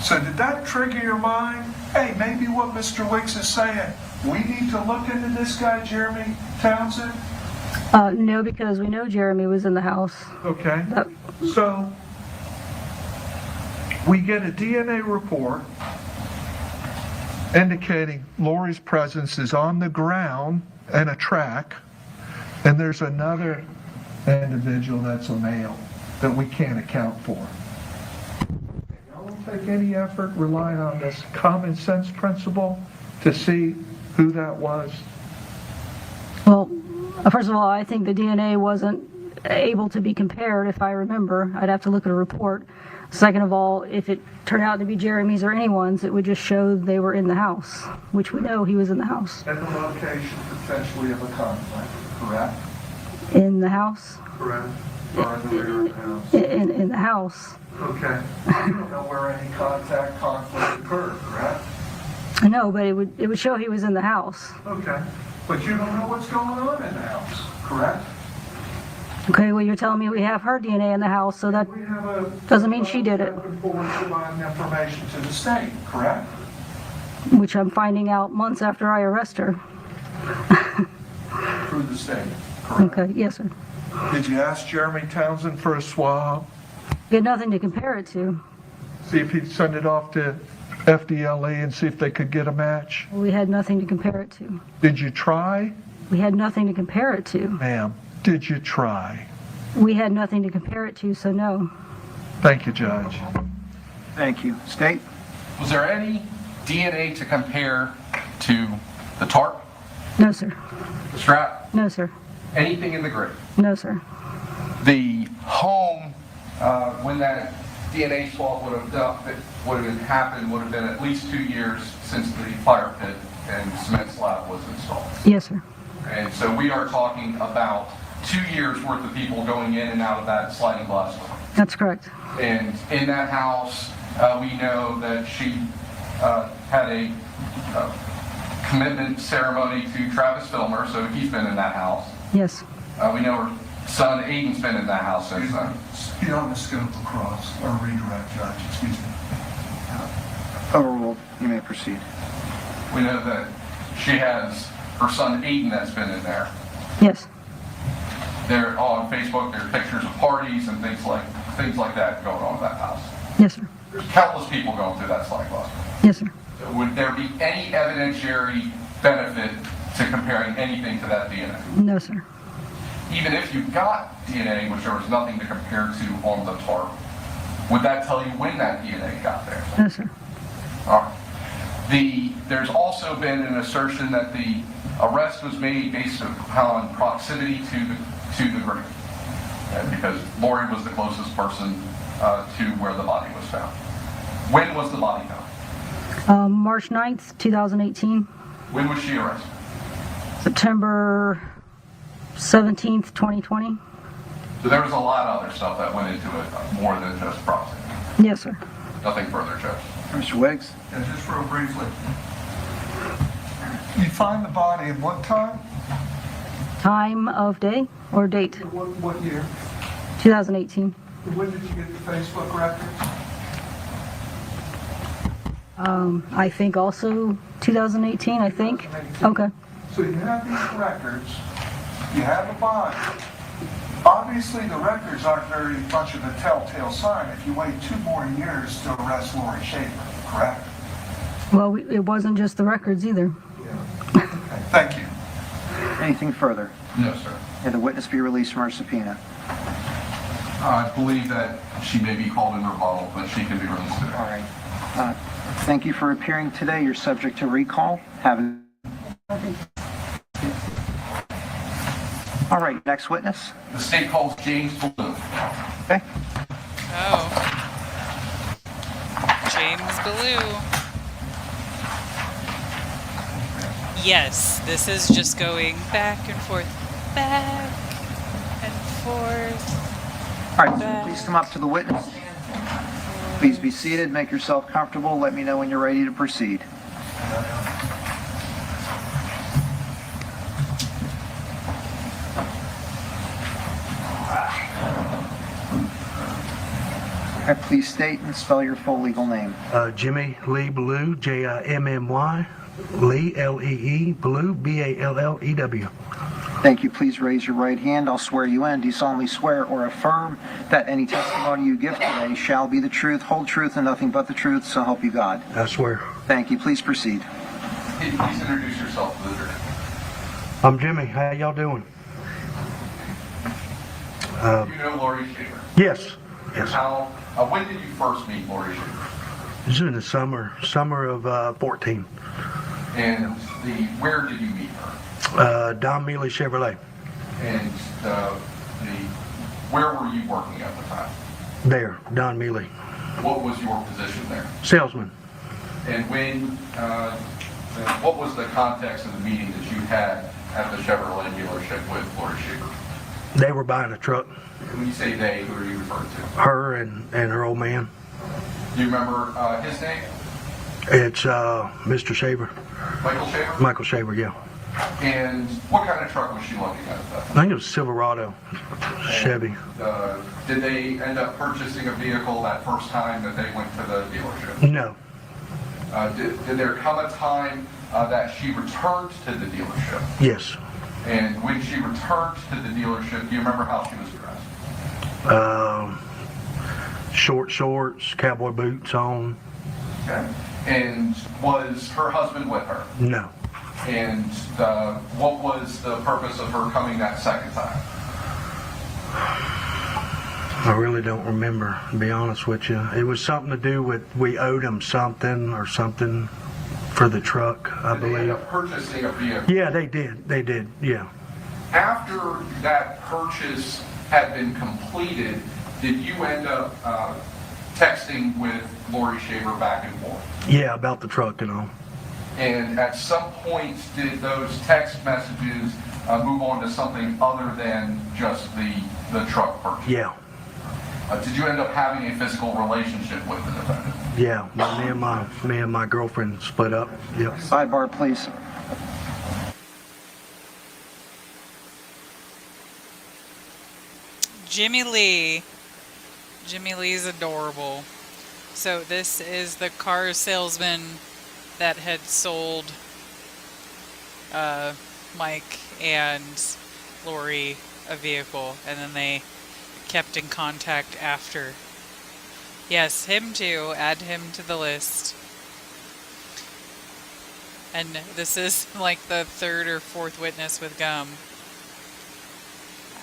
So did that trigger your mind? Hey, maybe what Mr. Wicks is saying, we need to look into this guy, Jeremy Townsend? No, because we know Jeremy was in the house. Okay. So we get a DNA report indicating Laurie's presence is on the ground and a track, and there's another individual that's a male that we can't account for. Y'all don't take any effort relying on this common sense principle to see who that was? Well, first of all, I think the DNA wasn't able to be compared, if I remember. I'd have to look at a report. Second of all, if it turned out to be Jeremy's or anyone's, it would just show they were in the house, which we know he was in the house. At the location potentially of a conflict, correct? In the house? Correct. Or in the rear of the house? In the house. Okay. You don't know where any conflict occurred, correct? No, but it would show he was in the house. Okay. But you don't know what's going on in the house, correct? Okay, well, you're telling me we have her DNA in the house, so that We have a... doesn't mean she did it, providing information to the state, correct? which I'm finding out months after I arrest her. Through the state, correct? Okay, yes, sir. Did you ask Jeremy Townsend for a swab? We had nothing to compare it to. See if he'd send it off to FDLE and see if they could get a match? We had nothing to compare it to. Did you try? We had nothing to compare it to. Ma'am, did you try? We had nothing to compare it to, so no. Thank you, Judge. Thank you. State? Was there any DNA to compare to the tarp, No, sir. the strap, No, sir. anything in the grave? No, sir. The home, when that DNA swab would have happened, would have been at least 2 years since the fire pit and cement slab was installed. Yes, sir. And so we are talking about 2 years worth of people going in and out of that sliding glass door. That's correct. And in that house, We know that she had a commitment ceremony to Travis Filmer, so he's been in that house. Yes. We know her son Aiden's been in that house since then. Beyond the scope of cross, or redirect, Judge, excuse me. Overruled. You may proceed. We know that she has her son Aiden that's been in there. Yes. They're on Facebook. There's pictures of parties and things like that going on in that house. Yes, sir. There's countless people going through that slide closet. Yes, sir. Would there be any evidentiary benefit to comparing anything to that DNA? No, sir. Even if you got DNA, which there was nothing to compare to on the tarp, would that tell you when that DNA got there? No, sir. All right. There's also been an assertion that the arrest was made based upon proximity to the grave, because Laurie was the closest person to where the body was found. When was the body found? March 9th, 2018. When was she arrested? September 17th, 2020. So there was a lot of other stuff that went into it, more than just proximity. Yes, sir. Nothing further, Judge. Mr. Wiggs? And just real briefly, you find the body at what time? Time of day or date? What year? 2018. When did you get the Facebook records? I think also 2018, I think. Okay. So you have these records, you have a body. Obviously, the records aren't very much of a telltale sign if you wait 2 more years to arrest Laurie Schaefer, correct? Well, it wasn't just the records either. Okay, thank you. Anything further? No, sir. May the witness be released from her subpoena. I believe that she may be called in rebuttal, but she can be released today. All right. Thank you for appearing today. You're subject to recall. All right, next witness. The state calls James Blue. Okay. Oh. James Ballou. Yes, this is just going back and forth, back and forth. All right, so please come up to the witness. Please be seated. Make yourself comfortable. Let me know when you're ready to proceed. All right, please state and spell your full legal name. Jimmy Lee Ballou, Jimmy, Lee, Lee, Ballou, Ballew. Thank you. Please raise your right hand. I'll swear you in. Do you solemnly swear or affirm that any testimony you give today shall be the truth, whole truth, and nothing but the truth, so help you God? I swear. Thank you. Please proceed. Can you please introduce yourself to the jury? I'm Jimmy. How y'all doing? You know Laurie Schaefer? Yes. Yes. When did you first meet Laurie Schaefer? This is in the summer of 14. And where did you meet her? Don Mealy Chevrolet. And where were you working at the time? There, Don Mealy. What was your position there? Salesman. And what was the context of the meeting that you had at the Chevrolet dealership with Laurie Schaefer? They were buying a truck. When you say they, who are you referring to? Her and her old man. Do you remember his name? It's Mr. Shaver. Michael Schaefer? Michael Shaver, yeah. And what kind of truck was she looking at that? I think it was Silverado, Chevy. Did they end up purchasing a vehicle that first time that they went to the dealership? No. Did there come a time that she returned to the dealership? Yes. And when she returned to the dealership, do you remember how she was dressed? Short shorts, cowboy boots on. Okay. And was her husband with her? No. And what was the purpose of her coming that second time? I really don't remember, to be honest with you. It was something to do with we owed him something or something for the truck, I Did they believe. end up purchasing a vehicle? Yeah, they did. They did, yeah. After that purchase had been completed, did you end up texting with Laurie Schaefer back and forth? Yeah, about the truck and all. And at some point, did those text messages move on to something other than just the truck purchase? Yeah. Did you end up having a physical relationship with the defendant? Yeah, me and my girlfriend split up. Yep. Sidebar, please. Jimmy Lee. Jimmy Lee's adorable. So this is the car salesman that had sold Mike and Laurie a vehicle, and then they kept in contact after. Yes, him too. Add him to the list. And this is like the third or fourth witness with gum.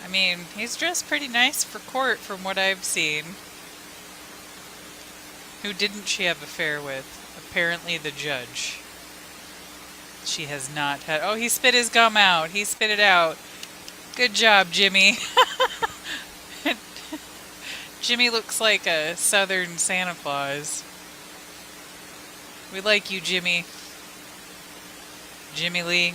I mean, he's dressed pretty nice for court from what I've seen. Who didn't she have an affair with? Apparently the judge. She has not had... Oh, he spit his gum out. He spit it out. Good job, Jimmy. Jimmy looks like a southern Santa Claus. We like you, Jimmy. Jimmy Lee.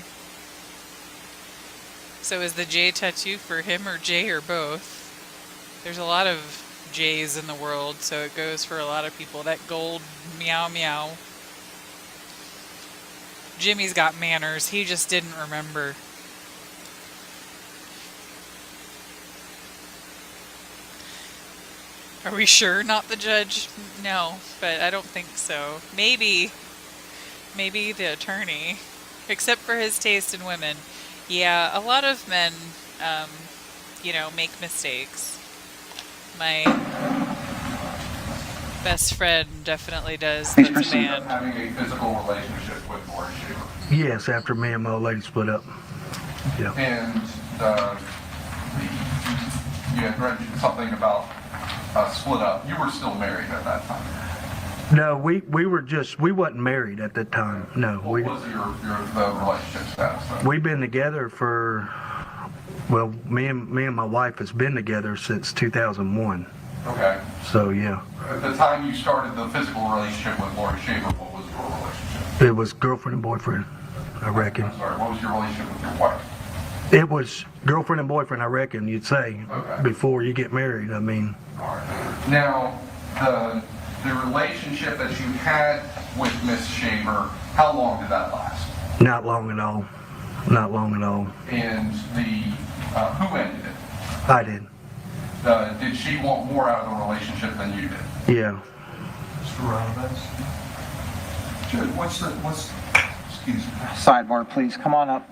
So is the J tattoo for him or Jay or both? There's a lot of J's in the world, so it goes for a lot of people. That gold meow meow. Jimmy's got manners. He just didn't remember. Are we sure not the judge? No, but I don't think so. Maybe the attorney. Except for his taste in women. Yeah, a lot of men, make mistakes. My best friend definitely does. Please That's a proceed. man. Having a physical relationship with Laurie Shaver. Yes, after me and my old lady split up. Yeah. And you had mentioned something about split up. You were still married at that time. No, we wasn't married at that time. No, What was the relationship status then? we've been together for, well, me and my wife has been together since 2001. Okay. So yeah, At the time you started the physical relationship with Laurie Shaver, what was your relationship? it was girlfriend and boyfriend, I reckon. I'm sorry, what was your relationship with your wife? It was girlfriend and boyfriend, I reckon you'd say, Okay. before you get married. I mean, All right. Now, the relationship that you had with Miss Shaver, how long did that last? not long at all. Not long at all. And who ended it? I did. Did she want more out of the relationship than you did? Yeah. Mr. Robbins? Judge, excuse me. Sidebar, please. Come on up.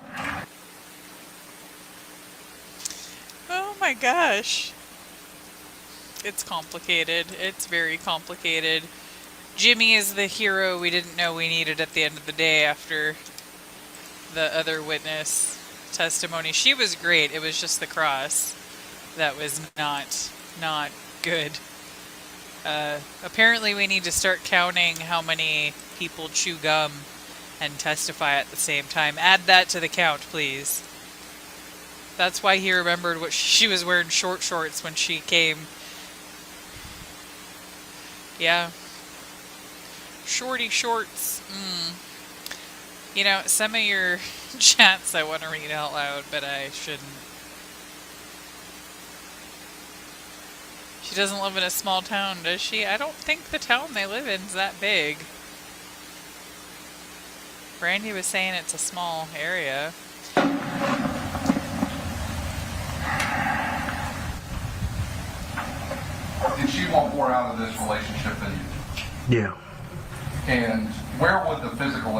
Oh my gosh. It's complicated. It's very complicated. Jimmy is the hero we didn't know we needed at the end of the day after the other witness testimony. She was great. It was just the cross that was not good. Apparently we need to start counting how many people chew gum and testify at the same time. Add that to the count, please. That's why he remembered what she was wearing short shorts when she came. Yeah. Shorty shorts. Some of your chats I want to read out loud, but I shouldn't. She doesn't live in a small town, does she? I don't think the town they live in is that big. Brandi was saying it's a small area. Did she want more out of this relationship than you did? Yeah. And where would the physical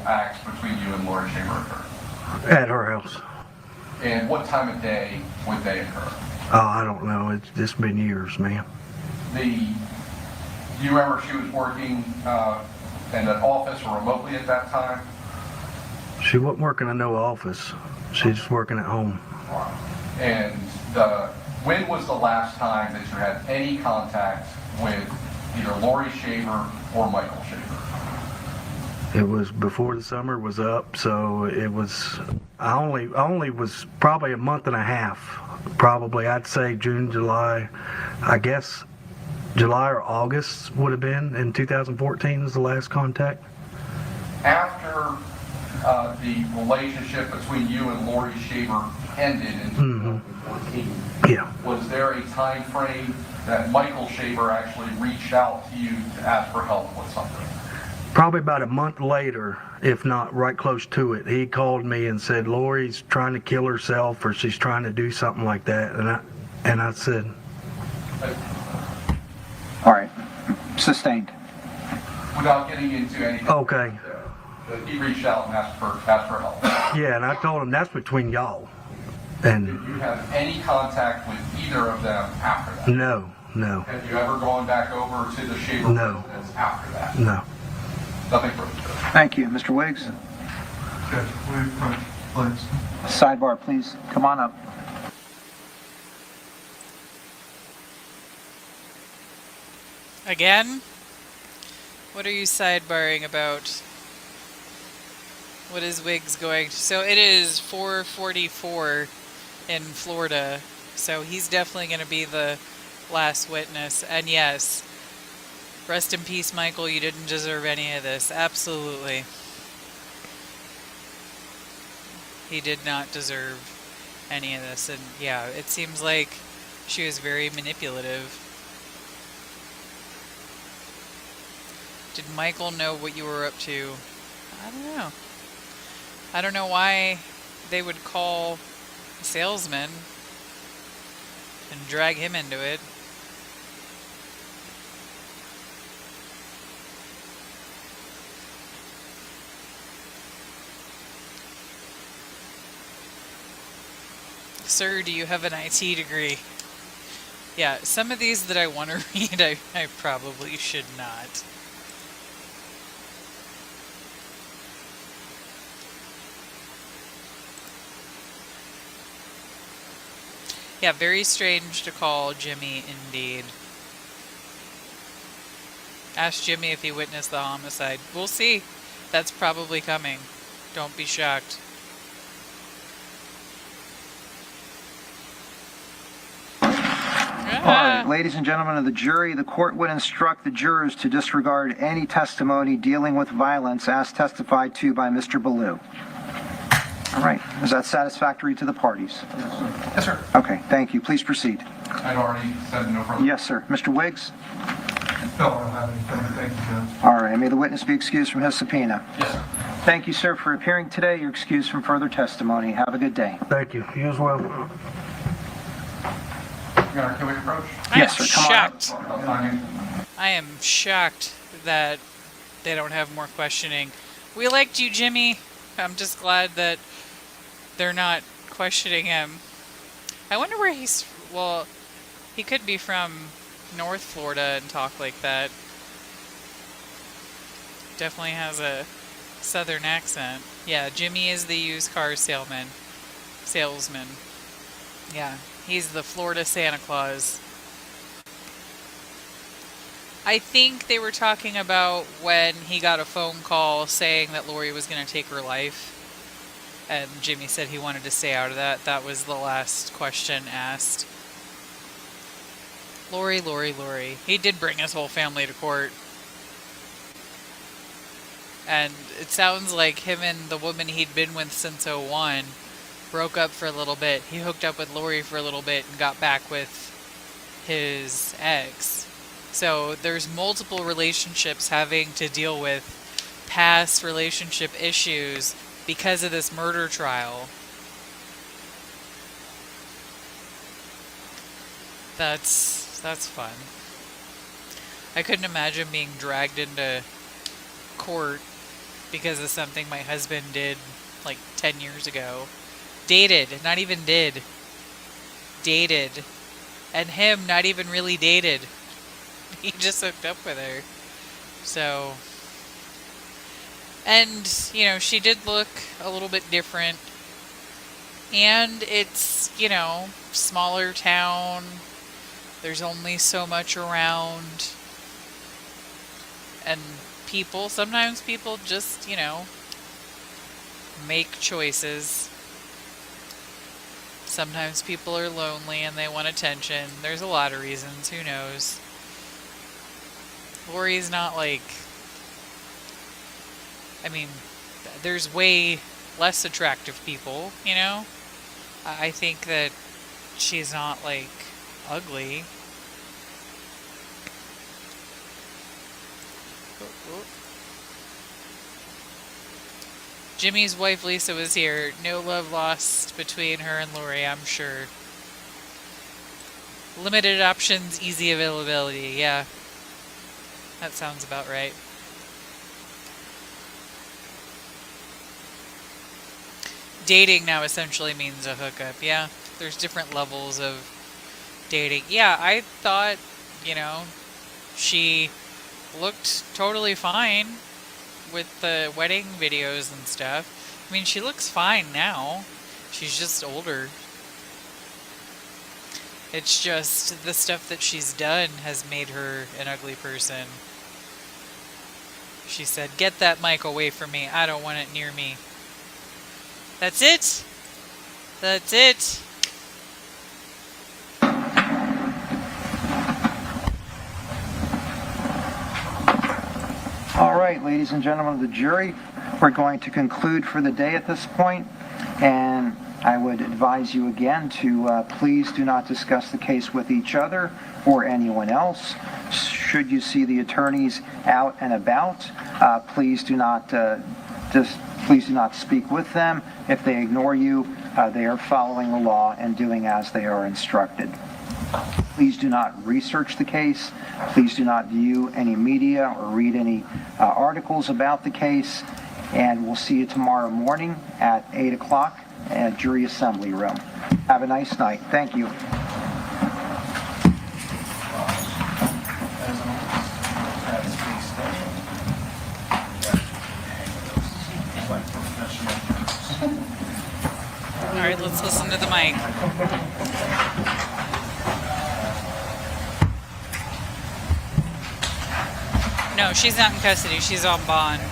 acts between you and Laurie Shaver occur? At her house. And what time of day would they occur? Oh, I don't know. It's just been years, man. Do you remember she was working in an office or remotely at that time? She wasn't working in no office. She's just working at home. And when was the last time that you had any contact with either Laurie Shaver or Michael Shaver? It was before the summer was up, so it was. I only was probably a month and a half. Probably, I'd say June, July. I guess July or August would have been in 2014 was the last contact. After the relationship between you and Laurie Shaver ended in 2014. Yeah. Was there a time frame that Michael Shaver actually reached out to you to ask for help with something? Probably about a month later, if not right close to it, he called me and said, Laurie's trying to kill herself or she's trying to do something like that. And I said, All right. Sustained. Without getting into anything. okay. He reached out and asked for help. Yeah, and I told him that's between y'all. And Did you have any contact with either of them after that? no. Have you ever gone back over to the Shaver No. residence after that? No. Nothing further. Thank you. Mr. Wiggs? Judge, will you approach, please? Sidebar, please. Come on up. Again? What are you sidebarring about? What is Wiggs going to... So it is 4:44 in Florida. So he's definitely going to be the last witness. And yes, rest in peace, Michael. You didn't deserve any of this. Absolutely. He did not deserve any of this. And yeah, it seems like she was very manipulative. Did Michael know what you were up to? I don't know. I don't know why they would call a salesman and drag him into it. Sir, do you have an IT degree? Yeah, some of these that I want to read, I probably should not. Yeah, very strange to call Jimmy indeed. Ask Jimmy if he witnessed the homicide. We'll see. That's probably coming. Don't be shocked. All right, ladies and gentlemen of the jury, the court would instruct the jurors to disregard any testimony dealing with violence as testified to by Mr. Ballou. All right, is that satisfactory to the parties? Yes, sir. Okay, thank you. Please proceed. I'd already said no further. Yes, sir. Mr. Wiggs? No, I don't have anything. Thank you, Judge. All right, may the witness be excused from his subpoena. Yes, sir. Thank you, sir, for appearing today. You're excused from further testimony. Have a good day. Thank you. You as well. Your Honor, can we approach? Yes, sir. Come on up. Shocked. I am shocked that they don't have more questioning. We liked you, Jimmy. I'm just glad that they're not questioning him. I wonder where he's... Well, he could be from North Florida and talk like that. Definitely has a southern accent. Yeah, Jimmy is the used car salesman. Yeah, he's the Florida Santa Claus. I think they were talking about when he got a phone call saying that Laurie was going to take her life. And Jimmy said he wanted to stay out of that. That was the last question asked. Laurie. He did bring his whole family to court. And it sounds like him and the woman he'd been with since '01 broke up for a little bit. He hooked up with Laurie for a little bit and got back with his ex. So there's multiple relationships having to deal with past relationship issues because of this murder trial. That's fun. I couldn't imagine being dragged into court because of something my husband did like 10 years ago. Dated, not even did. Dated. And him not even really dated. He just hooked up with her. So... And, you know, she did look a little bit different. And it's, you know, smaller town. There's only so much around. And sometimes people just, you know, make choices. Sometimes people are lonely and they want attention. There's a lot of reasons. Who knows? Laurie's not like... I mean, there's way less attractive people, you know? I think that she's not like ugly. Jimmy's wife Lisa was here. No love lost between her and Laurie, I'm sure. Limited options, easy availability. Yeah, that sounds about right. Dating now essentially means a hookup. Yeah, there's different levels of dating. Yeah, I thought, you know, she looked totally fine with the wedding videos and stuff. I mean, she looks fine now. She's just older. It's just the stuff that she's done has made her an ugly person. She said, "Get that mic away from me. I don't want it near me." That's it. That's it. All right, ladies and gentlemen of the jury, we're going to conclude for the day at this point, and I would advise you again to please do not discuss the case with each other or anyone else. Should you see the attorneys out and about, please do not speak with them. If they ignore you, they are following the law and doing as they are instructed. Please do not research the case. Please do not view any media or read any articles about the case. And we'll see you tomorrow morning at 8 o'clock at Jury Assembly Room. Have a nice night. Thank you. All right, let's listen to the mic. No, she's not in custody. She's on bond.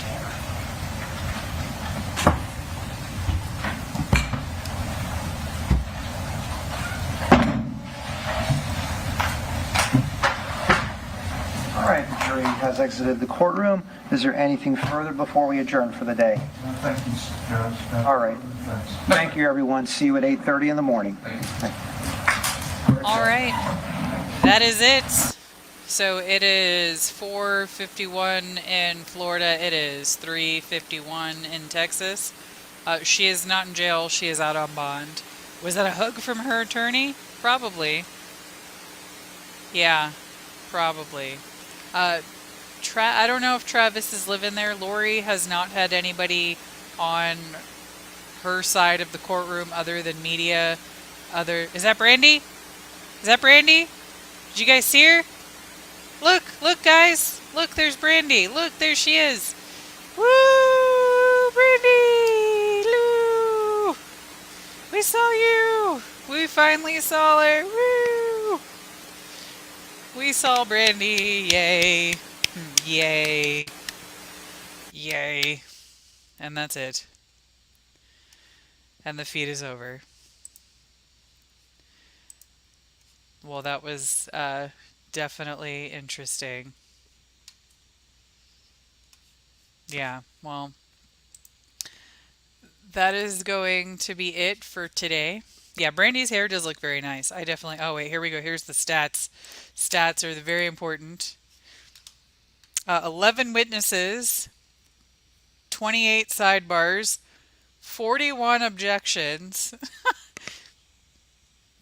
All right, the jury has exited the courtroom. Is there anything further before we adjourn for the day? Thank you, Judge. All right. Thank you, everyone. See you at 8:30 in the morning. All right, that is it. So it is 4:51 in Florida. It is 3:51 in Texas. She is not in jail. She is out on bond. Was that a hug from her attorney? Probably. Yeah, probably. I don't know if Travis is living there. Laurie has not had anybody on her side of the courtroom other than media. Is that Brandi? Is that Brandi? Did you guys see her? Look, guys. Look, there's Brandi. Look, there she is. Woo, Brandi! Lou! We saw you. We finally saw her. Woo! We saw Brandi. Yay. Yay. Yay. And that's it. And the feed is over. Well, that was definitely interesting. Yeah, well, that is going to be it for today. Yeah, Brandi's hair does look very nice. I definitely... Oh, wait, here we go. Here's the stats. Stats are very important. 11 witnesses, 28 sidebars, 41 objections,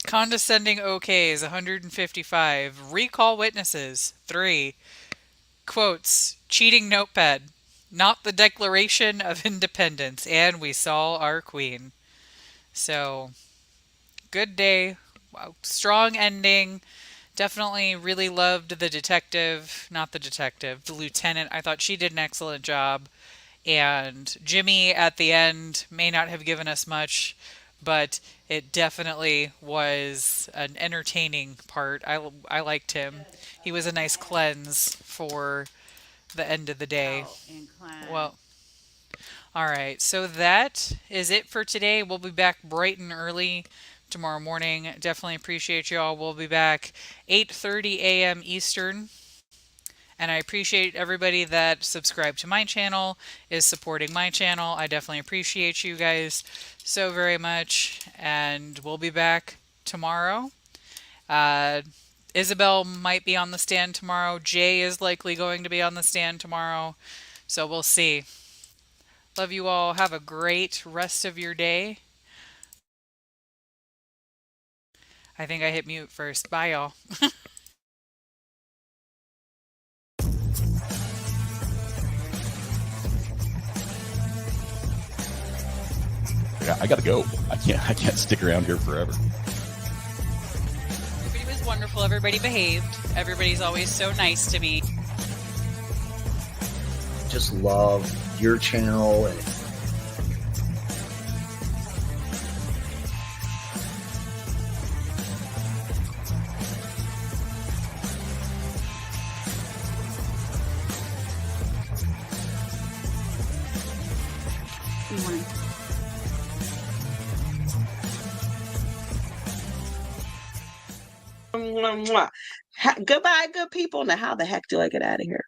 condescending okays, 155, recall witnesses, 3, quotes, cheating notepad, not the Declaration of Independence, and we saw our queen. So, good day, wow, strong ending. Definitely really loved the detective, not the detective, the lieutenant. I thought she did an excellent job. And Jimmy at the end may not have given us much, but it definitely was an entertaining part. I liked him. He was a nice cleanse for the end of the day. Well, all right. So that is it for today. We'll be back bright and early tomorrow morning. Definitely appreciate y'all. We'll be back 8:30 a.m. Eastern And I appreciate everybody that subscribed to my channel, is supporting my channel. I definitely appreciate you guys so very much. And we'll be back tomorrow. Isabel might be on the stand tomorrow. Jay is likely going to be on the stand tomorrow. So we'll see. Love you all. Have a great rest of your day. I think I hit mute first. Bye, y'all. I gotta go. I can't stick around here forever. Everybody was wonderful. Everybody behaved. Everybody's always so nice to me. Just love your channel and Goodbye, good people. Now, how the heck do I get out of here?